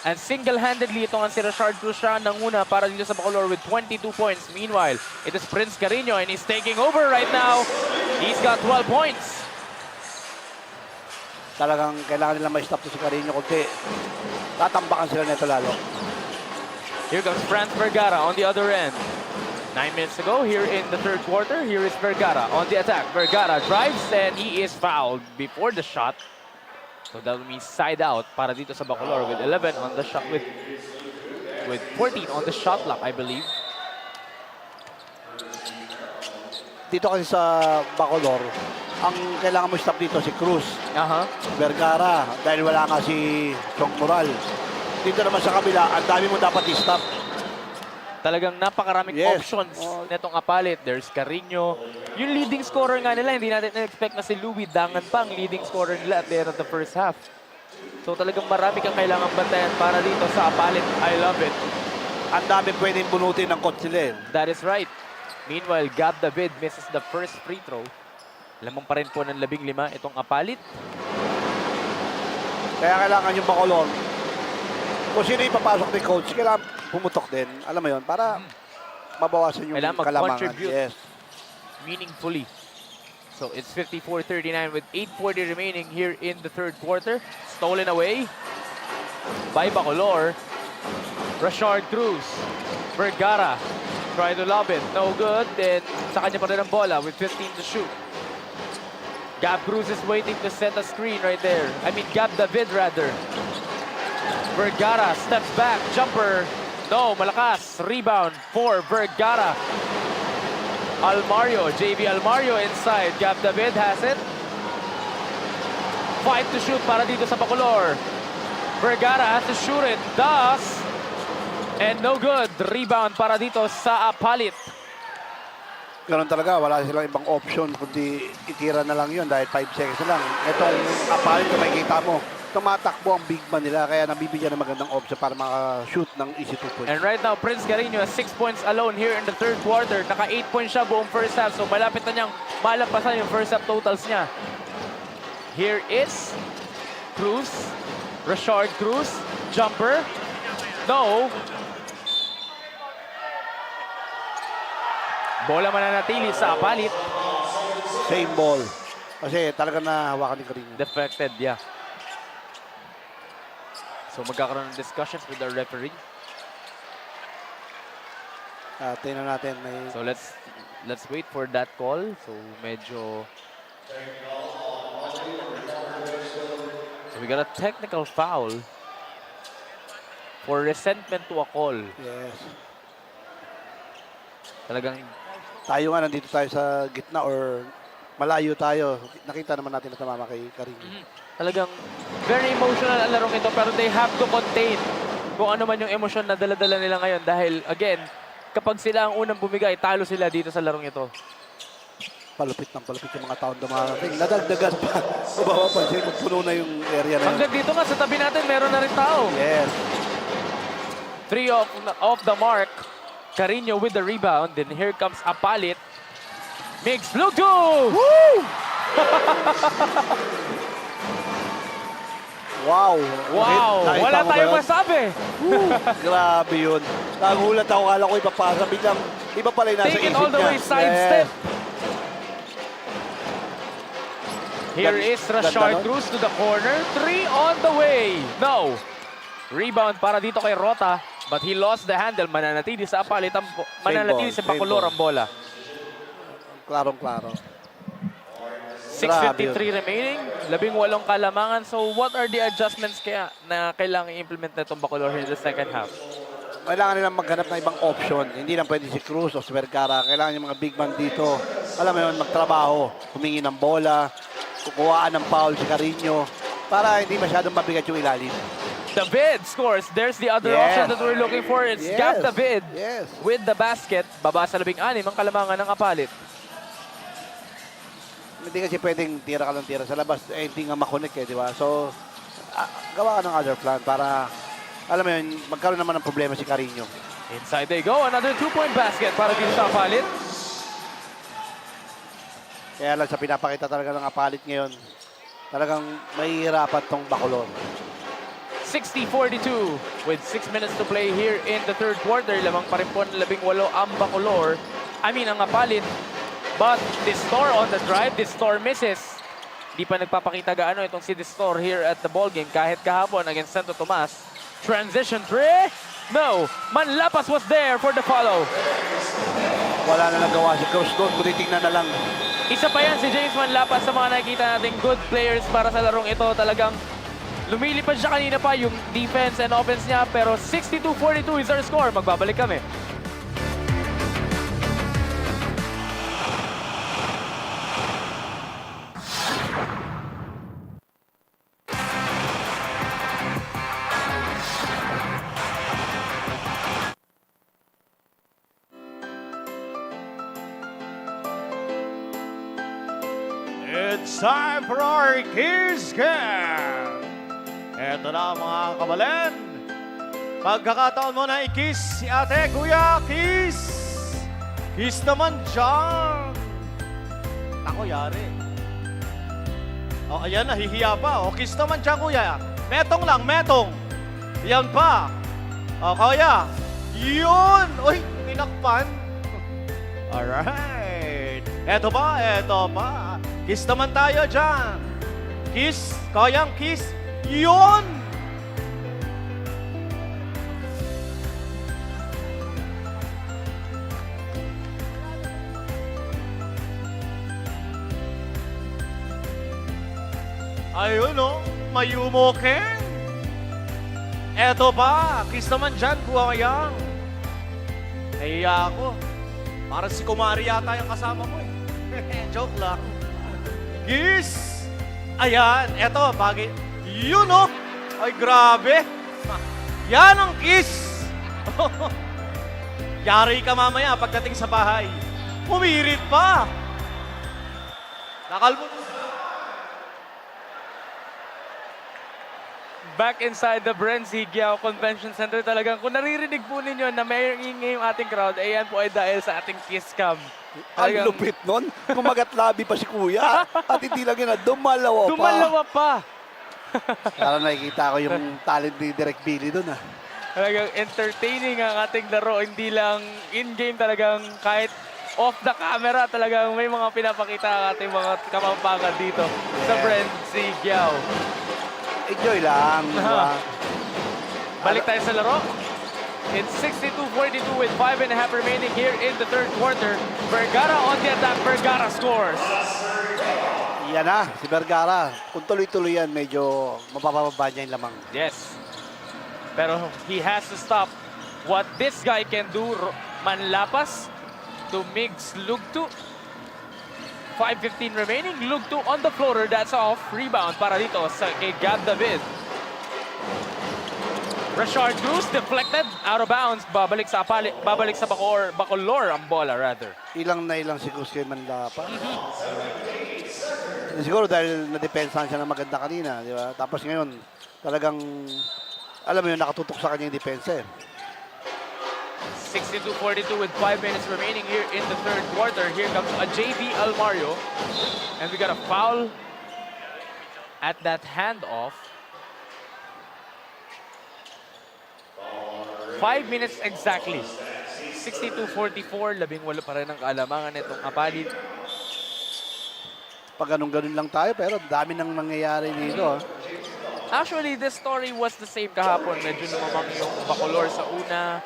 And single-handedly itong si Rashard Cruz siya nanguna para dito sa Bacolor with 22 points. Meanwhile, it is Prince Carino and he's taking over right now. He's got 12 points. Talagang kailangan nila ma-stop to si Carino kundi tatambakan sila nito lalo. Here comes Franz Vergara on the other end. 9 minutes ago, here in the third quarter, here is Vergara on the attack. Vergara drives and he is fouled before the shot. So that will mean side out para dito sa Bacolor with 11 on the shot, with 14 on the shot clock, I believe. Dito kasi sa Bacolor, ang kailangan mo stop dito si Cruz. Vergara, dahil wala nga si Chong Moral. Dito naman sa kabila, ang dami mo dapat i-stop. Talagang napakaraming options netong Apalit. There's Carino. Yung leading scorer nga nila, hindi natin na-expect na si Louie Dangan pa ang leading scorer nila at the end of the first half. So talagang marami kang kailangang bantayan para dito sa Apalit. I love it. Ang dami pwedeng bunutin ng coach nila. That is right. Meanwhile, Gab David misses the first free throw. Lamang pa rin po ng 15 itong Apalit. Kaya kailangan yung Bacolor. Kung sino yung papasok ni coach, kailangan pumutok din. Alam mo yun, para mabawasan yung kalamangan. Yes. Meaningfully. So it's 54-39 with 8:40 remaining here in the third quarter. Stolen away by Bacolor. Rashard Cruz. Vergara. Try to lob it. No good. Then sa kanya pa rin ang bola with 15 to shoot. Gab Cruz is waiting to set a screen right there. I mean, Gab David rather. Vergara steps back. Jumper. No, malakas. Rebound for Vergara. Almario. JV Almario inside. Gab David has it. 5 to shoot para dito sa Bacolor. Vergara has to shoot it. Does. And no good. Rebound para dito sa Apalit. Ganun talaga, wala silang ibang option kundi itira na lang yun dahil 5 seconds na lang. Itong Apalit na makikita mo, tumatakbo ang big man nila kaya nabibigyan ng magandang option para maka-shoot ng easy 2 points. And right now, Prince Carino has 6 points alone here in the third quarter. Naka 8 points siya buong first half, so malapit na niyang malampasan yung first half totals niya. Here is Cruz, Rashard Cruz, jumper, no. Bola mananatili sa Apalit. Same ball. Kasi talaga nahawakan ni Carino. Deflected, yeah. So magkakaroon ng discussions with the referee. Tingnan natin. So let's wait for that call. So medyo... So we got a technical foul for resentment to a call. Yes. Talagang tayo nga nandito tayo sa gitna or malayo tayo. Nakita naman natin na tumama kay Carino. Talagang very emotional ang larong ito pero they have to contain kung ano man yung emosyon na dala-dala nila ngayon dahil again, kapag sila ang unang bumigay, talo sila dito sa larong ito. Palupit ng palupit yung mga taon dumarating. Nadagdagan pa. Kubawa pa siya, magpuno na yung area na yun. Hanggang dito nga sa tabi natin, meron na rin tao. Yes. 3 off the mark. Carino with the rebound. Then here comes Apalit. Migs, look to! Woo! Wow. Wow! Nakita Wala mo ba tayong yun? masabi. Grabe yun. Nagulat ako, kala ko ipapasa. Biglang, iba pala yung nasa Take isip it all the niya. way, side step. Here Ganda- is Rashard ganda nun. Cruz to the corner. 3 on the way. No. Rebound para dito kay Rota. But he lost the handle. Mananatili sa Apalit. Mananatili sa same Bacolor ball. ang bola. Klarong-klaro. 6:53 remaining. 18 kalamangan. So what are the adjustments kaya na kailangan i-implement na itong Bacolor in the second half? Kailangan nilang maghanap ng ibang option. Hindi lang pwede si Cruz o si Vergara. Kailangan yung mga big man dito. Alam mo yun, magtrabaho. Humingi ng bola. Kukuhaan ng foul si Carino. Para hindi masyadong mabigat yung ilalim. David scores. There's the other Yes. option that we're looking for. It's Yes. Gap David Yes. with the basket. Baba sa 16 ang kalamangan ng Apalit. Hindi kasi pwedeng tira ka lang tira sa labas. Eh, hindi nga makonek eh, di ba? So, gawa ka ng other plan para, alam mo yun, magkaroon naman ng problema si Carino. Inside they go. Another 2-point basket para dito sa Apalit. Kaya lang sa pinapakita talaga ng Apalit ngayon, talagang mahihirapan tong Bacolor. 60-42 with 6 minutes to play here in the third quarter. Lamang pa rin po ng 18 ang Bacolor. Ang Apalit. But Distor on the drive. Distor misses. Di pa nagpapakita gaano itong si Distor here at the ball game kahit kahapon against Santo Tomas. Transition 3. No. Manlapas was there for the follow. Wala na nagawa si Cruz doon. Kung titignan na lang. Isa pa yan si James Manlapas sa mga nakikita nating good players para sa larong ito. Talagang lumilipad siya kanina pa yung defense and offense niya. Pero 62-42 is our score. Magbabalik kami. It's time for our Kiss Cam! Eto na mga kabalen. Pagkakataon mo na i-kiss si ate, kuya, kiss! Kiss naman dyan! Ako, yari. O, ayan, nahihiya pa. O, kiss naman dyan, kuya. Metong lang, metong. Yan pa. O, kuya. Yun! Uy, tinakpan. Alright. Eto pa, eto pa. Kiss naman tayo dyan. Kiss, kayang kiss. Yun! Ayun o, may umoken. Eto pa, kiss naman dyan, buwayang. Nahiya ako. Parang si Kumari yata yung kasama mo eh. Joke lang. Kiss! Ayan, eto, bagay. Yun o! Ay, grabe! Yan ang kiss! Yari ka mamaya pagdating sa bahay. Pumirit pa! Nakalmo. Back inside the BREN GUIAO Convention Center talagang kung naririnig po ninyo na may ingay yung ating crowd, ayan po ay dahil sa ating kiss cam. Ang lupit nun. Kumagat labi pa si kuya. At hindi lang yun, dumalawa pa. Dumalawa pa. Para nakikita ko yung talent ni Direk Billy dun ah. Talagang entertaining ang ating laro. Hindi lang in-game talagang kahit off the camera talagang may mga pinapakita ang ating mga kapampangan dito sa BREN GUIAO. Enjoy lang. Diba? Balik tayo sa laro. It's 62-42 with 5.5 remaining here in the third quarter. Vergara on the attack. Vergara scores. Yan na, si Vergara. Kung tuloy-tuloy yan, medyo mapapababa niya yung lamang. Yes. Pero he has to stop what this guy can do. Manlapas. to Migs Lugtu. 5:15 remaining. Lugtu on the floater. That's off. Rebound para dito sa kay Gab David. Rashard Cruz deflected. Out of bounds. Babalik sa Apalit. Babalik sa Bacolor ang bola rather. Ilang na ilang si Cruz kay Manlapa. Siguro dahil na-depensahan siya ng maganda kanina, di ba? Tapos ngayon, talagang, alam mo yun, nakatutok sa kanya yung depensa eh. 62-42 with 5 minutes remaining here in the third quarter. Here comes a JB Almario. And we got a foul at that handoff. 5 minutes exactly. 62-44, 18 pa rin ang kaalamangan itong Apalit. Pag ganun-ganun lang tayo, pero dami nang nangyayari dito. Actually, this story was the same kahapon. Medyo lumamang yung Bacolor sa una.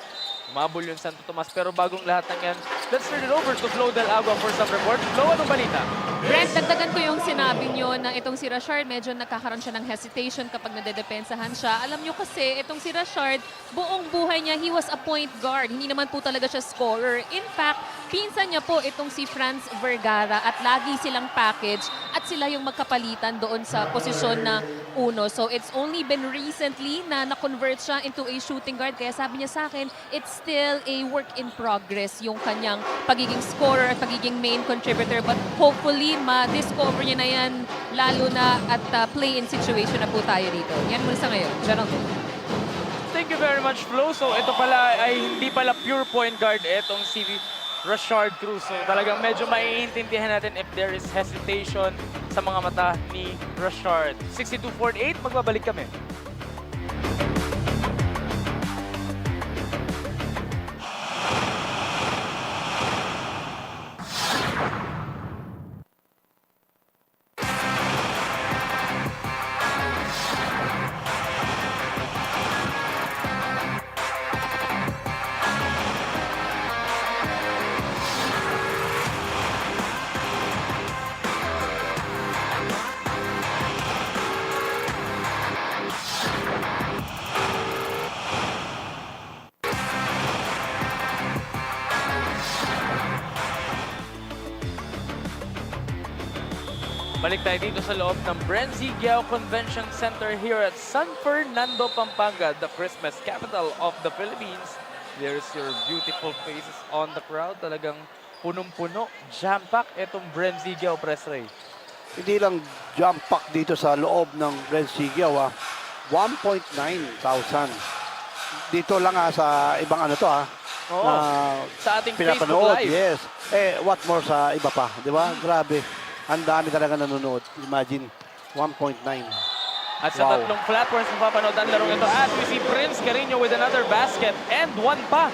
Umabol yung Santo Tomas. Pero bagong lahat ng yan, let's turn it over to Flo Del Agua for some report. Flo, anong balita? Brent, dagdagan ko yung sinabi nyo na itong si Rashard, medyo nagkakaroon siya ng hesitation kapag nadedepensahan siya. Alam nyo kasi, itong si Rashard, buong buhay niya, he was a point guard. Hindi naman po talaga siya scorer. In fact, pinsan niya po itong si Franz Vergara at lagi silang package at sila yung magkapalitan doon sa posisyon na uno. So it's only been recently na na-convert siya into a shooting guard. Kaya sabi niya sa akin, it's still a work in progress yung kanyang pagiging scorer at pagiging main contributor. But hopefully, ma-discover niya na yan lalo na at play-in situation na po tayo dito. Yan muna sa ngayon. Gentlemen. Thank you very much, Flo. So ito pala ay hindi pala pure point guard itong si Rashard Cruz. So talagang medyo maiintindihan natin if there is hesitation sa mga mata ni Rashard. 62-48, magbabalik kami. Balik tayo dito sa loob ng BREN GUIAO Convention Center here at San Fernando, Pampanga, the Christmas capital of the Philippines. There's your beautiful faces on the crowd. Talagang punong-puno, jam-pack itong BREN GUIAO press ray. Hindi lang jam-pack dito sa loob ng BREN GUIAO, 1.9 thousand. Dito lang sa ibang ano to Oo, sa ating Facebook pinapanood, Live. yes. What more sa iba pa, di ba? Grabe. Ang dami talaga nanonood. Imagine, 1.9. At sa tatlong platforms na papanood ang larong ito, as we see Prince Carino with another basket and one pa.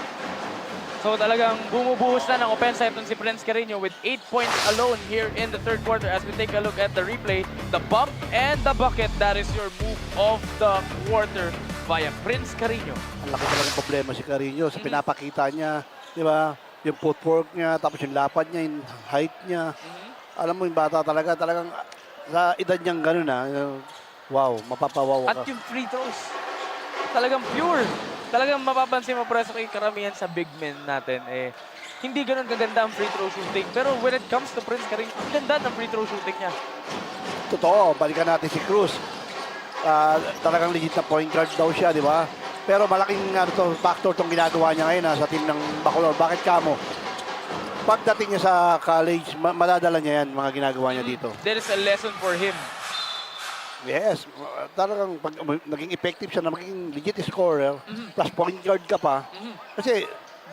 So talagang bumubuhos na ng opensa itong si Prince Carino with 8 points alone here in the third quarter. As we take a look at the replay, the bump and the bucket, that is your move of the quarter via Prince Carino. Ang laki talagang problema si Carino sa pinapakita niya, di ba? Yung footwork niya, tapos yung lapad niya, yung height niya. Alam mo yung bata talagang sa edad niyang gano'n wow, mapapawaw ka. At yung free throws, talagang pure. Talagang mapapansin mo preso kay karamihan sa big men natin, hindi gano'n kaganda ang free throw shooting. Pero when it comes to Prince Carino, ang ganda ng free throw shooting niya. Totoo, balikan natin si Cruz. Talagang legit na point guard daw siya, di ba? Pero malaking factor itong ginagawa niya ngayon sa team ng Bacolor. Bakit kamo? Pagdating niya sa college, madadala niya yan, mga ginagawa niya dito. There is a lesson for him. Yes, talagang pag naging effective siya na maging legit scorer, plus point guard ka pa. Kasi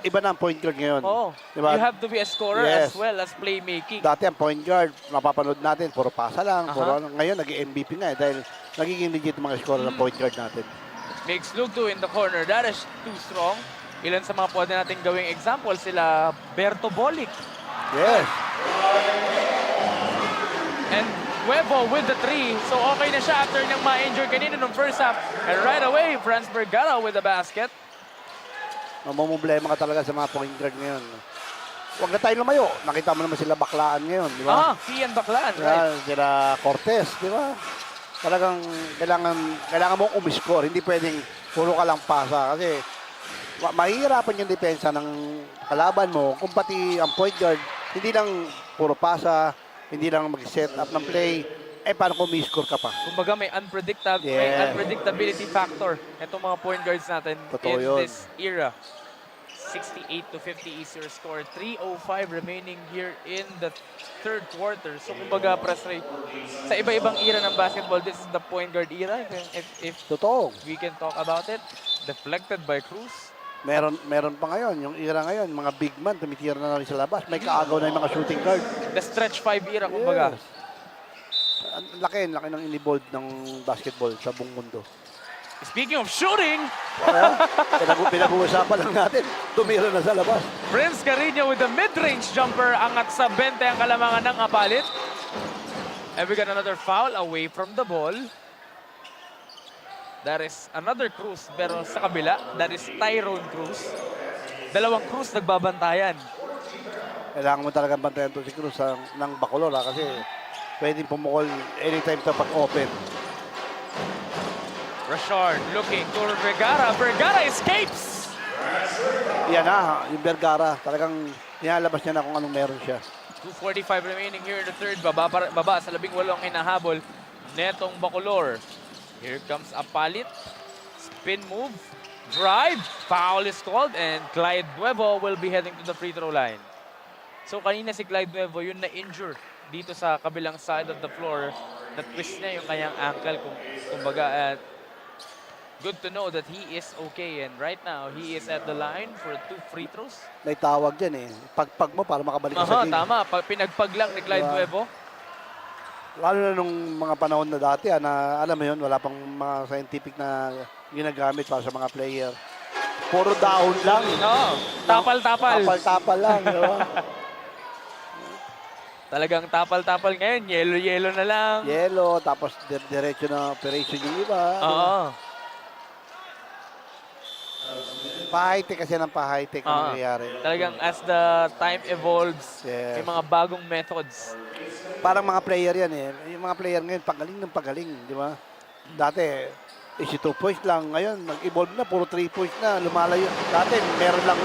iba na ang point guard ngayon. Oh, diba? You have to be a scorer as well as playmaking. Dati ang point guard, mapapanood natin, puro pasa lang. Ngayon, naging MVP nga dahil nagiging legit mga scorer ng point guard natin. Makes Lugdo in the corner. That is too strong. Ilan sa mga pwede natin gawing example, sila Berto Bolic. Yes. And Huevo with the 3. So okay na siya after niyang ma-injure kanina nung first half. And right away, Franz Vergara with the basket. Mamumblema ka talaga sa mga point guard ngayon. Huwag na tayo lumayo. Nakita mo naman sila Baklaan ngayon, di ba? Kian Baklaan, right. Sila Cortez, di ba? Talagang kailangan mong umiscore. Hindi pwedeng puro ka lang pasa. Kasi mahihirapan yung depensa ng kalaban mo kung pati ang point guard, hindi lang puro pasa, hindi lang mag-set up ng play, paano kung may-score ka pa? Kumbaga may unpredictability factor itong mga point guards natin Totoo in yun. this era. 68-50 is your score. 3:05 remaining here in the third quarter. So kumbaga, Press Ray, sa iba-ibang era ng basketball, this is the point guard era. If Totoo. we can talk about it, deflected by Cruz. Meron pa ngayon, yung era ngayon, mga big man, tumitira na rin sa labas. May kaagaw na yung mga shooting guard. The stretch 5 era, kumbaga. Yes. Ang laki ng in-evolve ng basketball sa buong mundo. Speaking of shooting, Pinag-uusapan lang natin, tumira na sa labas. Prince Carino with the mid-range jumper, angat sa 20 ang kalamangan ng Apalit. And we got another foul away from the ball. That is another Cruz, pero sa kabila, that is Tyrone Cruz. Dalawang Cruz nagbabantayan. Kailangan mo talagang bantayan to si Cruz ng Bacolor kasi pwedeng pumukol anytime sa pag-open. Rashard looking to Vergara. Vergara escapes! Yan na, yung Vergara. Talagang nilalabas niya na kung anong meron siya. 2:45 remaining here in the third. Baba sa 18 ang hinahabol netong Bacolor. Here comes Apalit. Spin move. Drive. Foul is called and Clyde Nuevo will be heading to the free throw line. So kanina si Clyde Nuevo yun na-injure dito sa kabilang side of the floor. Na-twist niya yung kanyang ankle. Kumbaga, good to know that he is okay, and right now he is at the line for 2 free throws. May tawag dyan pagpag mo para makabalik ka sa game. Tama. Pinagpag lang ni Clyde Nuevo. Lalo na nung mga panahon na dati, na alam mo yun, wala pang mga scientific na ginagamit para sa mga player. Puro down lang. No, tapal-tapal. Tapal-tapal lang. Diba? Talagang tapal-tapal ngayon. Yelo-yelo na lang. Yelo, tapos diretso na operation yung iba. Oo. Pa-high-tech kasi ng pa-high-tech ang nangyayari. Talagang as the time evolves, Yes. may mga bagong methods. Parang mga player yan Yung mga player ngayon, pagaling ng pagaling, di ba? Dati, 2 points lang. Ngayon, nag-evolve na, puro 3 points na. Lumalayo. Dati, meron lang